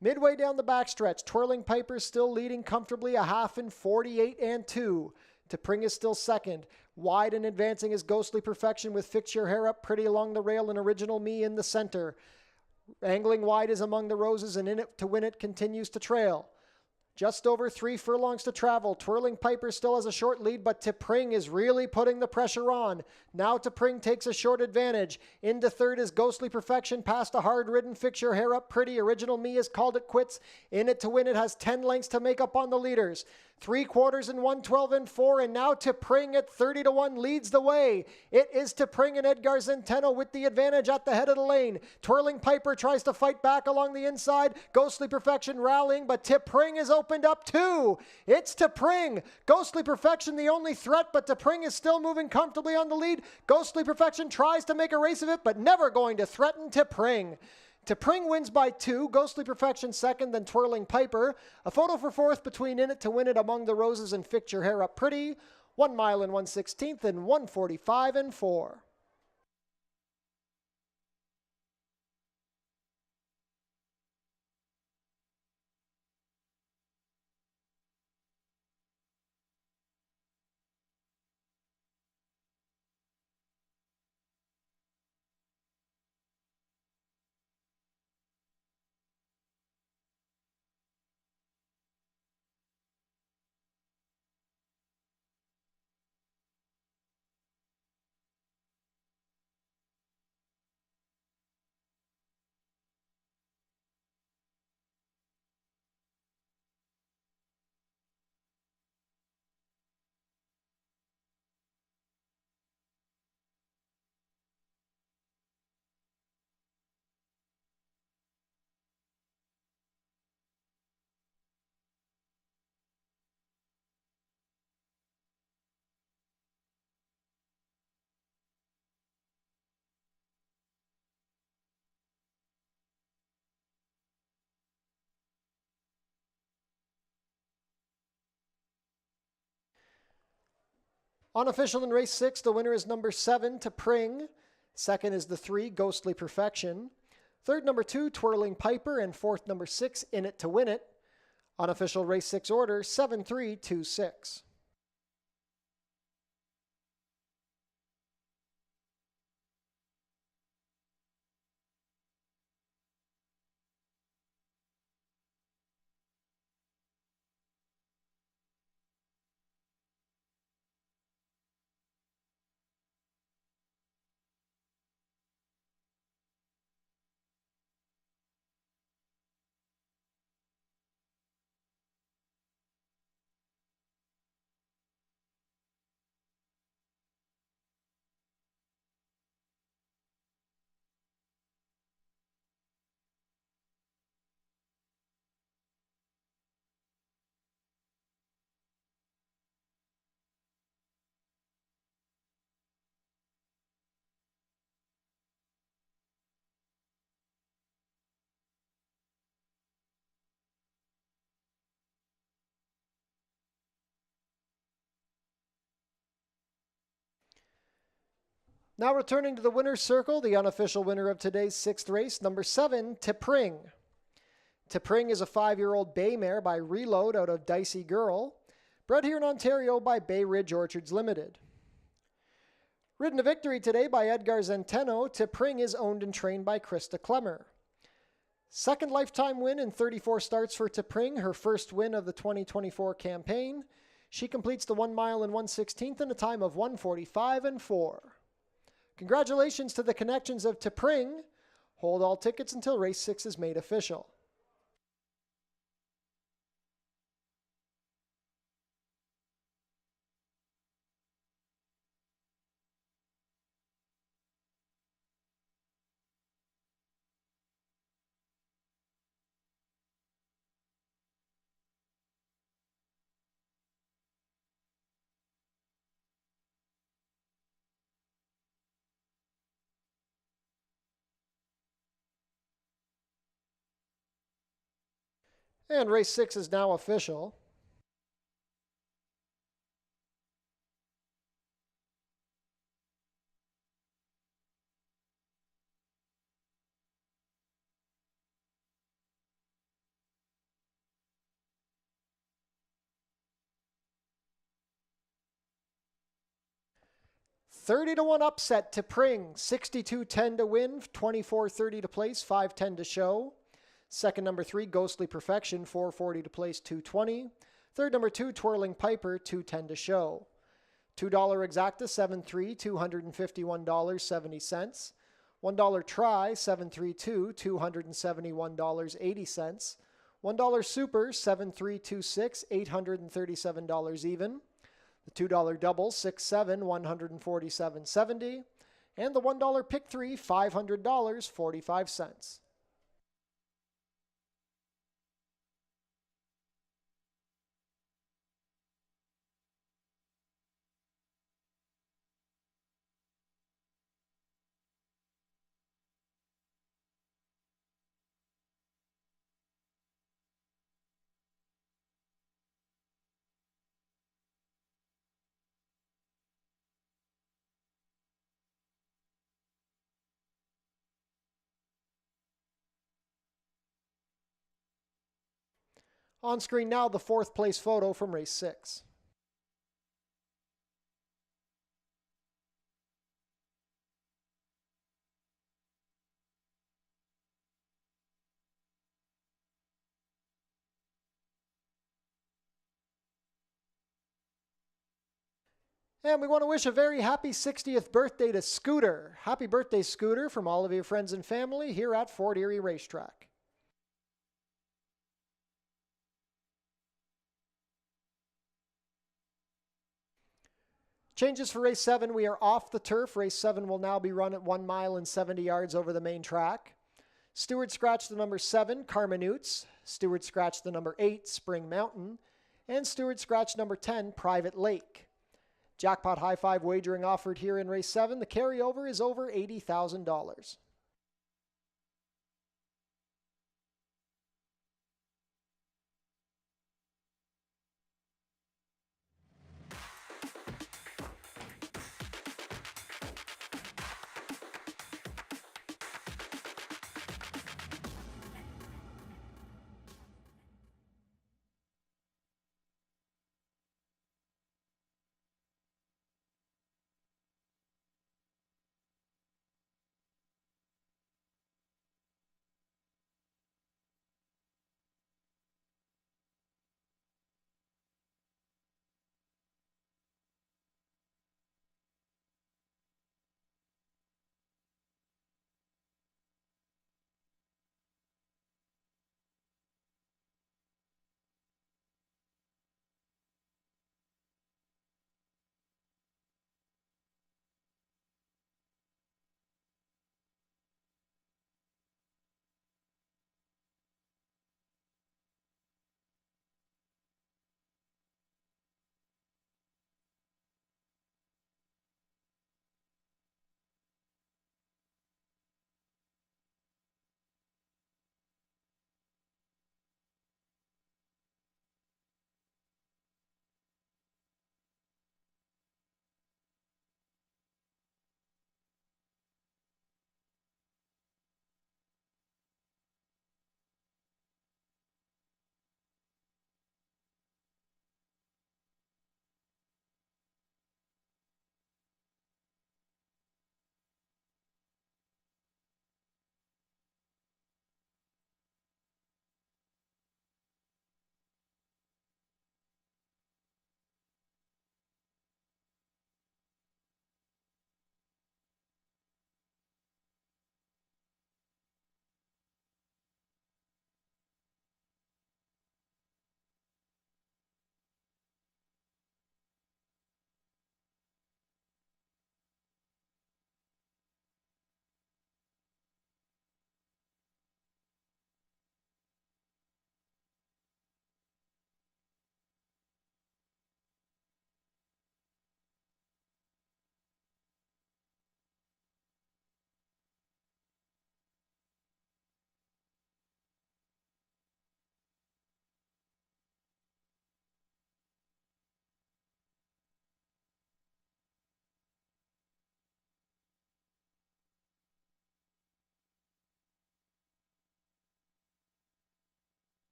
Speaker 2: Midway down the backstretch, Twirling Piper still leading comfortably, a half in 48 and 2. Tipring is still second. Wide and advancing is Ghostly Perfection with Fix Your Hair Up Pretty along the rail and Original Me in the center. Angling wide is Among the Roses, and In It to Win It continues to trail. Just over 3 furlongs to travel. Twirling Piper still has a short lead, but Tipring is really putting the pressure on. Now Tipring takes a short advantage. Into third is Ghostly Perfection, past a hard-ridden Fix Your Hair Up Pretty. Original Me has called it quits. In It to Win It has 10 lengths to make up on the leaders. 3/4 and 1/12 and 4, and now Tipring at 30 to 1 leads the way. It is Tipring and Edgar Zenteno with the advantage at the head of the lane. Twirling Piper tries to fight back along the inside. Ghostly Perfection rallying, but Tipring is opened up too. It's Tipring. Ghostly Perfection the only threat, but Tipring is still moving comfortably on the lead. Ghostly Perfection tries to make a race of it, but never going to threaten Tipring. Tipring wins by 2, Ghostly Perfection second, then Twirling Piper. A photo for fourth between In It to Win It, Among the Roses, and Fix Your Hair Up Pretty. 1 mile and 1/16 and 1:45 and 4. Unofficial in race 6, the winner is number 7, Tipring. Second is the 3, Ghostly Perfection. Third, number 2, Twirling Piper. And fourth, number 6, In It to Win It. Unofficial race 6 order, 7-3-2-6.
Speaker 1: Now returning to the winner's circle, the unofficial winner of today's 6th race, number 7, Tipring. Tipring is a 5-year-old bay mare by Reload out of Dicey Girl, bred here in Ontario by Bay Ridge Orchards Limited. Ridden to victory today by Edgar Zenteno, Tipring is owned and trained by Krista Clemmer. Second lifetime win in 34 starts for Tipring, her first win of the 2024 campaign. She completes the 1 mile and 1/16 in a time of 1:45 and 4. Congratulations to the connections of Tipring. Hold all tickets until race 6 is made official. And race 6 is now official. $30-1 upset Tipring, 62-10 to win, 24-30 to place, 5-10 to show. Second, number 3, Ghostly Perfection, 440 to place, 220. Third, number 2, Twirling Piper, 210 to show. $2 exacta, 7-3, $251.70. $1 try, 7-3-2, $271.80. $1 super, 7-3-2-6, $837 even. The $2 double, 6-7, $147.70. And the $1 pick 3, $500, 45 cents. On screen now, the 4th place photo from race 6. And we want to wish a very happy 60th birthday to Scooter. Happy birthday, Scooter, from all of your friends and family here at Fort Erie Racetrack. Changes for race 7. We are off the turf. Race 7 will now be run at 1 mile and 70 yards over the main track. Stewart scratched the number 7, Carminutes. Stewart scratched the number 8, Spring Mountain. And Stewart scratched number 10, Private Lake. Jackpot high five wagering offered here in race 7. The carryover is over $80,000.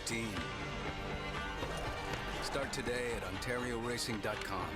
Speaker 4: team. Start today at OntarioRacing.com.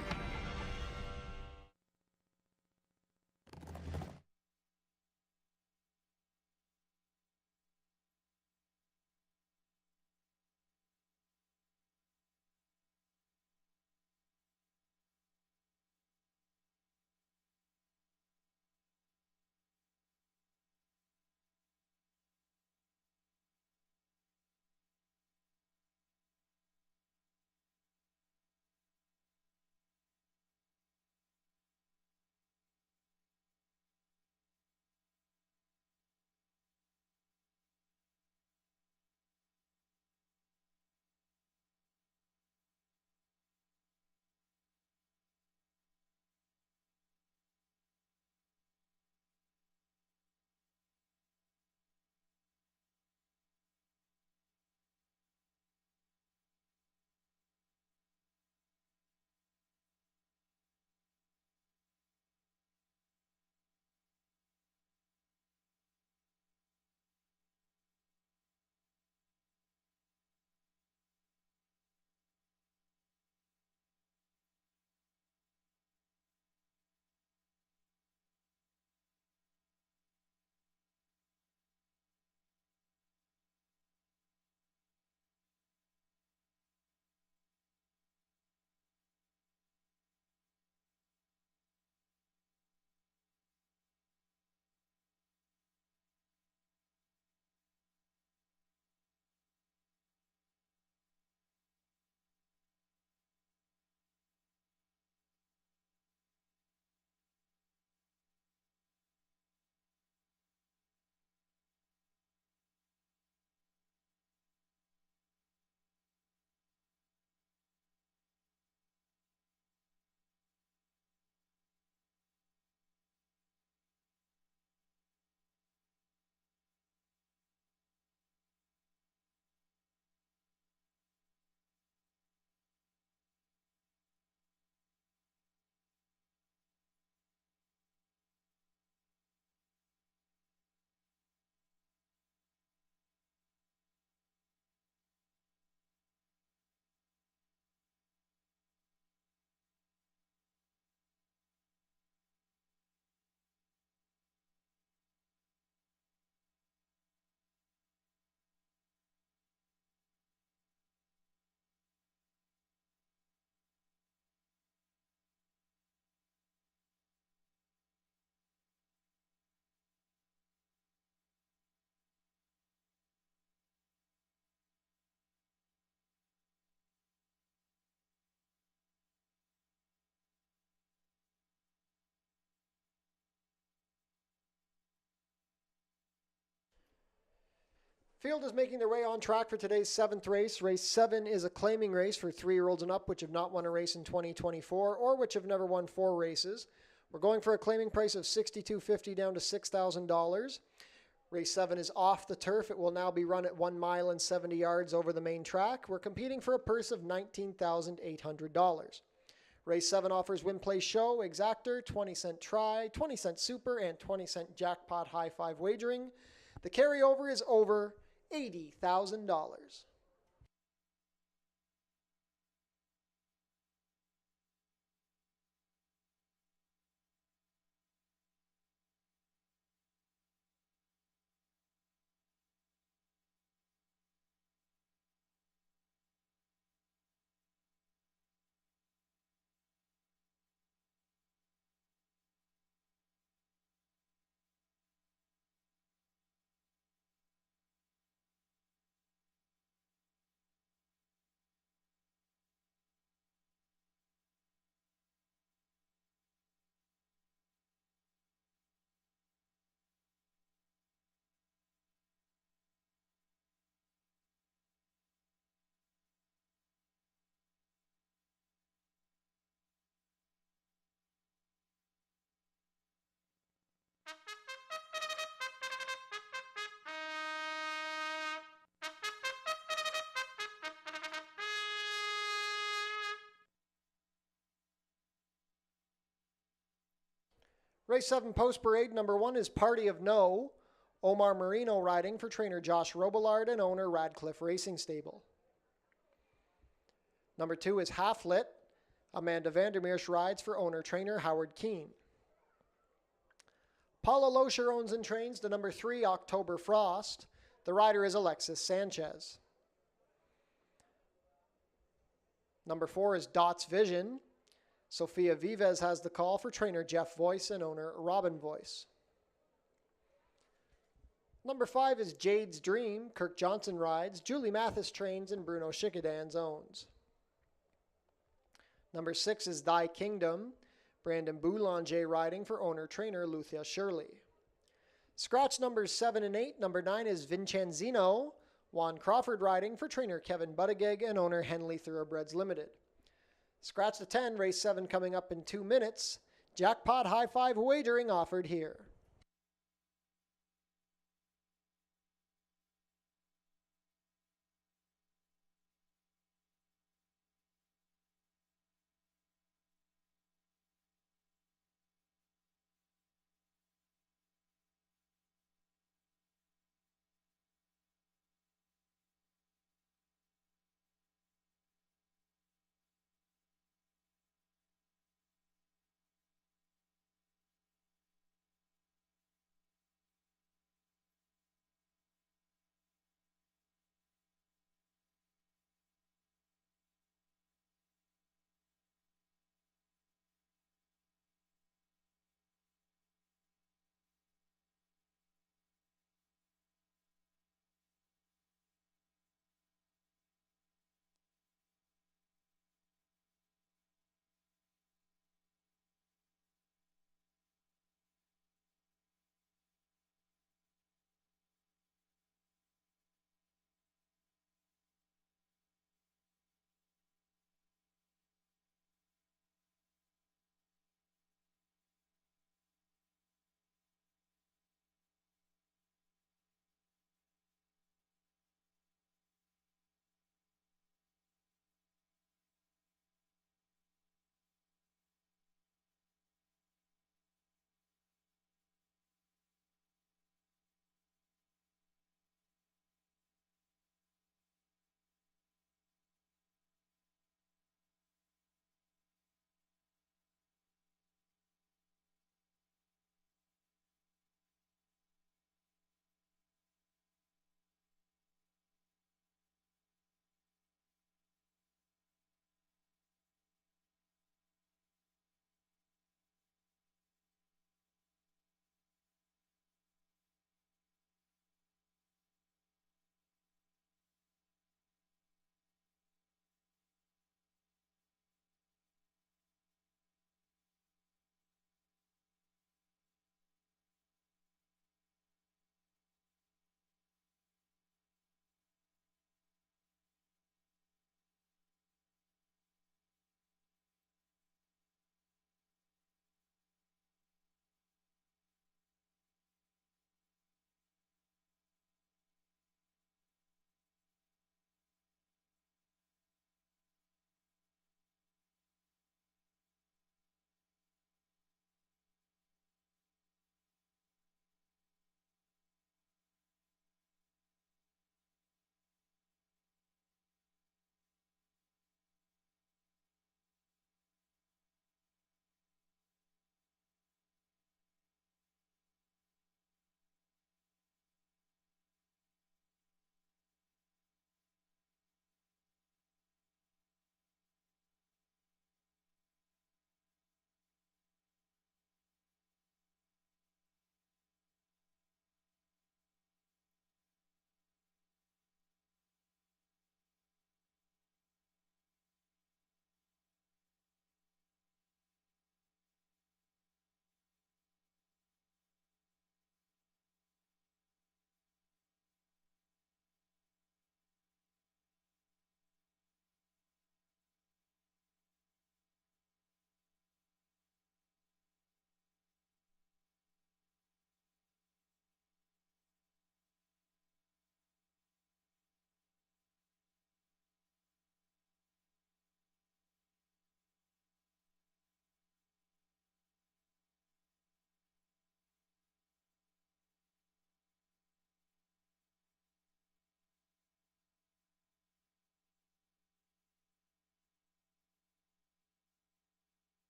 Speaker 2: Field is making their way on track for today's 7th race. Race 7 is a claiming race for 3-year-olds and up which have not won a race in 2024 or which have never won 4 races. We're going for a claiming price of $6,250 down to $6,000. Race 7 is off the turf. It will now be run at 1 mile and 70 yards over the main track. We're competing for a purse of $19,800. Race 7 offers win, play, show, exactor, 20-cent try, 20-cent super, and 20-cent jackpot high five wagering. The carryover is over $80,000. Race 7 post parade number 1 is Party of No. Omar Marino riding for trainer Josh Robillard and owner Radcliffe Racing Stable. Number 2 is Half Lit. Amanda Vandermeersch rides for owner-trainer Howard Keene. Paula Loescher owns and trains the number 3 October Frost. The rider is Alexis Sanchez. Number 4 is Dots Vision. Sofia Vives has the call for trainer Jeff Voice and owner Robin Voice. Number 5 is Jade's Dream. Kirk Johnson rides, Julie Mathis trains, and Bruno Schickedanz owns. Number 6 is Thy Kingdom. Brandon Boulanger riding for owner-trainer Luthia Shirley. Scratch numbers 7 and 8. Number 9 is Vincenzino. Juan Crawford riding for trainer Kevin Buttigieg and owner Henley Thoroughbreds Limited. Scratch to 10, race 7 coming up in 2 minutes. Jackpot high five wagering offered here.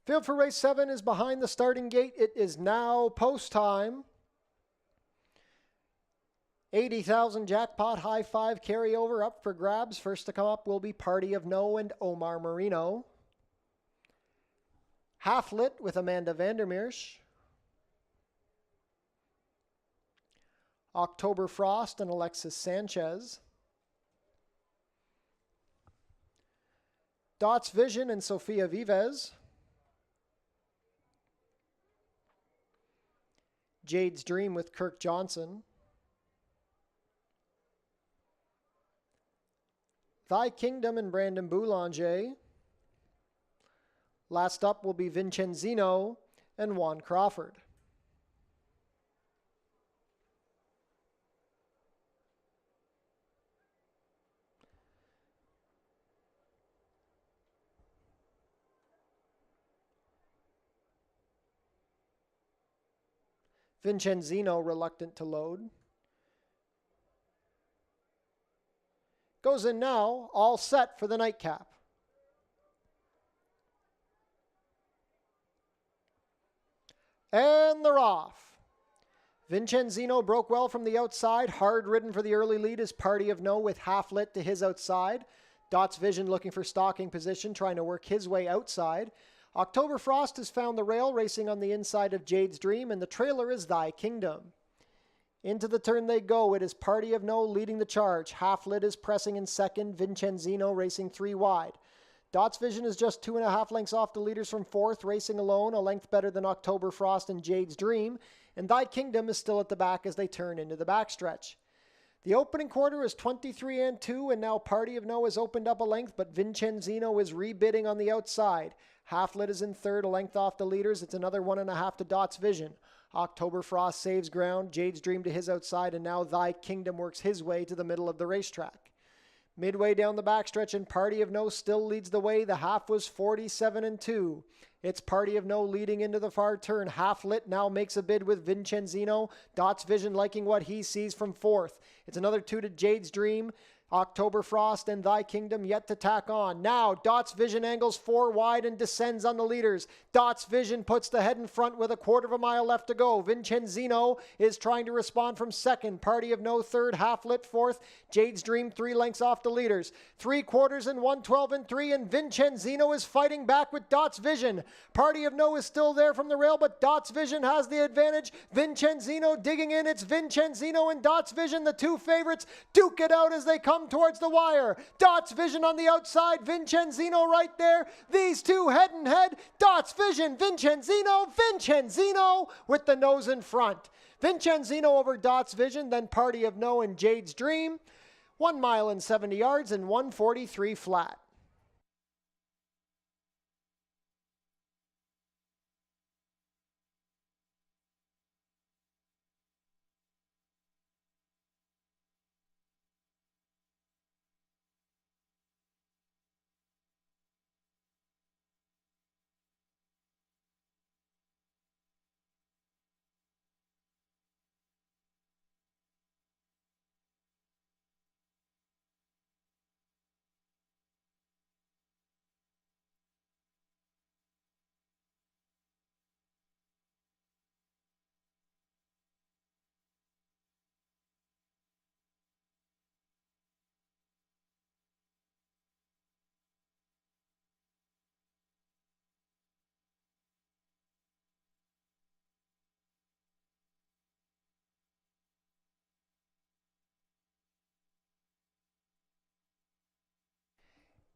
Speaker 2: Field for race 7 is behind the starting gate. It is now post time. 80,000 jackpot high five carryover up for grabs. First to come up will be Party of No and Omar Marino. Half Lit with Amanda Vandermeersch. October Frost and Alexis Sanchez. Dots Vision and Sofia Vives. Jade's Dream with Kirk Johnson. Thy Kingdom and Brandon Boulanger. Last up will be Vincenzino and Juan Crawford. Vincenzino reluctant to load. Goes in now, all set for the nightcap. And they're off. Vincenzino broke well from the outside. Hard ridden for the early lead is Party of No with Half Lit to his outside. Dots Vision looking for stalking position, trying to work his way outside. October Frost has found the rail, racing on the inside of Jade's Dream, and the trailer is Thy Kingdom. Into the turn they go. It is Party of No leading the charge. Half Lit is pressing in second. Vincenzino racing 3 wide. Dots Vision is just 2.5 lengths off the leaders from fourth, racing alone, a length better than October Frost and Jade's Dream. And Thy Kingdom is still at the back as they turn into the backstretch. The opening quarter is 23 and 2, and now Party of No has opened up a length, but Vincenzino is rebidding on the outside. Half Lit is in third, a length off the leaders. It's another 1.5 to Dots Vision. October Frost saves ground, Jade's Dream to his outside, and now Thy Kingdom works his way to the middle of the racetrack. Midway down the backstretch, and Party of No still leads the way. The half was 47 and 2. It's Party of No leading into the far turn. Half Lit now makes a bid with Vincenzino. Dots Vision liking what he sees from fourth. It's another 2 to Jade's Dream. October Frost and Thy Kingdom yet to tack on. Now, Dots Vision angles 4 wide and descends on the leaders. Dots Vision puts the head in front with a 1/4 mile left to go. Vincenzino is trying to respond from second. Party of No third. Half Lit fourth. Jade's Dream 3 lengths off the leaders. 3/4 and 1:12 and 3, and Vincenzino is fighting back with Dots Vision. Party of No is still there from the rail, but Dots Vision has the advantage. Vincenzino digging in. It's Vincenzino and Dots Vision, the two favorites, duke it out as they come towards the wire. Dots Vision on the outside, Vincenzino right there. These two head and head. Dots Vision, Vincenzino with the nose in front. Vincenzino over Dots Vision, then Party of No and Jade's Dream. 1 mile and 70 yards and 143 flat.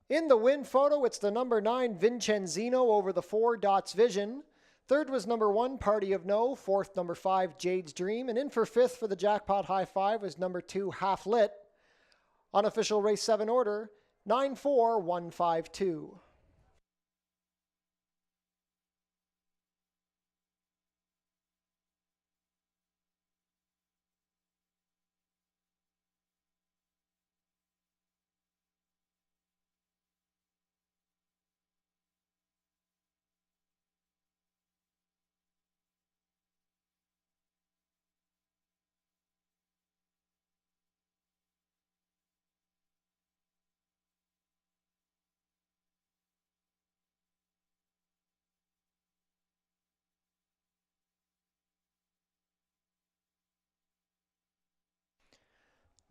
Speaker 2: In the win photo, it's the number 9 Vincenzino over the 4 Dots Vision. Third was number 1 Party of No. Fourth, number 5 Jade's Dream. And in for fifth for the jackpot high five was number 2 Half Lit. Unofficial race 7 order, 94152.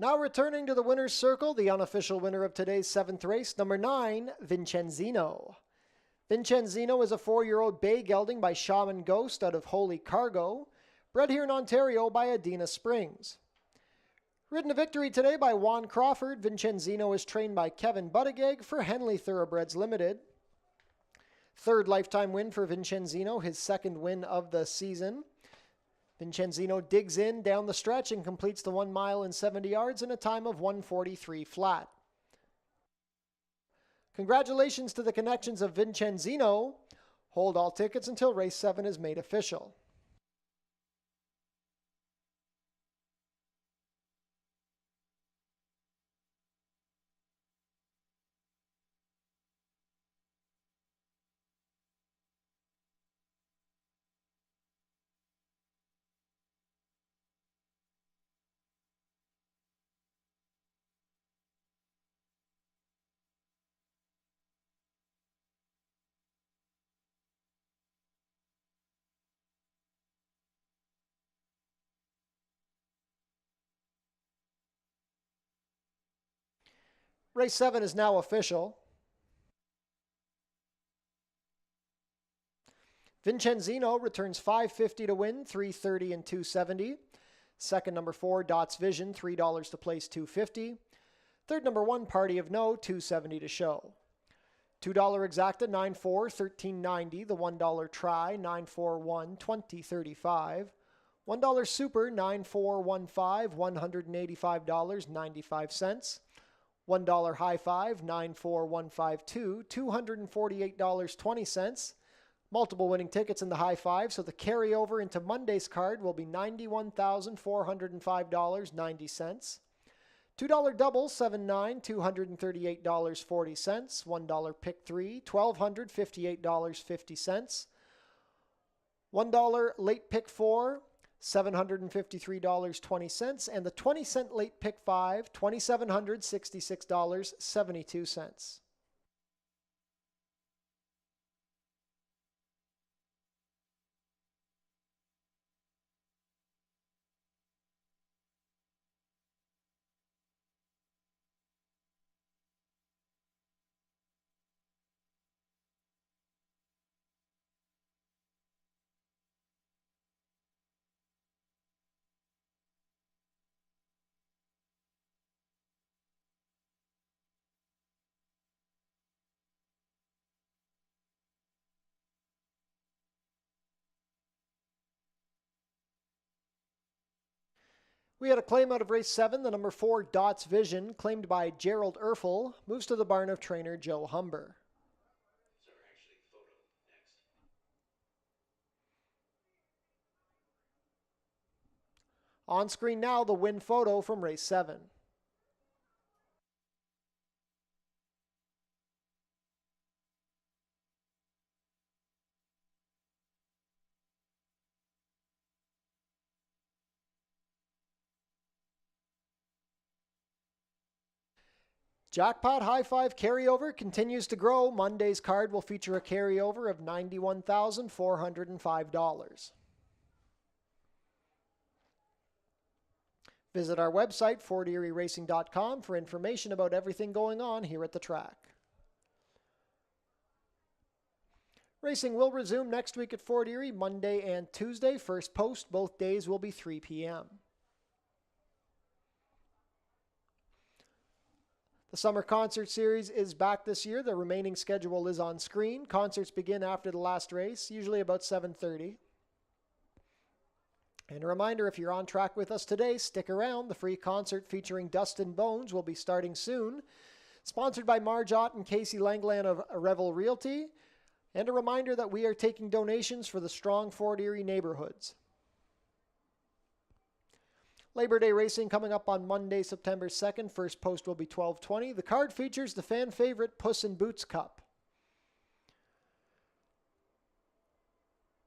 Speaker 2: Now returning to the winner's circle, the unofficial winner of today's 7th race, number 9, Vincenzino. Vincenzino is a 4-year-old bay gelding by Shaman Ghost out of Holy Cargo, bred here in Ontario by Adena Springs. Ridden to victory today by Juan Crawford, Vincenzino is trained by Kevin Buttigieg for Henley Thoroughbreds Limited. 3rd lifetime win for Vincenzino, his 2nd win of the season. Vincenzino digs in down the stretch and completes the 1 mile and 70 yards in a time of 1:43 flat. Congratulations to the connections of Vincenzino. Hold all tickets until race 7 is made official. Race 7 is now official. Vincenzino returns $5.50 to win, $3.30 and $2.70. Second, number 4, Dots Vision, $3 to place, $2.50. Third, number 1, Party of No, $2.70 to show. $2 exacta, 9.4, $13.90. The $1 try, 9.41, $20.35. $1 super, 9.415, $185.95. $1 high five, 94152, $248.20. Multiple winning tickets in the high five, so the carryover into Monday's card will be $91,405.90. $2 double, 7-9, $238.40. $1 pick 3, $1,258.50. $1 late pick 4, $753.20, and the 20-cent late pick 5, $2,766.72. We had a claim out of race 7, the number 4, Dots Vision, claimed by Gerald Erfel, moves to the barn of trainer Joe Humber. On screen now, the win photo from race 7. Jackpot High Five carryover continues to grow. Monday's card will feature a carryover of $91,405. Visit our website, FortErieRacing.com, for information about everything going on here at the track. Racing will resume next week at Fort Erie, Monday and Tuesday. First post, both days will be 3 p.m. The Summer Concert Series is back this year. The remaining schedule is on screen. Concerts begin after the last race, usually about 7:30. And a reminder, if you're on track with us today, stick around. The free concert featuring Dustin Bones will be starting soon. Sponsored by Marjot and Casey Langland of Revel Realty. And a reminder that we are taking donations for the strong Fort Erie neighborhoods. Labor Day racing coming up on Monday, September 2nd. First post will be 12:20. The card features the fan favorite Puss in Boots Cup.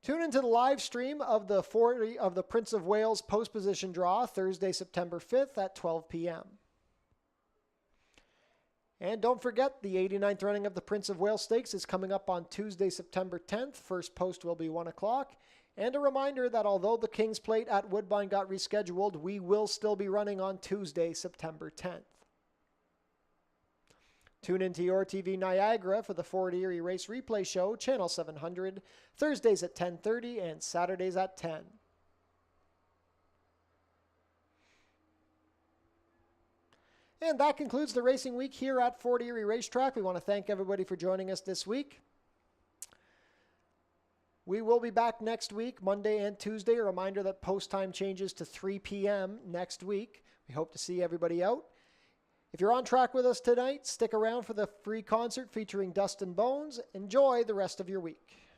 Speaker 2: Tune into the live stream of the Prince of Wales post position draw Thursday, September 5th at 12 p.m. And don't forget, the 89th running of the Prince of Wales Stakes is coming up on Tuesday, September 10th. First post will be 1 o'clock.
Speaker 1: And a reminder that although the King's Plate at Woodbine got rescheduled, we will still be running on Tuesday, September 10th. Tune into Your TV Niagara for the Fort Erie Race Replay Show, Channel 700, Thursdays at 10:30 and Saturdays at 10. And that concludes the racing week here at Fort Erie Racetrack. We want to thank everybody for joining us this week. We will be back next week, Monday and Tuesday. A reminder that post time changes to 3 p.m. next week. We hope to see everybody out. If you're on track with us tonight, stick around for the free concert featuring Dustin Bones. Enjoy the rest of your week.